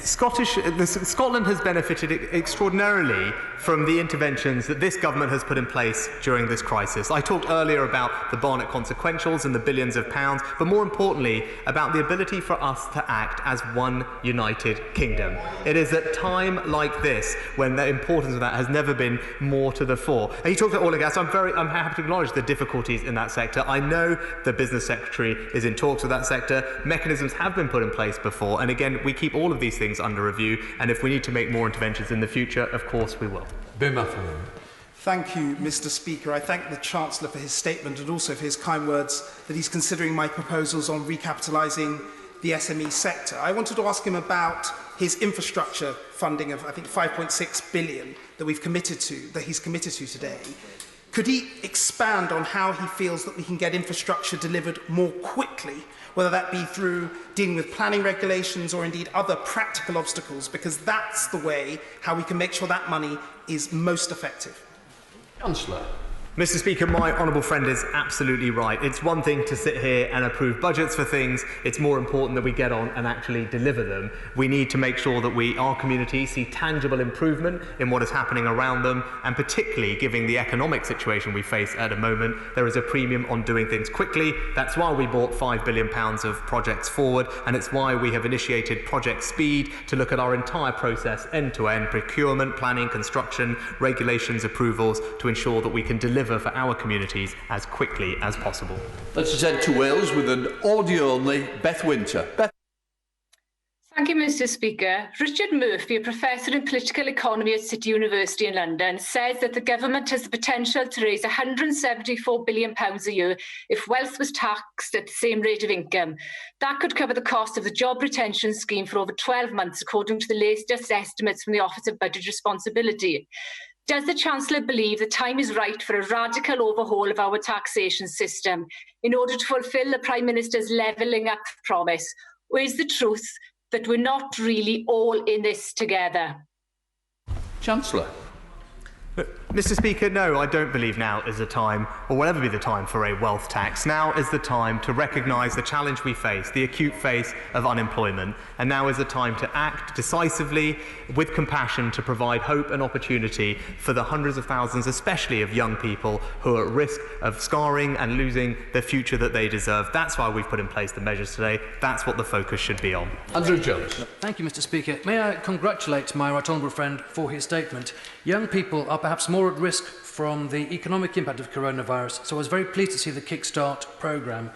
Scotland has benefited extraordinarily from the interventions that this government has put in place during this crisis. I talked earlier about the Barnett consequentials and the billions of pounds, but more importantly, about the ability for us to act as one united kingdom. It is at a time like this when the importance of that has never been more to the fore. And you talked about oil and gas. I'm happy to acknowledge the difficulties in that sector. I know the Business Secretary is in talks with that sector. Mechanisms have been put in place before, and again, we keep all of the these things under review, and if we need to make more interventions in the future, of course we will. Thank you, Mr. Speaker. I thank the Chancellor for his statement and also for his kind words that he's considering my proposals on recapitalising the SME sector. I wanted to ask him about his infrastructure funding of, I think, 5.6 billion that he's committed to today. Could he expand on how he feels that we can get infrastructure delivered more quickly, whether that be through dealing with planning regulations or indeed other practical obstacles, because that's the way how we can make sure that money is most effective? Chancellor. Mr. Speaker, my honourable friend is absolutely right. It's one thing to sit here and approve budgets for things. It's more important that we get on and actually deliver them. We need to make sure that our communities see tangible improvement in what is happening around them, and particularly given the economic situation we face at the moment, there is a premium on doing things quickly. That's why we brought £5 billion of projects forward, and it's why we have initiated Project Speed to look at our entire process, end-to-end, procurement, planning, construction, regulations, approvals, to ensure that we can deliver for our communities as quickly as possible. Let's head to Wales with an audio-only Beth Winter. Beth. Thank you, Mr. Speaker. Richard Murphy, a professor in political economy at City University in London, says that the government has the potential to raise £174 billion a year if wealth was taxed at the same rate of income. That could cover the cost of the job retention scheme for over 12 months, according to the latest estimates from the Office of Budget Responsibility. Does the Chancellor believe the time is right for a radical overhaul of our taxation system in order to fulfil the Prime Minister's levelling up promise? Or is the truth that we're not really all in this together? Chancellor. Mr. Speaker, no, I don't believe now is the time, or will ever be the time, for a wealth tax. Now is the time to recognise the challenge we face, the acute phase of unemployment, and now is the time to act decisively, with compassion, to provide hope and opportunity for the hundreds of thousands, especially of young people, who are at risk of scarring and losing the future that they deserve. That's why we've put in place the measures today. That's what the focus should be on. Andrew Jones. Thank you, Mr. Speaker. May I congratulate my right honourable friend for his statement. Young people are perhaps more at risk from the economic impact of coronavirus, so I was very pleased to see the Kickstart programme.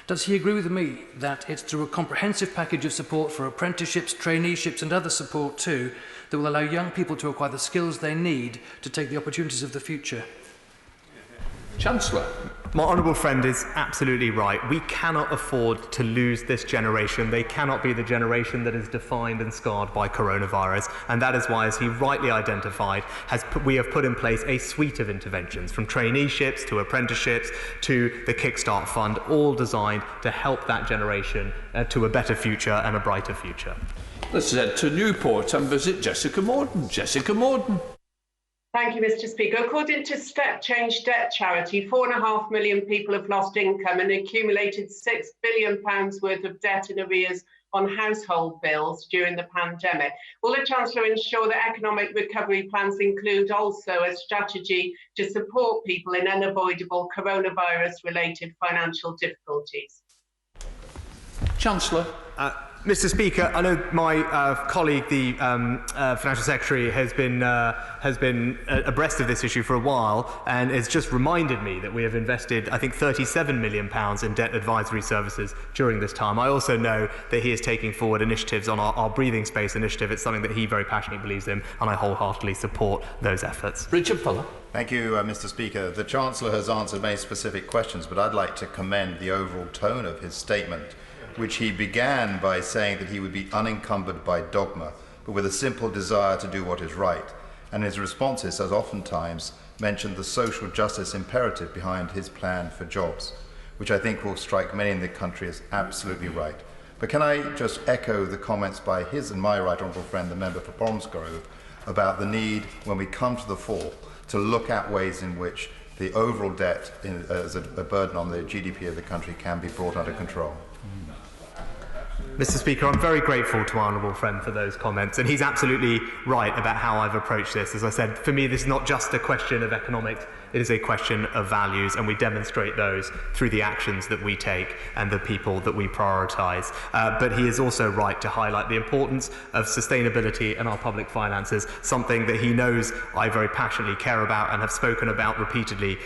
Does he agree with me that it's through a comprehensive package of support for apprenticeships, traineeships and other support too that will allow young people to acquire the skills they need to take the opportunities of the future? Chancellor. My honourable friend is absolutely right. We cannot afford to lose this generation. They cannot be the generation that is defined and scarred by coronavirus. And that is why, as he rightly identified, we have put in place a suite of interventions, from traineeships to apprenticeships to the Kickstart Fund, all designed to help that generation to a better future and a brighter future. Let's head to Newport and visit Jessica Morden. Jessica Morden. Thank you, Mr. Speaker. According to Step Change Debt Charity, 4.5 million people have lost income and accumulated £6 billion worth of debt in arrears on household bills during the pandemic. Will the Chancellor ensure that economic recovery plans include also a strategy to support people in unavoidable coronavirus-related financial difficulties? Chancellor. Mr. Speaker, I know my colleague, the Financial Secretary, has been abreast of this issue for a while, and has just reminded me that we have invested, I think, £37 million in debt advisory services during this time. I also know that he is taking forward initiatives on our breathing space initiative. It's something that he very passionately believes in, and I wholeheartedly support those efforts. Richard Fuller. Thank you, Mr. Speaker. The Chancellor has answered many specific questions, but I'd like to commend the overall tone of his statement, which he began by saying that he would be unencumbered by dogma, but with a simple desire to do what is right. And his responses has oftentimes mentioned the social justice imperative behind his plan for jobs, which I think will strike many in the country as absolutely right. But can I just echo the comments by his and my right honourable friend, the member for Bromsgrove, about the need, when we come to the fall, to look at ways in which the overall debt as a burden on the GDP of the country can be brought under control. Mr. Speaker, I'm very grateful to my honourable friend for those comments, and he's absolutely right about how I've approached this. As I said, for me, this is not just a question of economics, it is a question of values, and we demonstrate those through the actions that we take and the people that we prioritise. But he is also right to highlight the importance of sustainability in our public finances, something that he knows I very passionately care about and have spoken about repeatedly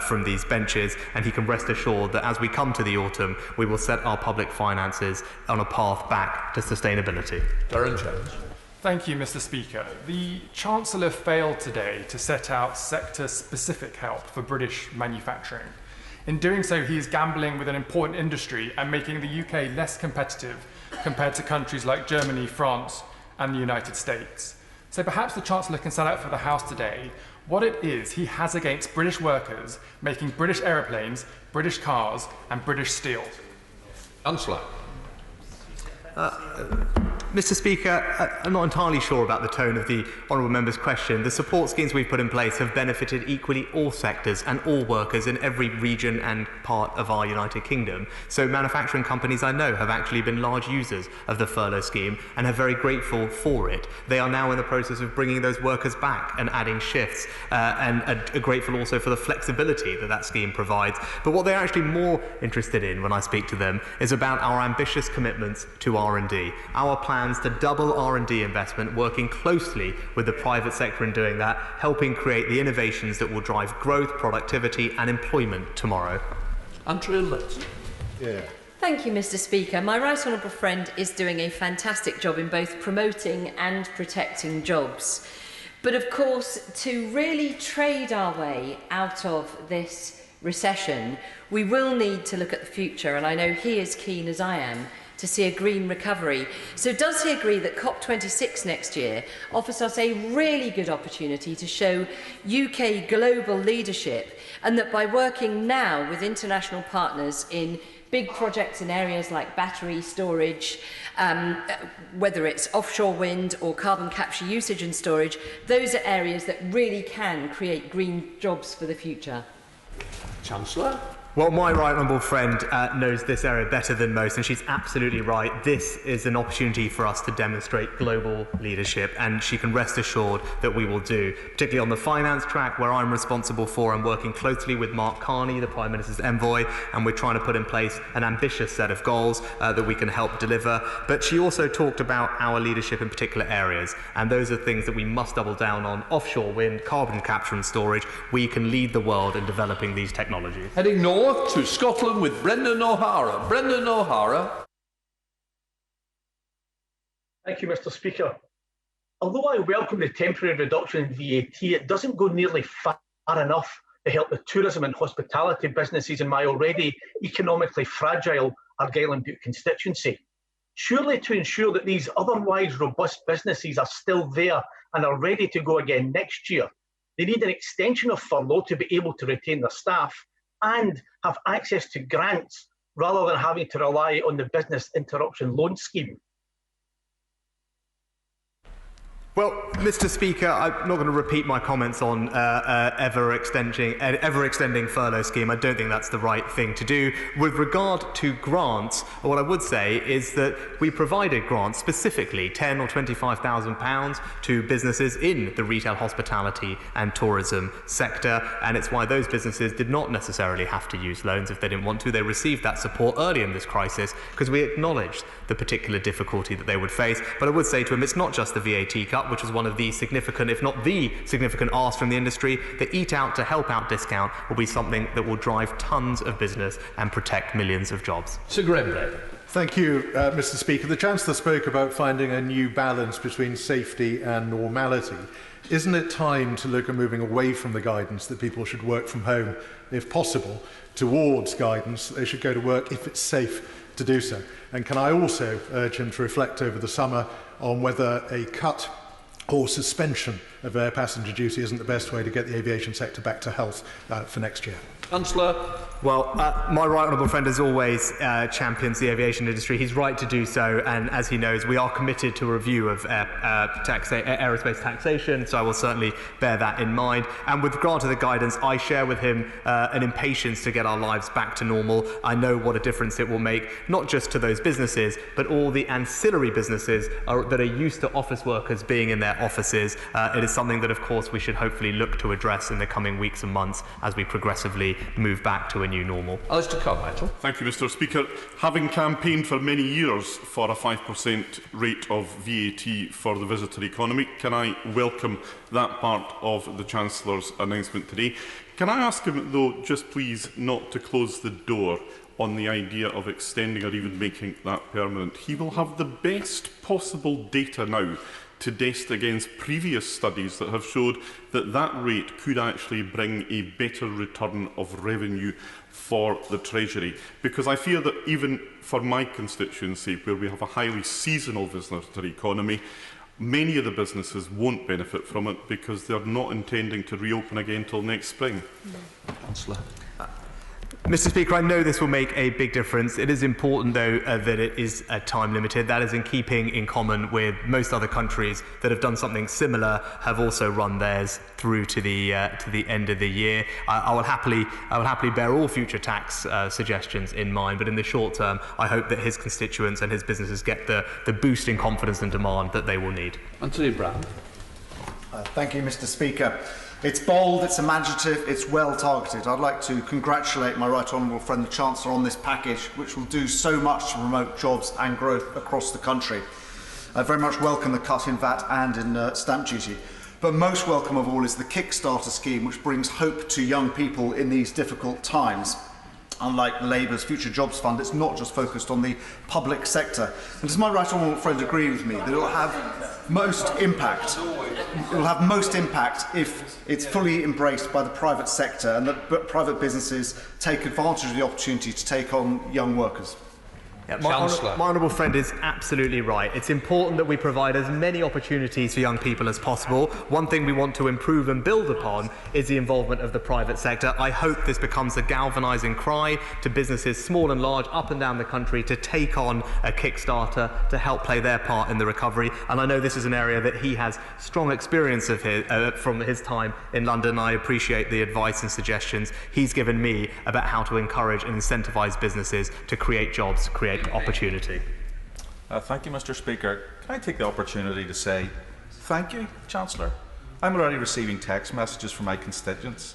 from these benches, and he can rest assured that as we come to the autumn, we will set our public finances on a path path back to sustainability. Darren Jones. Thank you, Mr. Speaker. The Chancellor failed today to set out sector-specific help for British manufacturing. In doing so, he is gambling with an important industry and making the UK less competitive compared to countries like Germany, France, and the United States. So perhaps the Chancellor can set out for the House today what it is he has against British workers making British aeroplanes, British cars, and British steel. Chancellor. Mr. Speaker, I'm not entirely sure about the tone of the honourable member's question. The support schemes we've put in place have benefited equally all sectors and all workers in every region and part of our United Kingdom. So manufacturing companies I know have actually been large users of the furlough scheme and are very grateful for it. They are now in the process of bringing those workers back and adding shifts and are grateful also for the flexibility that that scheme provides. But what they're actually more interested in when I speak to them is about our ambitious commitments to R&D. Our plans to double R&D investment, working closely with the private sector in doing that, helping create the innovations that will drive growth, productivity and employment tomorrow. Andrea Litz. Yeah. Thank you, Mr. Speaker. My right honourable friend is doing a fantastic job in both promoting and protecting jobs. But of course, to really trade our way out of this recession, we will need to look at the future, and I know he is keen as I am to see a green recovery. So does he agree that COP26 next year offers us a really good opportunity to show UK global leadership, and that by working now with international partners in big projects in areas like battery storage, whether it's offshore wind or carbon capture usage and storage, those are areas that really can create green jobs for the future? Chancellor. Well, my right honourable friend knows this area better than most, and she's absolutely right. This is an opportunity for us to demonstrate global leadership, and she can rest assured that we will do, particularly on the finance track, where I'm responsible for and working closely with Mark Carney, the Prime Minister's envoy, and we're trying to put in place an ambitious set of goals that we can help deliver. But she also talked about our leadership in particular areas, and those are things that we must double down on: offshore wind, carbon capture and storage. We can lead the world in developing these technologies. Heading north to Scotland with Brendan O'Hara. Brendan O'Hara. Thank you, Mr. Speaker. Although I welcome the temporary reduction in VAT, it doesn't go nearly far enough to help the tourism and hospitality businesses in my already economically fragile Argyll and Bute constituency. Surely, to ensure that these otherwise robust businesses are still there and are ready to go again next year, they need an extension of furlough to be able to retain their staff and have access to grants rather than having to rely on the business interruption loan scheme. Well, Mr. Speaker, I'm not going to repeat my comments on ever-extending furlough scheme. I don't think that's the right thing to do. With regard to grants, what I would say is that we provided grants, specifically £10,000 or £25,000 to businesses in the retail, hospitality and tourism sector, and it's why those businesses did not necessarily have to use loans if they didn't want to. They received that support early in this crisis because we acknowledged the particular difficulty that they would face. But I would say to them, it's not just the VAT cut, which was one of the significant, if not the significant asks from the industry. The Eat Out to Help Out discount will be something that will drive tons of business and protect millions of jobs. Sir Graham. Thank you, Mr. Speaker. The Chancellor spoke about finding a new balance between safety and normality. Isn't it time to look at moving away from the guidance that people should work from home, if possible, towards guidance that they should go to work if it's safe to do so? And can I also urge him to reflect over the summer on whether a cut or suspension of air passenger duty isn't the best way to get the aviation sector back to health for next year? Councillor. Well, my right honourable friend as always champions the aviation industry. He's right to do so, and as he knows, we are committed to a review of aerospace taxation, so I will certainly bear that in mind. And with regard to the guidance, I share with him an impatience to get our lives back to normal. I know what a difference it will make, not just to those businesses, but all the ancillary businesses that are used to office workers being in their offices. It is something that, of course, we should hopefully look to address in the coming weeks and months as we progressively move back to a new normal. Alistair Carmichael. Thank you, Mr. Speaker. Having campaigned for many years for a 5% rate of VAT for the visitor economy, can I welcome that part of the Chancellor's announcement today? Can I ask him, though, just please not to close the door on the idea of extending or even making that permanent. He will have the best possible data now to test against previous studies that have showed that that rate could actually bring a better return of revenue for the Treasury. Because I fear that even for my constituency, where we have a highly seasonal visitor economy, many of the businesses won't benefit from it because they're not intending to reopen again till next spring. Chancellor. Mr. Speaker, I know this will make a big difference. It is important, though, that it is time limited. That is in keeping in common with most other countries that have done something similar, have also run theirs through to the end of the year. I will happily bear all future tax suggestions in mind, but in the short term, I hope that his constituents and his businesses get the boost in confidence and demand that they will need. Anthony Brown. Thank you, Mr. Speaker. It's bold, it's imaginative, it's well targeted. I'd like to congratulate my right honourable friend the Chancellor on this package, which will do so much to promote jobs and growth across the country. I very much welcome the cut in VAT and in stamp duty. But most welcome of all is the Kickstarter scheme, which brings hope to young people in these difficult times. Unlike Labour's Future Jobs Fund, it's not just focused on the public sector. And does my right honourable friend agree with me that it will have most impact? It will have most impact if it's fully embraced by the private sector and that private businesses take advantage of the opportunity to take on young workers. Yeah, my honourable friend is absolutely right. It's important that we provide as many opportunities for young people as possible. One thing we want to improve and build upon is the involvement of the private sector. I hope this becomes a galvanising cry to businesses, small and large, up and down the country, to take on a Kickstarter to help play their part in the recovery. And I know this is an area that he has strong experience of from his time in London. I appreciate the advice and suggestions he's given me about how to encourage and incentivise businesses to create jobs, create opportunity. Thank you, Mr. Speaker. Can I take the opportunity to say thank you, Chancellor? I'm already receiving text messages from my constituents,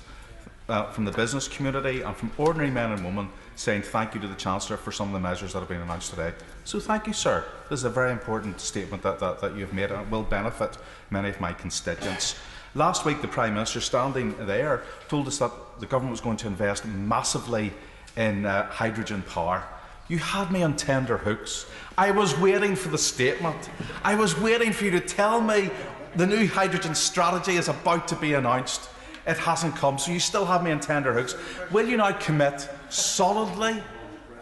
from the business community and from ordinary men and women saying thank you to the Chancellor for some of the measures that have been announced today. So thank you, sir. This is a very important statement that you have made and it will benefit many of my constituents. Last week, the Prime Minister, standing there, told us that the government was going to invest massively in hydrogen power. You had me on tender hooks. I was waiting for the statement. I was waiting for you to tell me the new hydrogen strategy is about to be announced. It hasn't come, so you still have me on tender hooks. Will you now commit solidly,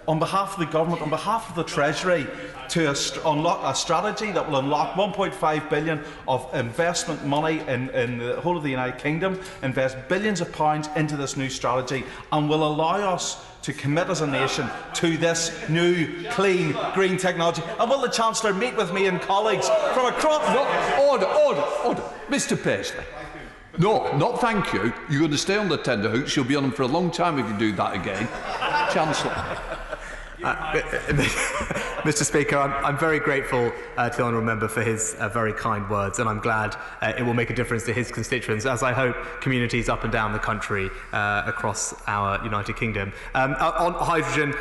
on behalf of the government, on behalf of the Treasury, to unlock a strategy that will unlock 1.5 billion of investment money in the whole of the United Kingdom, invest billions of pounds into this new strategy, and will allow us to commit as a nation to this new, clean, green technology? And will the Chancellor meet with me and colleagues from across... Order. Mr. Paisley. No, not thank you. You're going to stay on the tender hooks. You'll be on them for a long time if you do that again. Chancellor. Mr. Speaker, I'm very grateful to the honourable member for his very kind words, and I'm glad it will make a difference to his constituents, as I hope communities up and down the country across our United Kingdom. On hydrogen,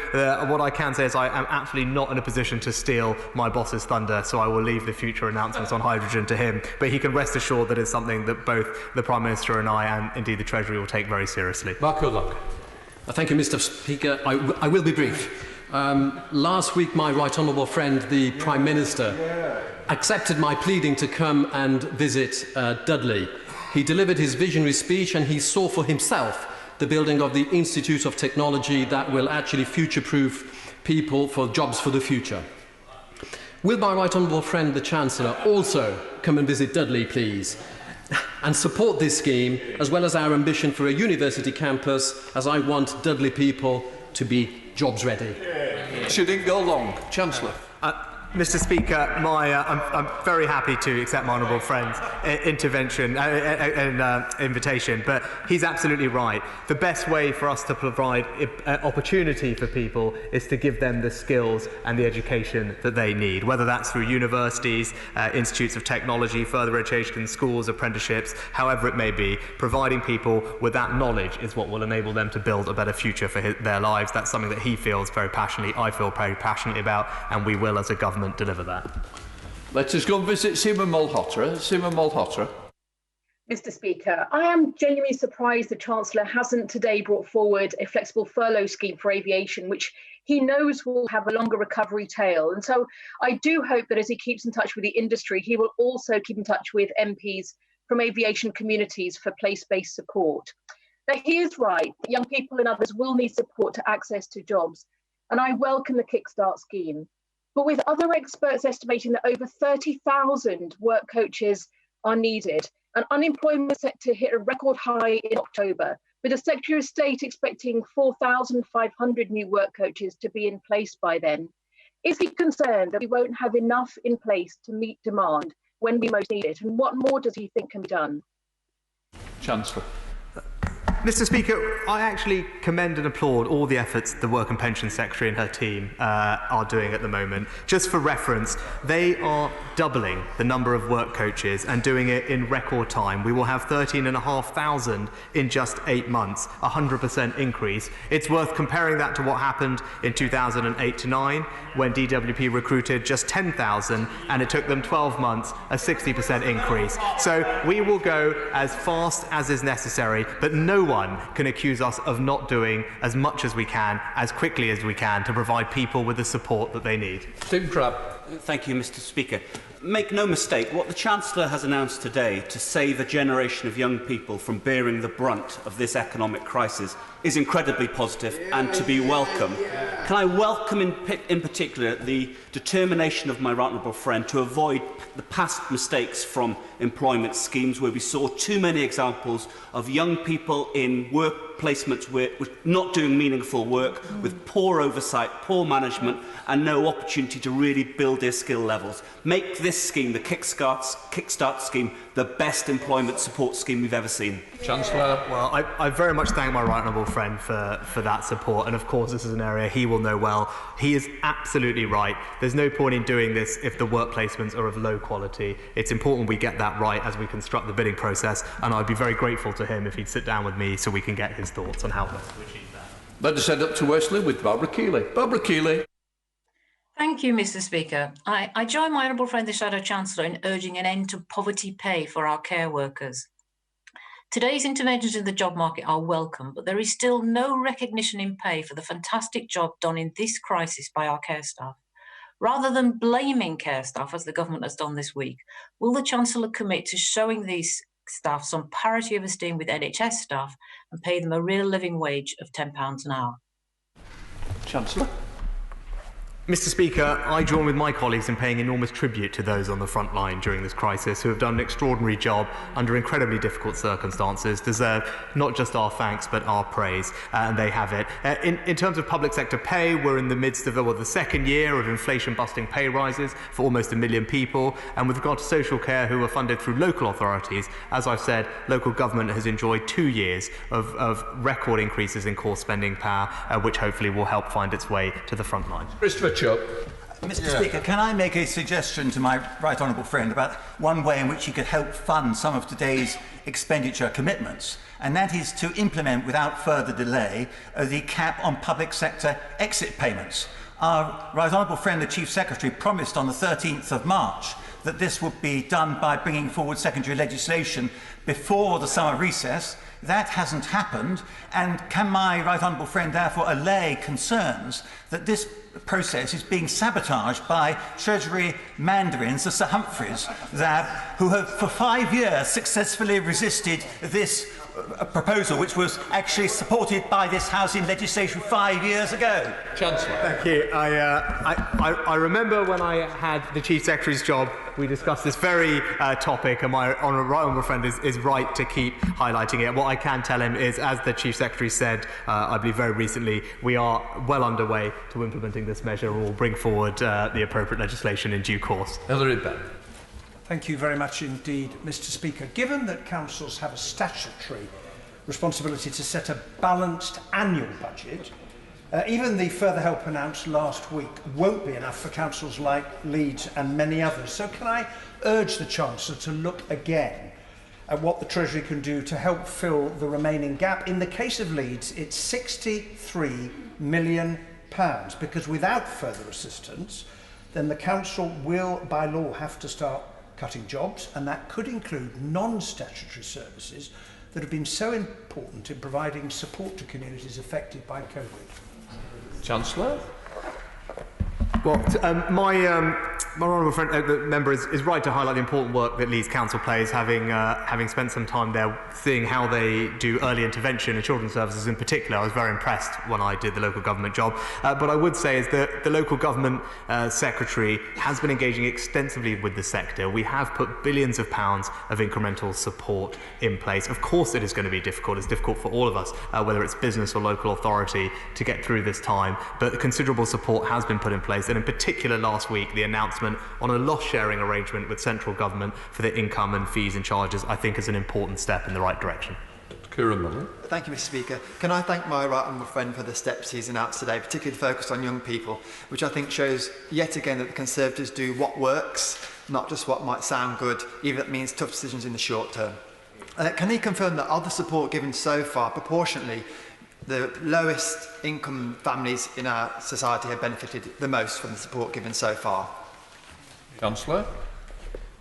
what I can say is I am absolutely not in a position to steal my boss's thunder, so I will leave the future announcements on hydrogen to him. But he can rest assured that it's something that both the Prime Minister and I, and indeed the Treasury, will take very seriously. Mark O'Loughlin. Thank you, Mr. Speaker. I will be brief. Last week, my right honourable friend, the Prime Minister, accepted my pleading to come and visit Dudley. He delivered his visionary speech and he saw for himself the building of the Institute of Technology that will actually future-proof people for jobs for the future. Will my right honourable friend, the Chancellor, also come and visit Dudley, please, and support this scheme, as well as our ambition for a university campus, as I want Dudley people to be jobs ready? She didn't go long. Chancellor. Mr. Speaker, I'm very happy to accept my honourable friend's intervention and invitation, but he's absolutely right. The best way for us to provide opportunity for people is to give them the skills and the education that they need, whether that's through universities, institutes of technology, further education, schools, apprenticeships, however it may be. Providing people with that knowledge is what will enable them to build a better future for their lives. That's something that he feels very passionately, I feel very passionately about, and we will, as a government, deliver that. Let us go and visit Seaman Malhotra. Seaman Malhotra. Mr. Speaker, I am genuinely surprised the Chancellor hasn't today brought forward a flexible furlough scheme for aviation, which he knows will have a longer recovery tail. And so I do hope that as he keeps in touch with the industry, he will also keep in touch with MPs from aviation communities for place-based support. Now, he is right that young people and others will need support to access to jobs, and I welcome the Kickstart scheme. But with other experts estimating that over 30,000 work coaches are needed, and unemployment is set to hit a record high in October, with the Secretary of State expecting 4,500 new work coaches to be in place by then, is he concerned that we won't have enough in place to meet demand when we most need it? And what more does he think can be done? Chancellor. Mr. Speaker, I actually commend and applaud all the efforts the Work and Pension Secretary and her team are doing at the moment. Just for reference, they are doubling the number of work coaches and doing it in record time. We will have 13,500 in just 8 months, a 100% increase. It's worth comparing that to what happened in 2008 to 9, when DWP recruited just 10,000 and it took them 12 months, a 60% increase. So we will go as fast as is necessary, but no one can accuse us of not doing as much as we can, as quickly as we can, to provide people with the support that they need. Tim Crabb. Thank you, Mr. Speaker. Make no mistake, what the Chancellor has announced today to save a generation of young people from bearing the brunt of this economic crisis is incredibly positive and to be welcome. Can I welcome in particular the determination of my right honourable friend to avoid the past mistakes from employment schemes where we saw too many examples of young people in work placements with not doing meaningful work, with poor oversight, poor management and no opportunity to really build their skill levels. Make this scheme, the Kickstart scheme, the best employment support scheme we've ever seen. Chancellor. Well, I very much thank my right honourable friend for that support, and of course this is an area he will know well. He is absolutely right. There's no point in doing this if the work placements are of low quality. It's important we get that right as we construct the bidding process, and I'd be very grateful to him if he'd sit down with me so we can get his thoughts on how best to achieve that. Let us head up to Wesley with Barbara Keeley. Barbara Keeley. Thank you, Mr. Speaker. I join my honourable friend, the Shadow Chancellor, in urging an end to poverty pay for our care workers. Today's interventions in the job market are welcome, but there is still no recognition in pay for the fantastic job done in this crisis by our care staff. Rather than blaming care staff, as the government has done this week, will the Chancellor commit to showing these staff some parity of esteem with NHS staff and pay them a real living wage of £10 an hour? Chancellor. Mr. Speaker, I join with my colleagues in paying enormous tribute to those on the front line during this crisis who have done an extraordinary job under incredibly difficult circumstances, deserve not just our thanks but our praise, and they have it. In terms of public sector pay, we're in the midst of the second year of inflation-busting pay rises for almost 1 million people, and with regard to social care, who are funded through local authorities, as I've said, local government has enjoyed 2 years of record increases in core spending power, which hopefully will help find its way to the front line. Christopher Chubb. Mr. Speaker, can I make a suggestion to my right honourable friend about one way in which he could help fund some of today's expenditure commitments, and that is to implement without further delay the cap on public sector exit payments. Our right honourable friend, the Chief Secretary, promised on the 13th of March that this would be done by bringing forward secondary legislation before the summer recess. That hasn't happened, and can my right honourable friend therefore allay concerns that this process is being sabotaged by Treasury mandarins, the Sir Humphreys, who have for 5 years successfully resisted this proposal, which was actually supported by this House in legislation 5 years ago. Chancellor. Thank you. I remember when I had the Chief Secretary's job, we discussed this very topic, and my right honourable friend is right to keep highlighting it. What I can tell him is, as the Chief Secretary said, I believe very recently, we are well underway to implementing this measure, and will bring forward the appropriate legislation in due course. Hilary Benn. Thank you very much indeed, Mr. Speaker. Given that councils have a statutory responsibility to set a balanced annual budget, even the further help announced last week won't be enough for councils like Leeds and many others. So can I urge the Chancellor to look again at what the Treasury can do to help fill the remaining gap? In the case of Leeds, it's £63 million, because without further assistance, then the council will, by law, have to start cutting jobs, and that could include non-statutory services that have been so important in providing support to communities affected by COVID. Chancellor? Well, my honourable friend, the member is right to highlight the important work that Leeds Council plays, having spent some time there, seeing how they do early intervention and children's services in particular. I was very impressed when I did the local government job. But I would say is that the local government secretary has been engaging extensively with the sector. We have put billions of pounds of incremental support in place. Of course it is going to be difficult. It's difficult for all of us, whether it's business or local authority, to get through this time. But considerable support has been put in place. And in particular last week, the announcement on a loss-sharing arrangement with central government for the income and fees and charges, I think, is an important step in the right direction. Thank you, Mr. Speaker. Can I thank my right honourable friend for the steps he's announced today, particularly focused on young people, which I think shows yet again that the Conservatives do what works, not just what might sound good, even if it means tough decisions in the short term. Can he confirm that of the support given so far, proportionately, the lowest income families in our society have benefited the most from the support given so far? Chancellor?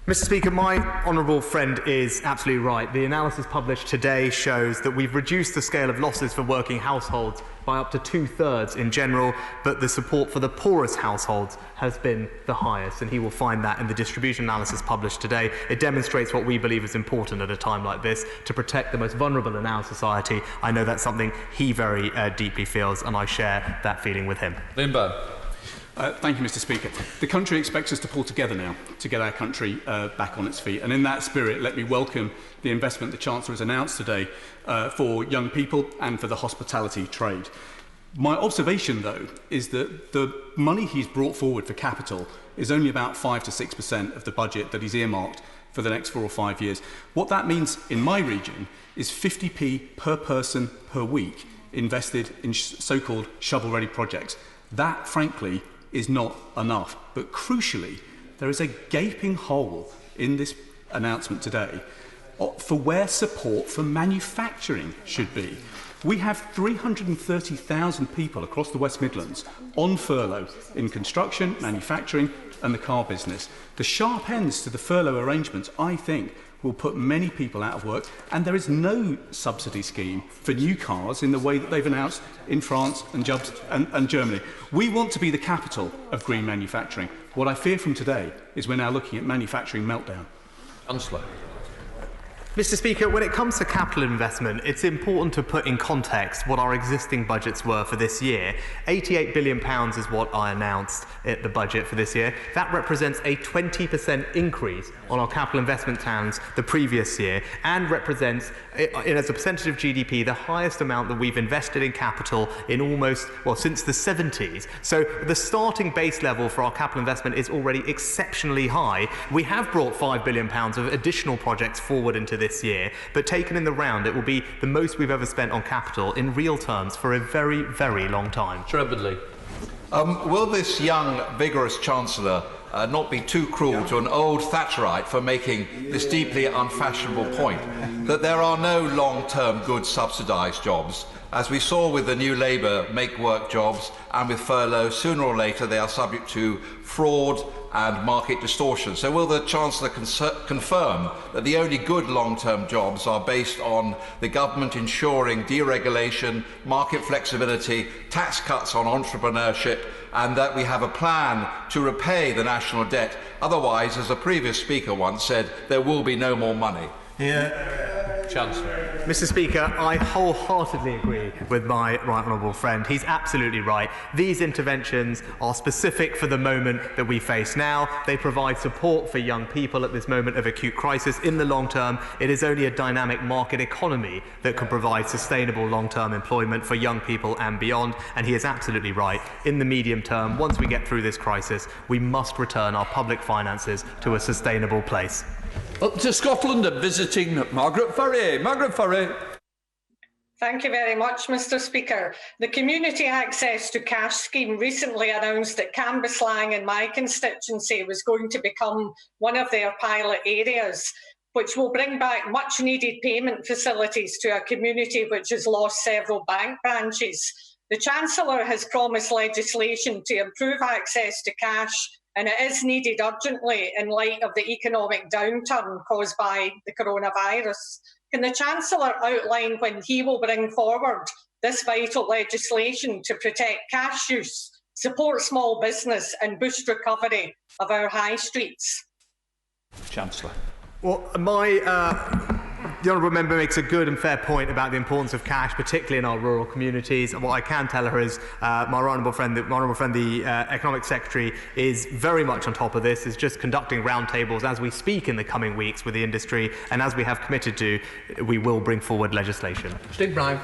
Mr. Speaker, my honourable friend is absolutely right. The analysis published today shows that we've reduced the scale of losses for working households by up to 2/3 in general, but the support for the poorest households has been the highest, and he will find that in the distribution analysis published today. It demonstrates what we believe is important at a time like this, to protect the most vulnerable in our society. I know that's something he very deeply feels, and I share that feeling with him. Lindbergh. Thank you, Mr. Speaker. The country expects us to pull together now to get our country back on its feet. And in that spirit, let me welcome the investment the Chancellor has announced today for young people and for the hospitality trade. My observation, though, is that the money he's brought forward for capital is only about 5 to 6% of the budget that he's earmarked for the next 4 or 5 years. What that means in my region is 50p per person per week invested in so-called shovel-ready projects. That, frankly, is not enough. But crucially, there is a gaping hole in this announcement today for where support for manufacturing should be. We have 330,000 people across the West Midlands on furlough in construction, manufacturing and the car business. The sharp ends to the furlough arrangements, I think, will put many people out of work, and there is no subsidy scheme for new cars in the way that they've announced in France and Germany. We want to be the capital of green manufacturing. What I fear from today is we're now looking at manufacturing meltdown. Chancellor. Mr. Speaker, when it comes to capital investment, it's important to put in context what our existing budgets were for this year. £88 billion is what I announced at the budget for this year. That represents a 20% increase on our capital investment plans the previous year, and represents, as a percentage of GDP, the highest amount that we've invested in capital in almost, well, since the 70s. So the starting base level for our capital investment is already exceptionally high. We have brought £5 billion of additional projects forward into this year, but taken in the round, it will be the most we've ever spent on capital in real terms for a very, very long time. Trebedley. Will this young, vigorous Chancellor not be too cruel to an old Thatcherite for making this deeply unfashionable point, that there are no long-term good subsidised jobs? As we saw with the new Labour make-work jobs and with furlough, sooner or later they are subject to fraud and market distortion. So will the Chancellor confirm that the only good long-term jobs are based on the government ensuring deregulation, market flexibility, tax cuts on entrepreneurship, and that we have a plan to repay the national debt? Otherwise, as a previous speaker once said, there will be no more money. Chancellor. Mr. Speaker, I wholeheartedly agree with my right honourable friend. He's absolutely right. These interventions are specific for the moment that we face now. They provide support for young people at this moment of acute crisis. In the long term, it is only a dynamic market economy that can provide sustainable long-term employment for young people and beyond. And he is absolutely right. In the medium term, once we get through this crisis, we must return our public finances to a sustainable place. Up to Scotland and visiting Margaret Furry. Margaret Furry. Thank you very much, Mr. Speaker. The Community Access to Cash scheme recently announced that Cambuslang in my constituency was going to become one of their pilot areas, which will bring back much needed payment facilities to a community which has lost several bank branches. The Chancellor has promised legislation to improve access to cash and it is needed urgently in light of the economic downturn caused by the coronavirus. Can the Chancellor outline when he will bring forward this vital legislation to protect cash use, support small business and boost recovery of our high streets? Chancellor. Well, the honourable member makes a good and fair point about the importance of cash, particularly in our rural communities. And what I can tell her is my honourable friend, the Economic Secretary, is very much on top of this, is just conducting roundtables as we speak in the coming weeks with the industry, and as we have committed to, we will bring forward legislation. Steve Brown.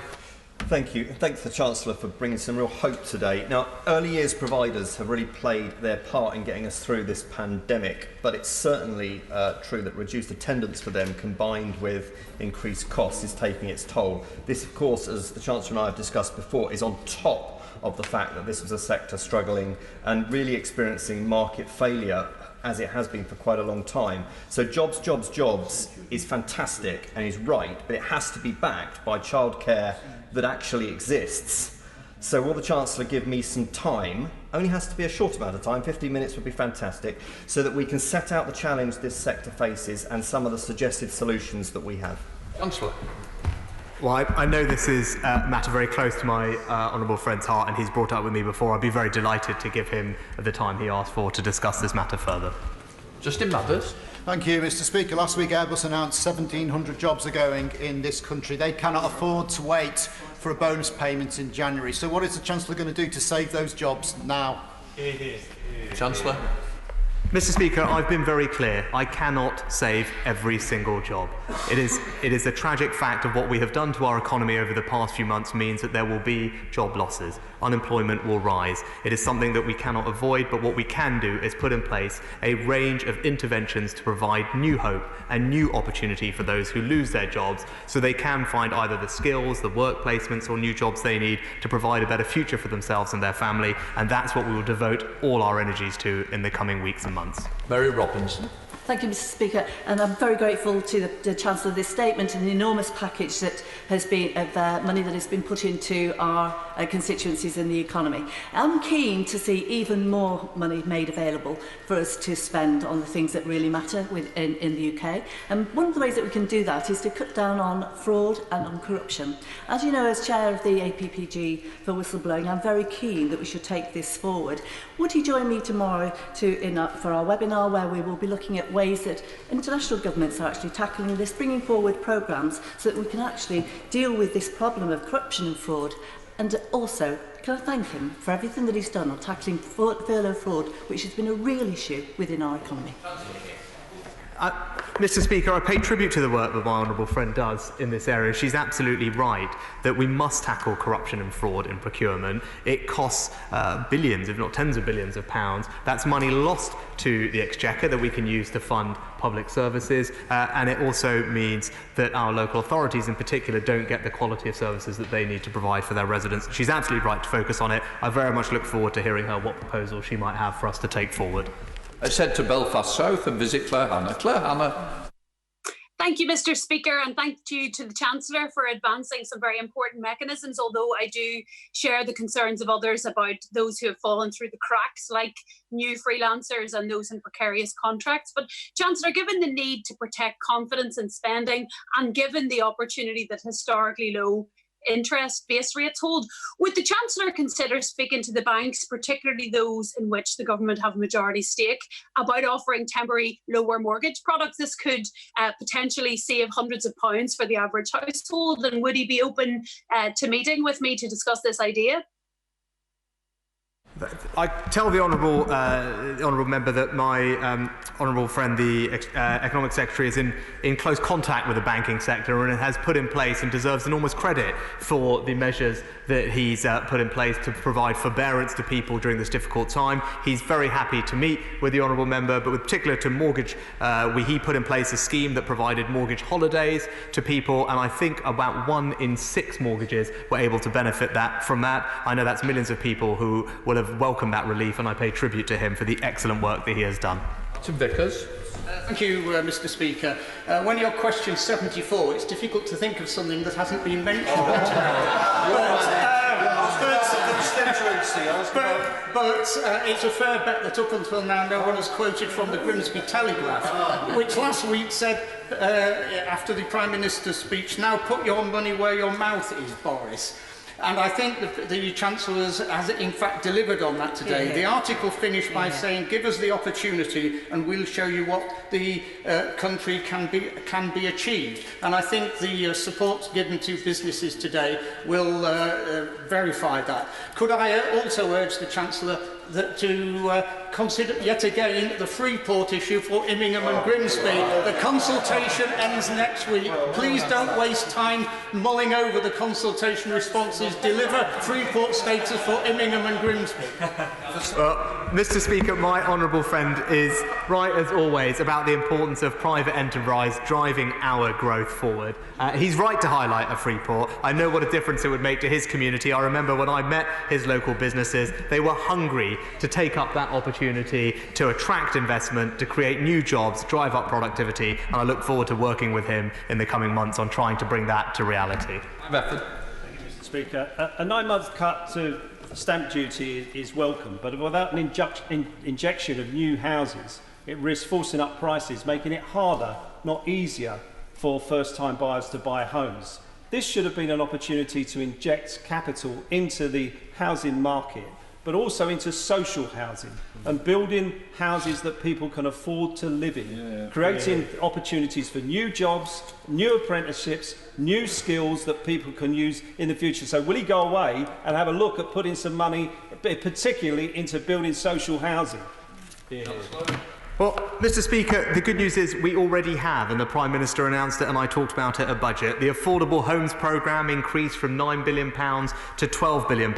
Thank you. Thanks to the Chancellor for bringing some real hope today. Now, early years providers have really played their part in getting us through this pandemic, but it's certainly true that reduced attendance for them combined with increased costs is taking its toll. This, of course, as the Chancellor and I have discussed before, is on top of the fact that this was a sector struggling and really experiencing market failure, as it has been for quite a long time. So jobs, jobs, jobs is fantastic and is right, but it has to be backed by childcare that actually exists. So will the Chancellor give me some time? Only has to be a short amount of time, 15 minutes would be fantastic, so that we can set out the challenge this sector faces and some of the suggested solutions that we have. Chancellor. Well, I know this is a matter very close to my honourable friend's heart, and he's brought it up with me before. I'd be very delighted to give him the time he asked for to discuss this matter further. Justin Mathers. Thank you, Mr. Speaker. Last week, Airbus announced 1,700 jobs are going in this country. They cannot afford to wait for a bonus payment in January. So what is the Chancellor going to do to save those jobs now? Chancellor. Mr. Speaker, I've been very clear. I cannot save every single job. It is a tragic fact of what we have done to our economy over the past few months means that there will be job losses. Unemployment will rise. It is something that we cannot avoid, but what we can do is put in place a range of interventions to provide new hope and new opportunity for those who lose their jobs, so they can find either the skills, the work placements or new jobs they need to provide a better future for themselves and their family, and that's what we will devote all our energies to in the coming weeks and months. Mary Robinson. Thank you, Mr. Speaker, and I'm very grateful to the Chancellor of this statement and the enormous package that has been of money that has been put into our constituencies in the economy. I'm keen to see even more money made available for us to spend on the things that really matter in the UK. And one of the ways that we can do that is to cut down on fraud and on corruption. As you know, as chair of the APPG for whistleblowing, I'm very keen that we should take this forward. Would you join me tomorrow for our webinar where we will be looking at ways that international governments are actually tackling this, bringing forward programmes so that we can actually deal with this problem of corruption and fraud. And also, can I thank him for everything that he's done on tackling furlough fraud, which has been a real issue within our economy. Mr. Speaker, I pay tribute to the work that my honourable friend does in this area. She's absolutely right that we must tackle corruption and fraud in procurement. It costs billions, if not tens of billions of pounds. That's money lost to the Exchequer that we can use to fund public services, and it also means that our local authorities in particular don't get the quality of services that they need to provide for their residents. She's absolutely right to focus on it. I very much look forward to hearing her what proposal she might have for us to take forward. I said to Belfast South and visit Claire Hannah. Claire Hannah. Thank you, Mr. Speaker, and thank you to the Chancellor for advancing some very important mechanisms, although I do share the concerns of others about those who have fallen through the cracks, like new freelancers and those in precarious contracts. But, Chancellor, given the need to protect confidence in spending and given the opportunity that historically low interest-based rates hold, would the Chancellor consider speaking to the banks, particularly those in which the government have a majority stake, about offering temporary lower mortgage products? This could potentially save hundreds of pounds for the average household, and would he be open to meeting with me to discuss this idea? I tell the honourable member that my honourable friend, the Economic Secretary, is in close contact with the banking sector and has put in place and deserves enormous credit for the measures that he's put in place to provide forbearance to people during this difficult time. He's very happy to meet with the honourable member, but with particular to mortgage, he put in place a scheme that provided mortgage holidays to people, and I think about 1 in 6 mortgages were able to benefit from that. I know that's millions of people who will have welcomed that relief, and I pay tribute to him for the excellent work that he has done. To Vickers. Thank you, Mr. Speaker. When you're question 74, it's difficult to think of something that hasn't been mentioned. it's a fair bet that up until now no one has quoted from the Grimsby Telegraph, which last week said, after the Prime Minister's speech, now put your money where your mouth is, Boris. And I think the Chancellor has in fact delivered on that today. Yeah. The article finished by saying, give us the opportunity and we'll show you what the country can be achieved. And I think the support given to businesses today will verify that. Could I also urge the Chancellor to consider yet again the Freeport issue for Immingham and Grimsby? The consultation ends next week. Please don't waste time mulling over the consultation responses. Deliver Freeport status for Immingham and Grimsby. Well, Mr. Speaker, my honourable friend is right as always about the importance of private enterprise driving our growth forward. He's right to highlight a Freeport. I know what a difference it would make to his community. I remember when I met his local businesses, they were hungry to take up that opportunity to attract investment, to create new jobs, drive up productivity, and I look forward to working with him in the coming months on trying to bring that to reality. Thank you, Mr. Speaker. A 9-month cut to stamp duty is welcome, but without an injection of new houses, it risks forcing up prices, making it harder, not easier, for first-time buyers to buy homes. This should have been an opportunity to inject capital into the housing market, but also into social housing and building houses that people can afford to live in, creating opportunities for new jobs, new apprenticeships, new skills that people can use in the future. So will he go away and have a look at putting some money, particularly into building social housing? Well, Mr. Speaker, the good news is we already have, and the Prime Minister announced it and I talked about it at budget. The Affordable Homes Programme increased from £9 billion to £12 billion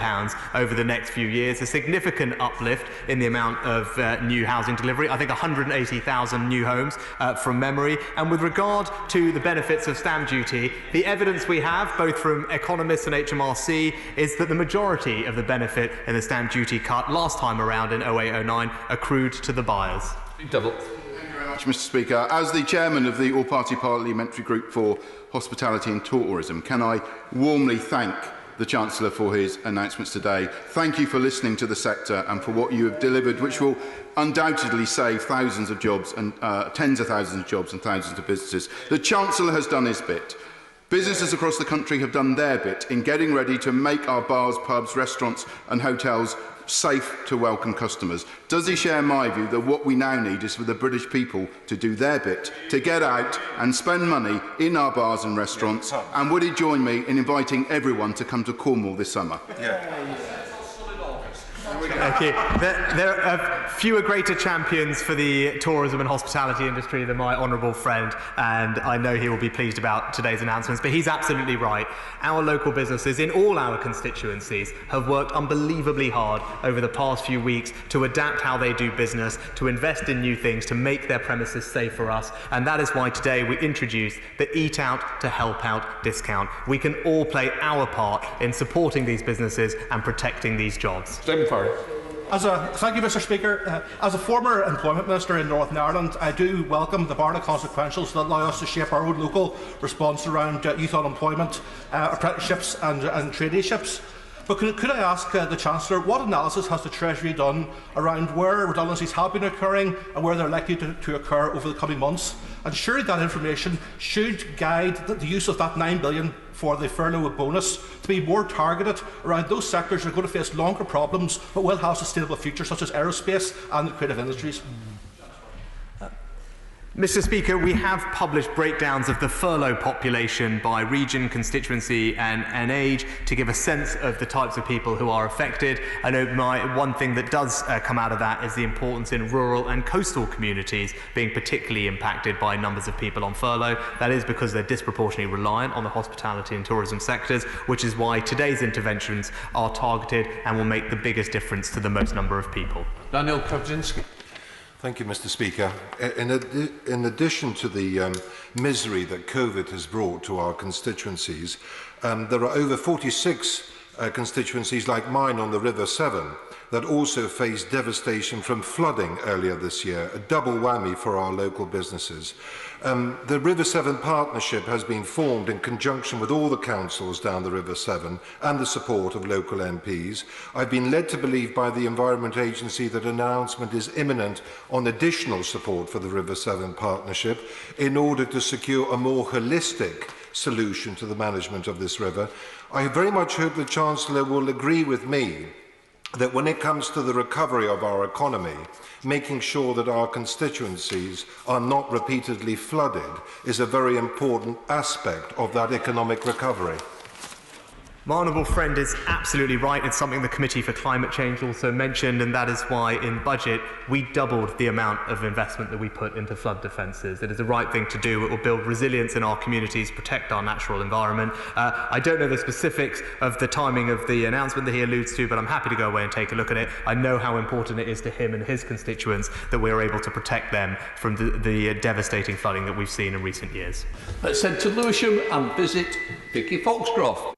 over the next few years, a significant uplift in the amount of new housing delivery. I think 180,000 new homes from memory. And with regard to the benefits of stamp duty, the evidence we have, both from economists and HMRC, is that the majority of the benefit in the stamp duty cut last time around in 08-09 accrued to the buyers. Thank you very much, Mr. Speaker. As the chairman of the All-Party Parliamentary Group for Hospitality and Tourism, can I warmly thank the Chancellor for his announcements today. Thank you for listening to the sector and for what you have delivered, which will undoubtedly save thousands of jobs and tens of thousands of jobs and thousands of businesses. The Chancellor has done his bit. Businesses across the country have done their bit in getting ready to make our bars, pubs, restaurants and hotels safe to welcome customers. Does he share my view that what we now need is for the British people to do their bit, to get out and spend money in our bars and restaurants? And would he join me in inviting everyone to come to Cornwall this summer? Thank you. There are fewer greater champions for the tourism and hospitality industry than my honourable friend, and I know he will be pleased about today's announcements, but he's absolutely right. Our local businesses in all our constituencies have worked unbelievably hard over the past few weeks to adapt how they do business, to invest in new things, to make their premises safe for us, and that is why today we introduced the Eat Out to Help Out discount. We can all play our part in supporting these businesses and protecting these jobs. Thank you, Mr. Speaker. As a former employment minister in Northern Ireland, I do welcome the Barna consequentials that allow us to shape our own local response around youth unemployment, apprenticeships and traineeships. But could I ask the Chancellor, what analysis has the Treasury done around where redundancies have been occurring and where they're likely to occur over the coming months? And surely that information should guide the use of that £9 billion for the furlough bonus to be more targeted around those sectors that are going to face longer problems but will have sustainable futures, such as aerospace and the creative industries. Mr. Speaker, we have published breakdowns of the furlough population by region, constituency and age to give a sense of the types of people who are affected. I know one thing that does come out of that is the importance in rural and coastal communities being particularly impacted by numbers of people on furlough. That is because they're disproportionately reliant on the hospitality and tourism sectors, which is why today's interventions are targeted and will make the biggest difference to the most number of people. Daniel Krawczynski. Thank you, Mr. Speaker. In addition to the misery that COVID has brought to our constituencies, there are over 46 constituencies like mine on the River Severn that also faced devastation from flooding earlier this year, a double whammy for our local businesses. The River Severn Partnership has been formed in conjunction with all the councils down the River Severn and the support of local MPs. I've been led to believe by the Environment Agency that an announcement is imminent on additional support for the River Severn Partnership in order to secure a more holistic solution to the management of this river. I very much hope the Chancellor will agree with me that when it comes to the recovery of our economy, making sure that our constituencies are not repeatedly flooded is a very important aspect of that economic recovery. My honourable friend is absolutely right. It's something the Committee for Climate Change also mentioned, and that is why in budget we doubled the amount of investment that we put into flood defences. It is the right thing to do. It will build resilience in our communities, protect our natural environment. I don't know the specifics of the timing of the announcement that he alludes to, but I'm happy to go away and take a look at it. I know how important it is to him and his constituents that we are able to protect them from the devastating flooding that we've seen in recent years. Let's head to Lewisham and visit Vicky Foxcroft.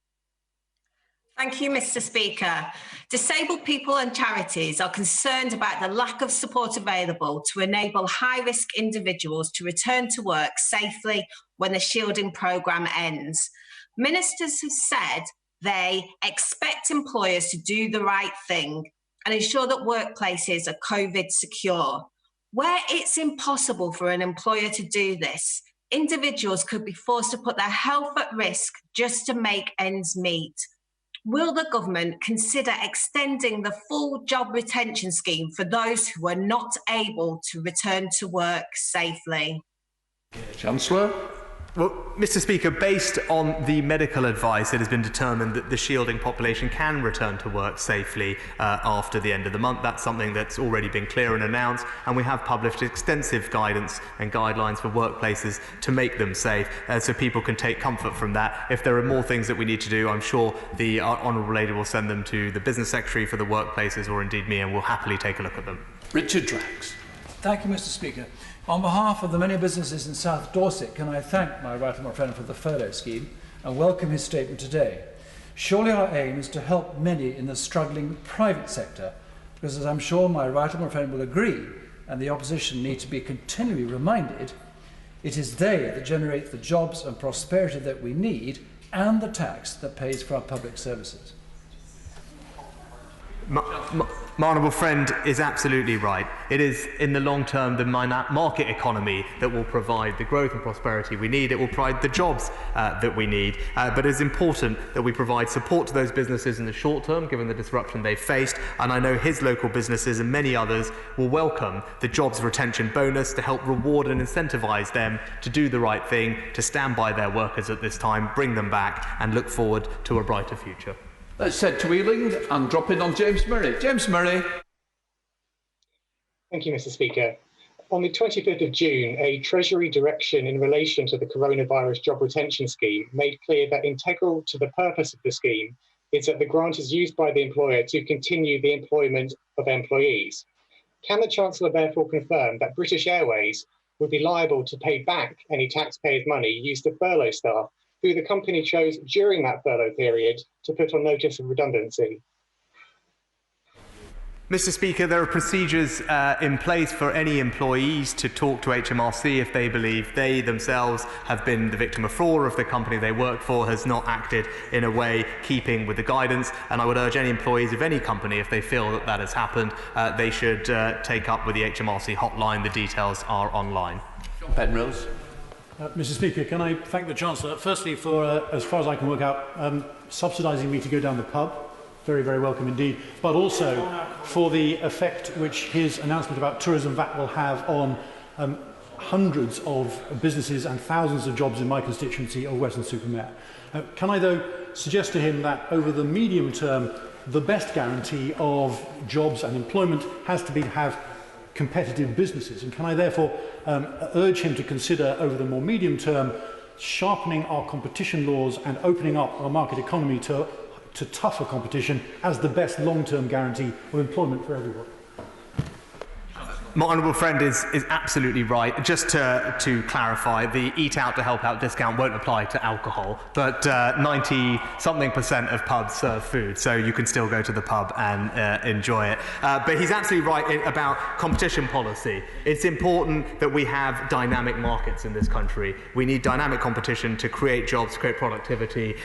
Thank you, Mr. Speaker. Disabled people and charities are concerned about the lack of support available to enable high-risk individuals to return to work safely when the shielding programme ends. Ministers have said they expect employers to do the right thing and ensure that workplaces are COVID secure. Where it's impossible for an employer to do this, individuals could be forced to put their health at risk just to make ends meet. Will the government consider extending the full job retention scheme for those who are not able to return to work safely? Chancellor. Well, Mr. Speaker, based on the medical advice, it has been determined that the shielding population can return to work safely after the end of the month. That's something that's already been clear and announced, and we have published extensive guidance and guidelines for workplaces to make them safe, so people can take comfort from that. If there are more things that we need to do, I'm sure the Honourable Lady will send them to the Business Secretary for the workplaces, or indeed me, and we'll happily take a look at them. Richard Drax. Thank you, Mr. Speaker. On behalf of the many businesses in South Dorset, can I thank my right honourable friend for the furlough scheme and welcome his statement today. Surely our aim is to help many in the struggling private sector, because as I'm sure my right honourable friend will agree, and the opposition need to be continually reminded, it is they that generate the jobs and prosperity that we need and the tax that pays for our public services. My honourable friend is absolutely right. It is in the long term the market economy that will provide the growth and prosperity we need. It will provide the jobs that we need. But it is important that we provide support to those businesses in the short term, given the disruption they've faced. And I know his local businesses and many others will welcome the jobs retention bonus to help reward and incentivise them to do the right thing, to stand by their workers at this time, bring them back and look forward to a brighter future. Let's head to Ealing and drop in on James Murray. James Murray. Thank you, Mr. Speaker. On the 25th of June, a Treasury direction in relation to the coronavirus job retention scheme made clear that integral to the purpose of the scheme is that the grant is used by the employer to continue the employment of employees. Can the Chancellor therefore confirm that British Airways would be liable to pay back any taxpayers' money used to furlough staff who the company chose during that furlough period to put on notice of redundancy? Mr. Speaker, there are procedures in place for any employees to talk to HMRC if they believe they themselves have been the victim of fraud, or if the company they work for has not acted in a way keeping with the guidance. And I would urge any employees of any company, if they feel that that has happened, they should take up with the HMRC hotline. The details are online. John Penrose. Mr. Speaker, can I thank the Chancellor, firstly for, as far as I can work out, subsidising me to go down the pub. Very, very welcome indeed. But also for the effect which his announcement about tourism VAT will have on hundreds of businesses and thousands of jobs in my constituency of Weston-super-Mare. Can I, though, suggest to him that over the medium term, the best guarantee of jobs and employment has to be to have competitive businesses, and can I therefore urge him to consider over the more medium term sharpening our competition laws and opening up our market economy to tougher competition as the best long-term guarantee of employment for everyone. My honourable friend is absolutely right. Just to clarify, the Eat Out to Help Out discount won't apply to alcohol, but 90-something% of pubs serve food, so you can still go to the pub and enjoy it. But he's absolutely right about competition policy. It's important that we have dynamic markets in this country. We need dynamic competition to create jobs, to create productivity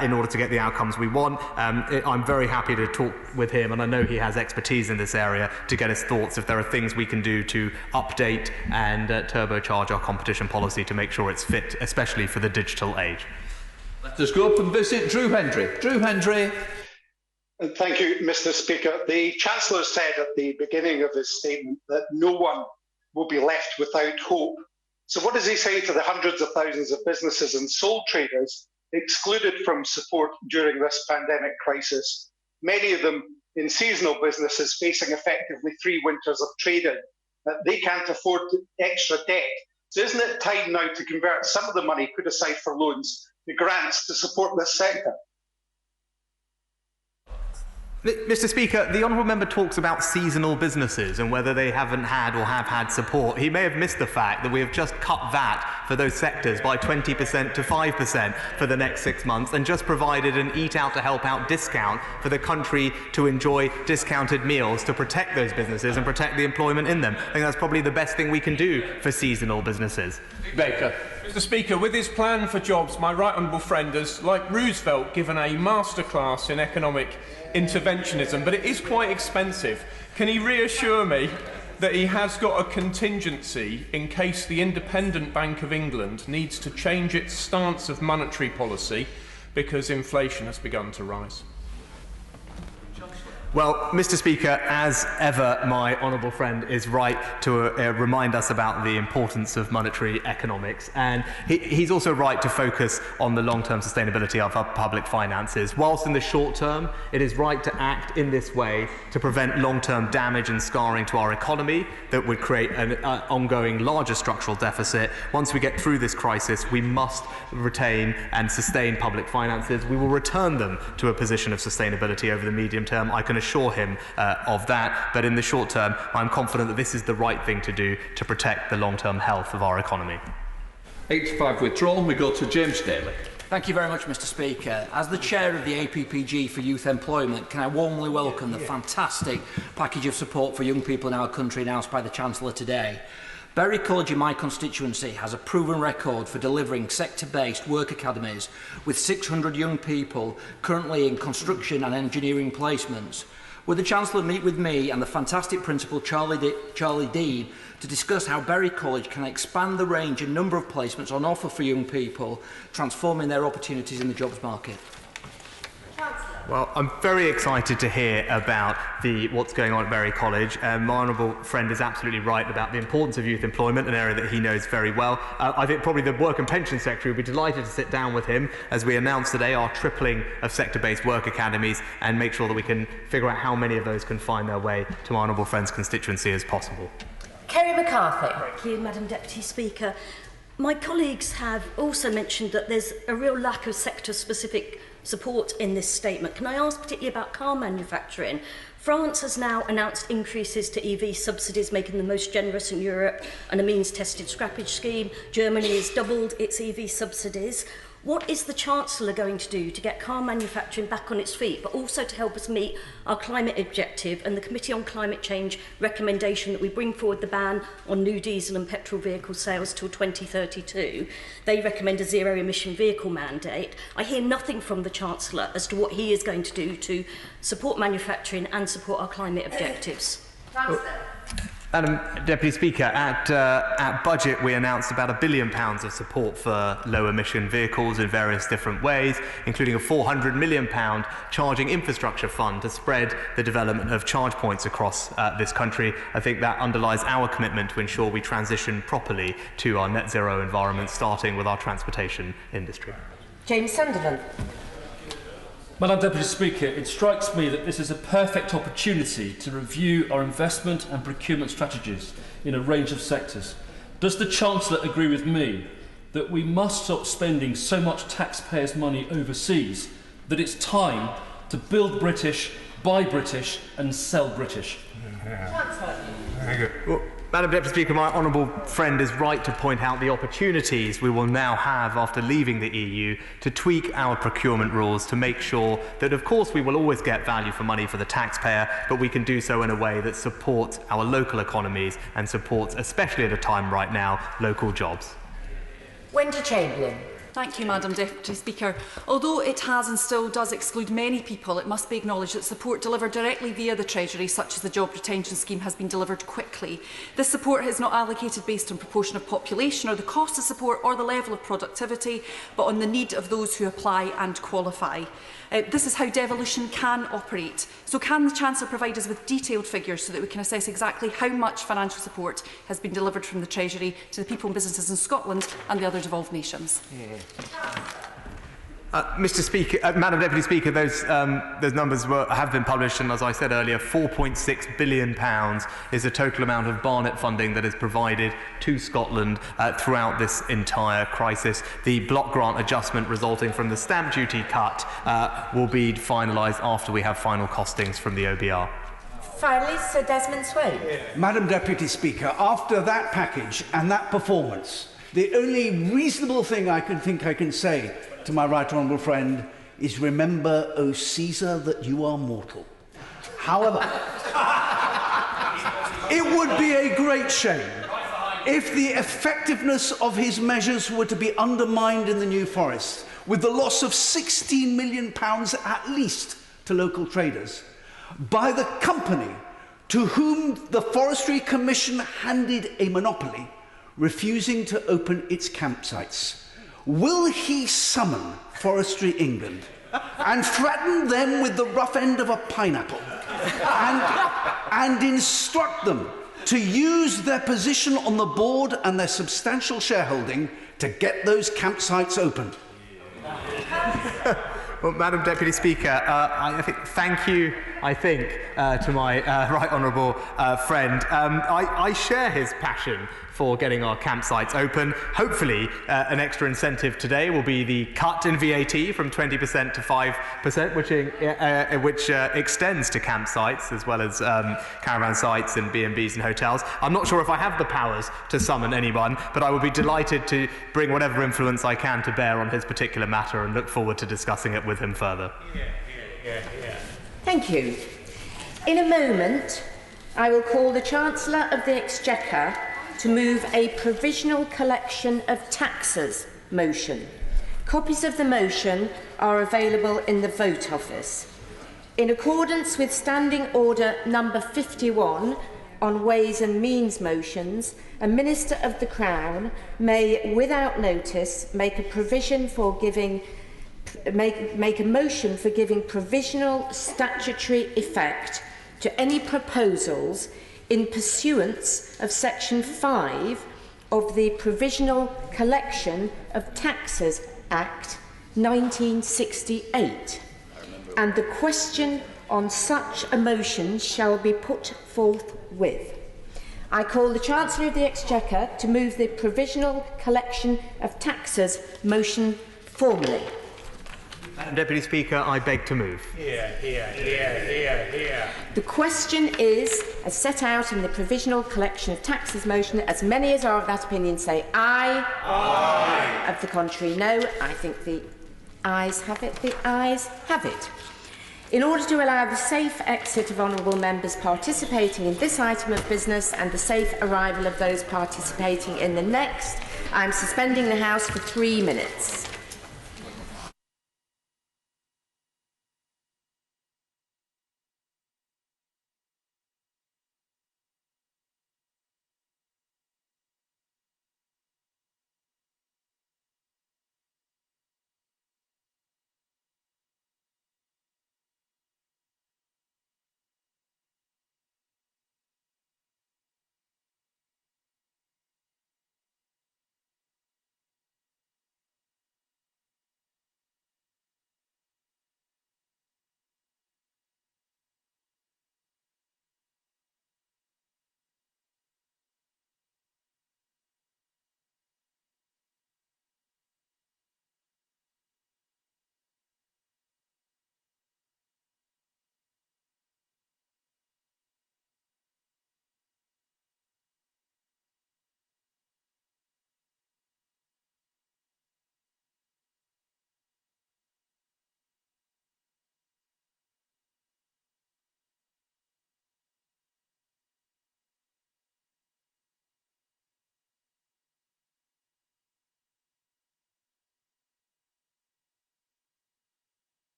in order to get the outcomes we want. I'm very happy to talk with him, and I know he has expertise in this area, to get his thoughts if there are things we can do to update and turbocharge our competition policy to make sure it's fit, especially for the digital age. Let us go up and visit Drew Hendry. Drew Hendry. Thank you, Mr. Speaker. The Chancellor said at the beginning of his statement that no one will be left without hope. So what does he say to the hundreds of thousands of businesses and sole traders excluded from support during this pandemic crisis? Many of them in seasonal businesses facing effectively 3 winters of trading. They can't afford extra debt. So isn't it time now to convert some of the money put aside for loans to grants to support this sector? Mr. Speaker, the honourable member talks about seasonal businesses and whether they haven't had or have had support. He may have missed the fact that we have just cut VAT for those sectors by 20% to 5% for the next 6 months, and just provided an Eat Out to Help Out discount for the country to enjoy discounted meals to protect those businesses and protect the employment in them. I think that's probably the best thing we can do for seasonal businesses. Baker. Mr. Speaker, with his plan for jobs, my right honourable friend has, like Roosevelt, given a masterclass in economic interventionism, but it is quite expensive. Can he reassure me that he has got a contingency in case the Independent Bank of England needs to change its stance of monetary policy because inflation has begun to rise? Well, Mr. Speaker, as ever, my honourable friend is right to remind us about the importance of monetary economics, and he's also right to focus on the long-term sustainability of our public finances. Whilst in the short term, it is right to act in this way to prevent long-term damage and scarring to our economy that would create an ongoing larger structural deficit. Once we get through this crisis, we must retain and sustain public finances. We will return them to a position of sustainability over the medium term. I can assure him of that, but in the short term, I'm confident that this is the right thing to do to protect the long-term health of our economy. 85 withdrawn. We go to James Daly. Thank you very much, Mr. Speaker. As the chair of the APPG for Youth Employment, can I warmly welcome the fantastic package of support for young people in our country announced by the Chancellor today. Bury College in my constituency has a proven record for delivering sector-based work academies with 600 young people currently in construction and engineering placements. Would the Chancellor meet with me and the fantastic Principal Charlie Dean to discuss how Bury College can expand the range and number of placements on offer for young people, transforming their opportunities in the jobs market? Well, I'm very excited to hear about what's going on at Bury College. My honourable friend is absolutely right about the importance of youth employment, an area that he knows very well. I think probably the Work and Pension Secretary will be delighted to sit down with him as we announce today our tripling of sector-based work academies and make sure that we can figure out how many of those can find their way to my honourable friend's constituency as possible. Kerry McCarthy. Thank you, Madam Deputy Speaker. My colleagues have also mentioned that there's a real lack of sector-specific support in this statement. Can I ask particularly about car manufacturing? France has now announced increases to EV subsidies, making them the most generous in Europe, and a means-tested scrappage scheme. Germany has doubled its EV subsidies. What is the Chancellor going to do to get car manufacturing back on its feet, but also to help us meet our climate objective and the Committee on Climate Change recommendation that we bring forward the ban on new diesel and petrol vehicle sales till 2032? They recommend a zero-emission vehicle mandate. I hear nothing from the Chancellor as to what he is going to do to support manufacturing and support our climate objectives. Madam Deputy Speaker, at budget we announced about £1 billion of support for low-emission vehicles in various different ways, including a £400 million charging infrastructure fund to spread the development of charge points across this country. I think that underlies our commitment to ensure we transition properly to our net zero environment, starting with our transportation industry. James Sunderland. Madam Deputy Speaker, it strikes me that this is a perfect opportunity to review our investment and procurement strategies in a range of sectors. Does the Chancellor agree with me that we must stop spending so much taxpayers' money overseas, that it's time to build British, buy British and sell British? Chancellor. Well, Madam Deputy Speaker, my honourable friend is right to point out the opportunities we will now have after leaving the EU to tweak our procurement rules to make sure that, of course, we will always get value for money for the taxpayer, but we can do so in a way that supports our local economies and supports, especially at a time right now, local jobs. Wendy Chamberlain. Thank you, Madam Deputy Speaker. Although it has and still does exclude many people, it must be acknowledged that support delivered directly via the Treasury, such as the Job Retention Scheme, has been delivered quickly. This support is not allocated based on proportion of population or the cost of support or the level of productivity, but on the need of those who apply and qualify. This is how devolution can operate. So can the Chancellor provide us with detailed figures so that we can assess exactly how much financial support has been delivered from the Treasury to the people and businesses in Scotland and the other devolved nations? Mr. Speaker, Madam Deputy Speaker, those numbers have been published, and as I said earlier, £4.6 billion is the total amount of Barnett funding that is provided to Scotland throughout this entire crisis. The block grant adjustment resulting from the stamp duty cut will be finalised after we have final costings from the OBR. Finally, Sir Desmond Swain. Madam Deputy Speaker, after that package and that performance, the only reasonable thing I can say to my right honourable friend is remember, O Caesar, that you are mortal. However, it would be a great shame if the effectiveness of his measures were to be undermined in the New Forest, with the loss of £16 million at least to local traders, by the company to whom the Forestry Commission handed a monopoly, refusing to open its campsites. Will he summon Forestry England and threaten them with the rough end of a pineapple and instruct them to use their position on the board and their substantial shareholding to get those campsites open? Well, Madam Deputy Speaker, thank you, to my right honourable friend. I share his passion for getting our campsites open. Hopefully, an extra incentive today will be the cut in VAT from 20% to 5%, which extends to campsites as well as caravan sites and B&Bs and hotels. I'm not sure if I have the powers to summon anyone, but I will be delighted to bring whatever influence I can to bear on his particular matter and look forward to discussing it with him further. Thank you. In a moment, I will call the Chancellor of the Exchequer to move a provisional collection of taxes motion. Copies of the motion are available in the Vote Office. In accordance with Standing Order number 51 on Ways and Means motions, a Minister of the Crown may, without notice, make a motion for giving provisional statutory effect to any proposals in pursuance of Section 5 of the Provisional Collection of Taxes Act 1968, and the question on such a motion shall be put forthwith. I call the Chancellor of the Exchequer to move the Provisional Collection of Taxes motion formally. Madam Deputy Speaker, I beg to move. The question is, as set out in the Provisional Collection of Taxes motion, as many as are of that opinion say aye. Aye. Of the contrary, no. I think the ayes have it. The ayes have it. In order to allow the safe exit of honourable members participating in this item of business and the safe arrival of those participating in the next, I am suspending the House for 3 minutes.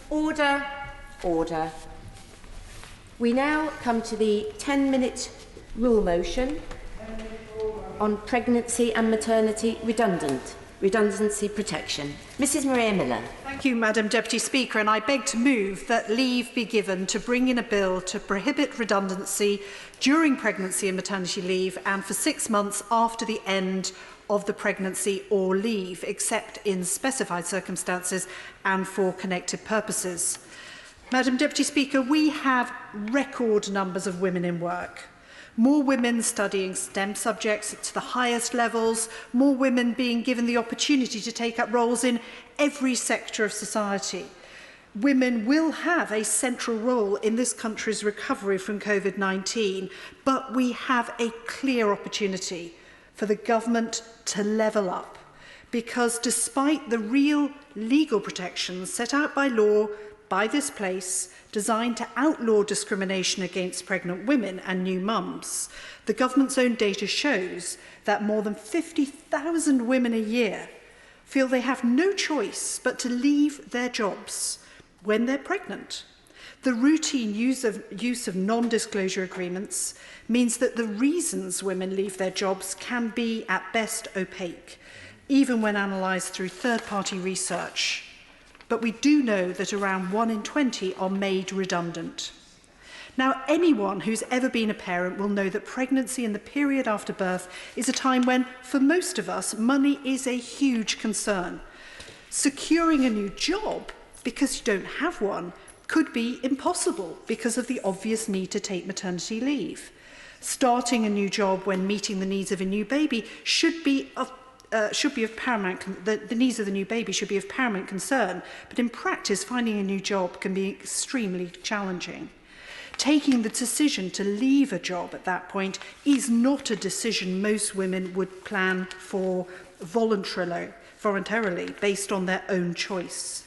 Order, order. We now come to the 10-minute rule motion on pregnancy and maternity redundancy protection. Mrs Maria Miller. Thank you, Madam Deputy Speaker, and I beg to move that leave be given to bring in a bill to prohibit redundancy during pregnancy and maternity leave and for 6 months after the end of the pregnancy or leave, except in specified circumstances and for connected purposes. Madam Deputy Speaker, we have record numbers of women in work. More women studying STEM subjects to the highest levels, more women being given the opportunity to take up roles in every sector of society. Women will have a central role in this country's recovery from COVID-19, but we have a clear opportunity for the government to level up, because despite the real legal protections set out by law by this place, designed to outlaw discrimination against pregnant women and new mums, the government's own data shows that more than 50,000 women a year feel they have no choice but to leave their jobs when they're pregnant. The routine use of non-disclosure agreements means that the reasons women leave their jobs can be at best opaque, even when analysed through third-party research. But we do know that around 1 in 20 are made redundant. Now, anyone who's ever been a parent will know that pregnancy and the period after birth is a time when, for most of us, money is a huge concern. Securing a new job because you don't have one could be impossible because of the obvious need to take maternity leave. Starting a new job when meeting the needs of a new baby should be of paramount. The needs of the new baby should be of paramount concern, but in practice, finding a new job can be extremely challenging. Taking the decision to leave a job at that point is not a decision most women would plan for voluntarily based on their own choice.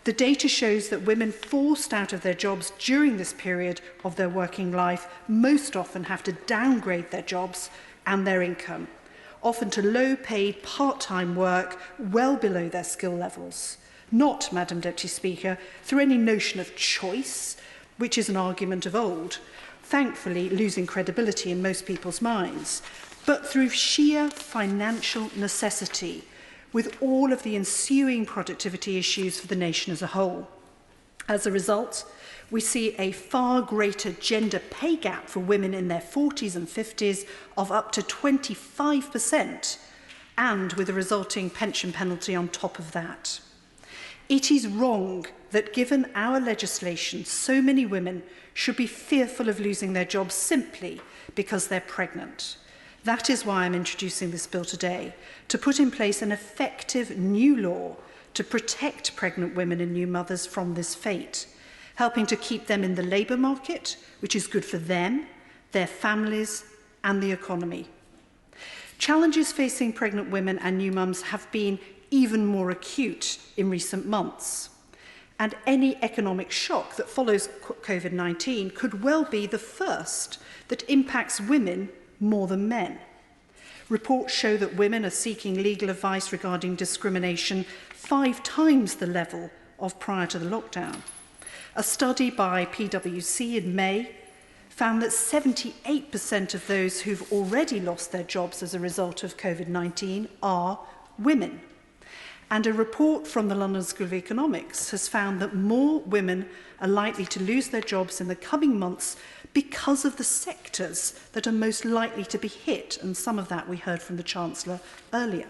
The data shows that women forced out of their jobs during this period of their working life most often have to downgrade their jobs and their income, often to low-paid part-time work well below their skill levels. Not, Madam Deputy Speaker, through any notion of choice, which is an argument of old, thankfully losing credibility in most people's minds, but through sheer financial necessity, with all of the ensuing productivity issues for the nation as a whole. As a result, we see a far greater gender pay gap for women in their 40s and 50s of up to 25%, and with a resulting pension penalty on top of that. It is wrong that, given our legislation, so many women should be fearful of losing their jobs simply because they're pregnant. That is why I'm introducing this bill today, to put in place an effective new law to protect pregnant women and new mothers from this fate, helping to keep them in the labour market, which is good for them, their families and the economy. Challenges facing pregnant women and new mums have been even more acute in recent months, and any economic shock that follows COVID-19 could well be the first that impacts women more than men. Reports show that women are seeking legal advice regarding discrimination 5 times the level of prior to the lockdown. A study by PwC in May found that 78% of those who've already lost their jobs as a result of COVID-19 are women. And a report from the London School of Economics has found that more women are likely to lose their jobs in the coming months because of the sectors that are most likely to be hit, and some of that we heard from the Chancellor earlier.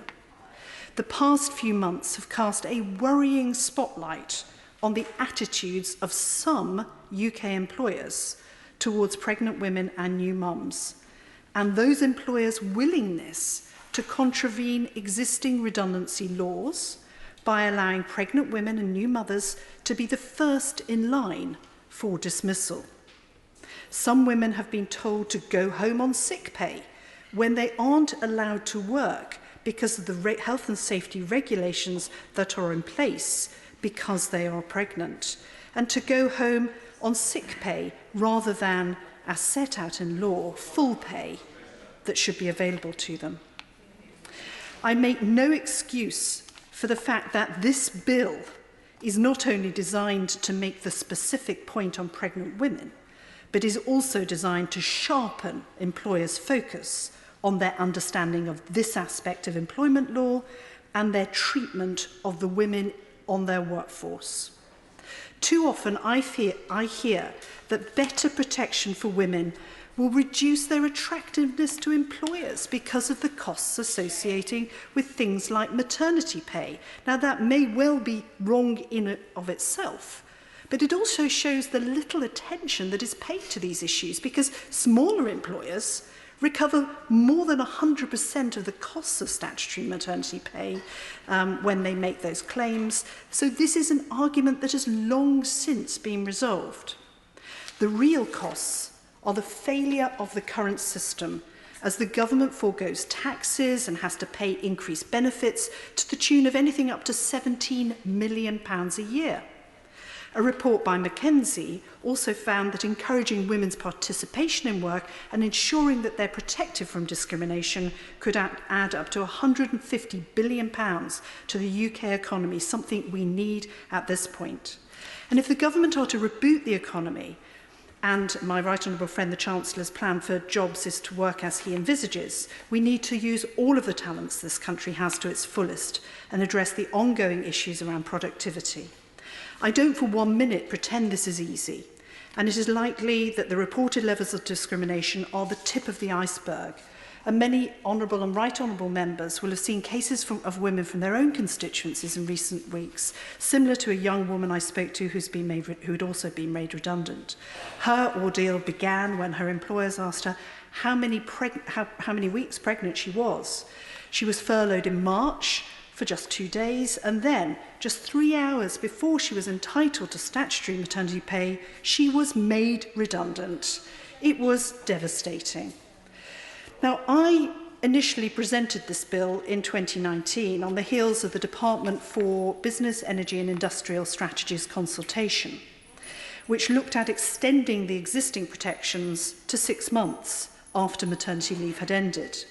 The past few months have cast a worrying spotlight on the attitudes of some UK employers towards pregnant women and new mums, and those employers' willingness to contravene existing redundancy laws by allowing pregnant women and new mothers to be the first in line for dismissal. Some women have been told to go home on sick pay when they aren't allowed to work because of the health and safety regulations that are in place because they are pregnant, and to go home on sick pay rather than, as set out in law, full pay that should be available to them. I make no excuse for the fact that this bill is not only designed to make the specific point on pregnant women, but is also designed to sharpen employers' focus on their understanding of this aspect of employment law and their treatment of the women on their workforce. Too often I hear that better protection for women will reduce their attractiveness to employers because of the costs associating with things like maternity pay. Now, that may well be wrong in and of itself, but it also shows the little attention that is paid to these issues, because smaller employers recover more than 100% of the costs of statutory maternity pay when they make those claims. So this is an argument that has long since been resolved. The real costs are the failure of the current system, as the government forgoes taxes and has to pay increased benefits to the tune of anything up to £17 million a year. A report by McKinsey also found that encouraging women's participation in work and ensuring that they're protected from discrimination could add up to £150 billion to the UK economy, something we need at this point. And if the government are to reboot the economy, and my right honourable friend the Chancellor's plan for jobs is to work as he envisages, we need to use all of the talents this country has to its fullest and address the ongoing issues around productivity. I don't for 1 minute pretend this is easy, and it is likely that the reported levels of discrimination are the tip of the iceberg, and many honourable and right honourable members will have seen cases of women from their own constituencies in recent weeks, similar to a young woman I spoke to who had also been made redundant. Her ordeal began when her employers asked her how many weeks pregnant she was. She was furloughed in March for just 2 days, and then, just 3 hours before she was entitled to statutory maternity pay, she was made redundant. It was devastating. Now, I initially presented this bill in 2019 on the heels of the Department for Business, Energy and Industrial Strategies consultation, which looked at extending the existing protections to 6 months after maternity leave had ended.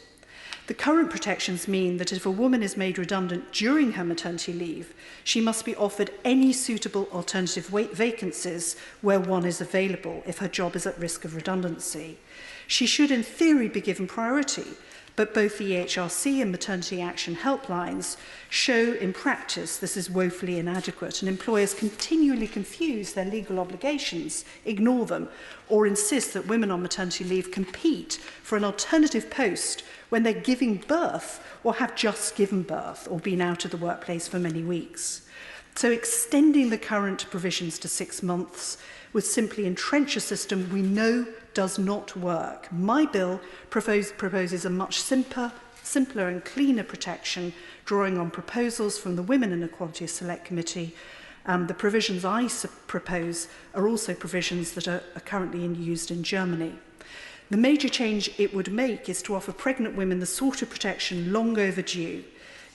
The current protections mean that if a woman is made redundant during her maternity leave, she must be offered any suitable alternative vacancies where one is available if her job is at risk of redundancy. She should, in theory, be given priority, but both the EHRC and maternity action helplines show in practice this is woefully inadequate, and employers continually confuse their legal obligations, ignore them, or insist that women on maternity leave compete for an alternative post when they're giving birth or have just given birth or been out of the workplace for many weeks. So extending the current provisions to 6 months would simply entrench a system we know does not work. My bill proposes a much simpler and cleaner protection, drawing on proposals from the Women and Equality Select Committee. The provisions I propose are also provisions that are currently used in Germany. The major change it would make is to offer pregnant women the sort of protection long overdue.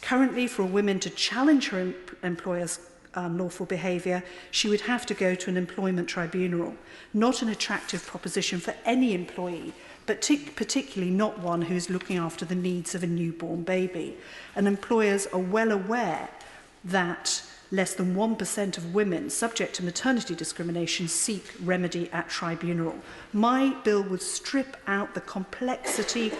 Currently, for a woman to challenge her employer's unlawful behaviour, she would have to go to an employment tribunal, not an attractive proposition for any employee, but particularly not one who's looking after the needs of a newborn baby. And employers are well aware that less than 1% of women subject to maternity discrimination seek remedy at tribunal. My bill would strip out the complexity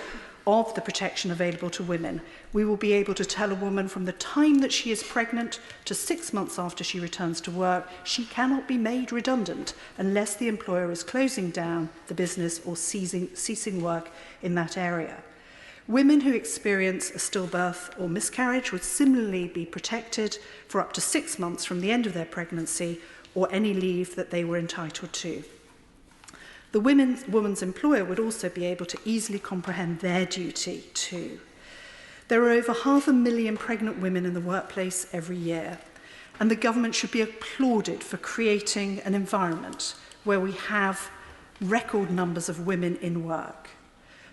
of the protection available to women. We will be able to tell a woman from the time that she is pregnant to 6 months after she returns to work, she cannot be made redundant unless the employer is closing down the business or ceasing work in that area. Women who experience a stillbirth or miscarriage would similarly be protected for up to 6 months from the end of their pregnancy or any leave that they were entitled to. The woman's employer would also be able to easily comprehend their duty too. There are over 500,000 pregnant women in the workplace every year, and the government should be applauded for creating an environment where we have record numbers of women in work.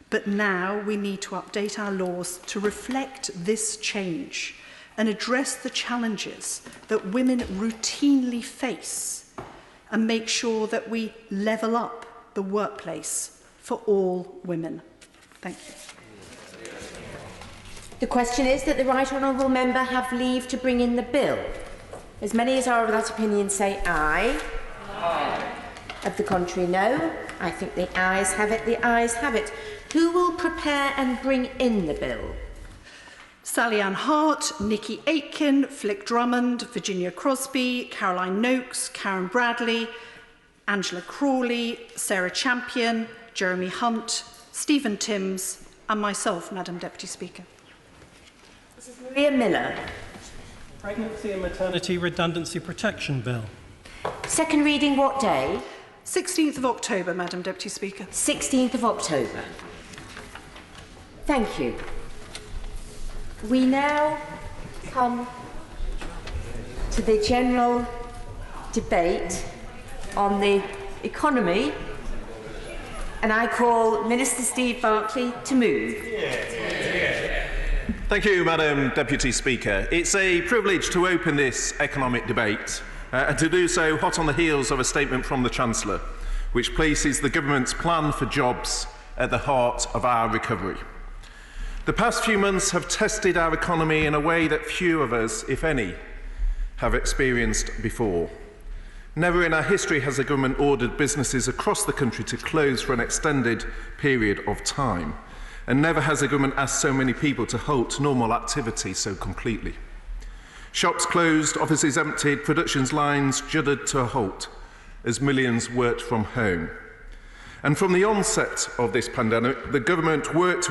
But now we need to update our laws to reflect this change and address the challenges that women routinely face and make sure that we level up the workplace for all women. Thank you. The question is that the right honourable member have leave to bring in the bill. As many as are of that opinion say aye. Aye. Of the contrary, no. I think the ayes have it. The ayes have it. Who will prepare and bring in the bill? Sally Ann Hart, Nikki Aitken, Flick Drummond, Virginia Crosby, Caroline Noakes, Karen Bradley, Angela Crawley, Sarah Champion, Jeremy Hunt, Stephen Timms and myself, Madam Deputy Speaker. This is Maria Miller. Pregnancy and Maternity Redundancy Protection Bill. Second reading what day? 16th of October, Madam Deputy Speaker. 16th of October. Thank you. We now come to the general debate on the economy, and I call Minister Steve Barclay to move. Thank you, Madam Deputy Speaker. It's a privilege to open this economic debate and to do so hot on the heels of a statement from the Chancellor, which places the government's plan for jobs at the heart of our recovery. The past few months have tested our economy in a way that few of us, if any, have experienced before. Never in our history has the government ordered businesses across the country to close for an extended period of time. And never has the government asked so many people to halt normal activity so completely. Shops closed, offices emptied, production lines juddered to a halt as millions worked from home. And from the onset of this pandemic, the government worked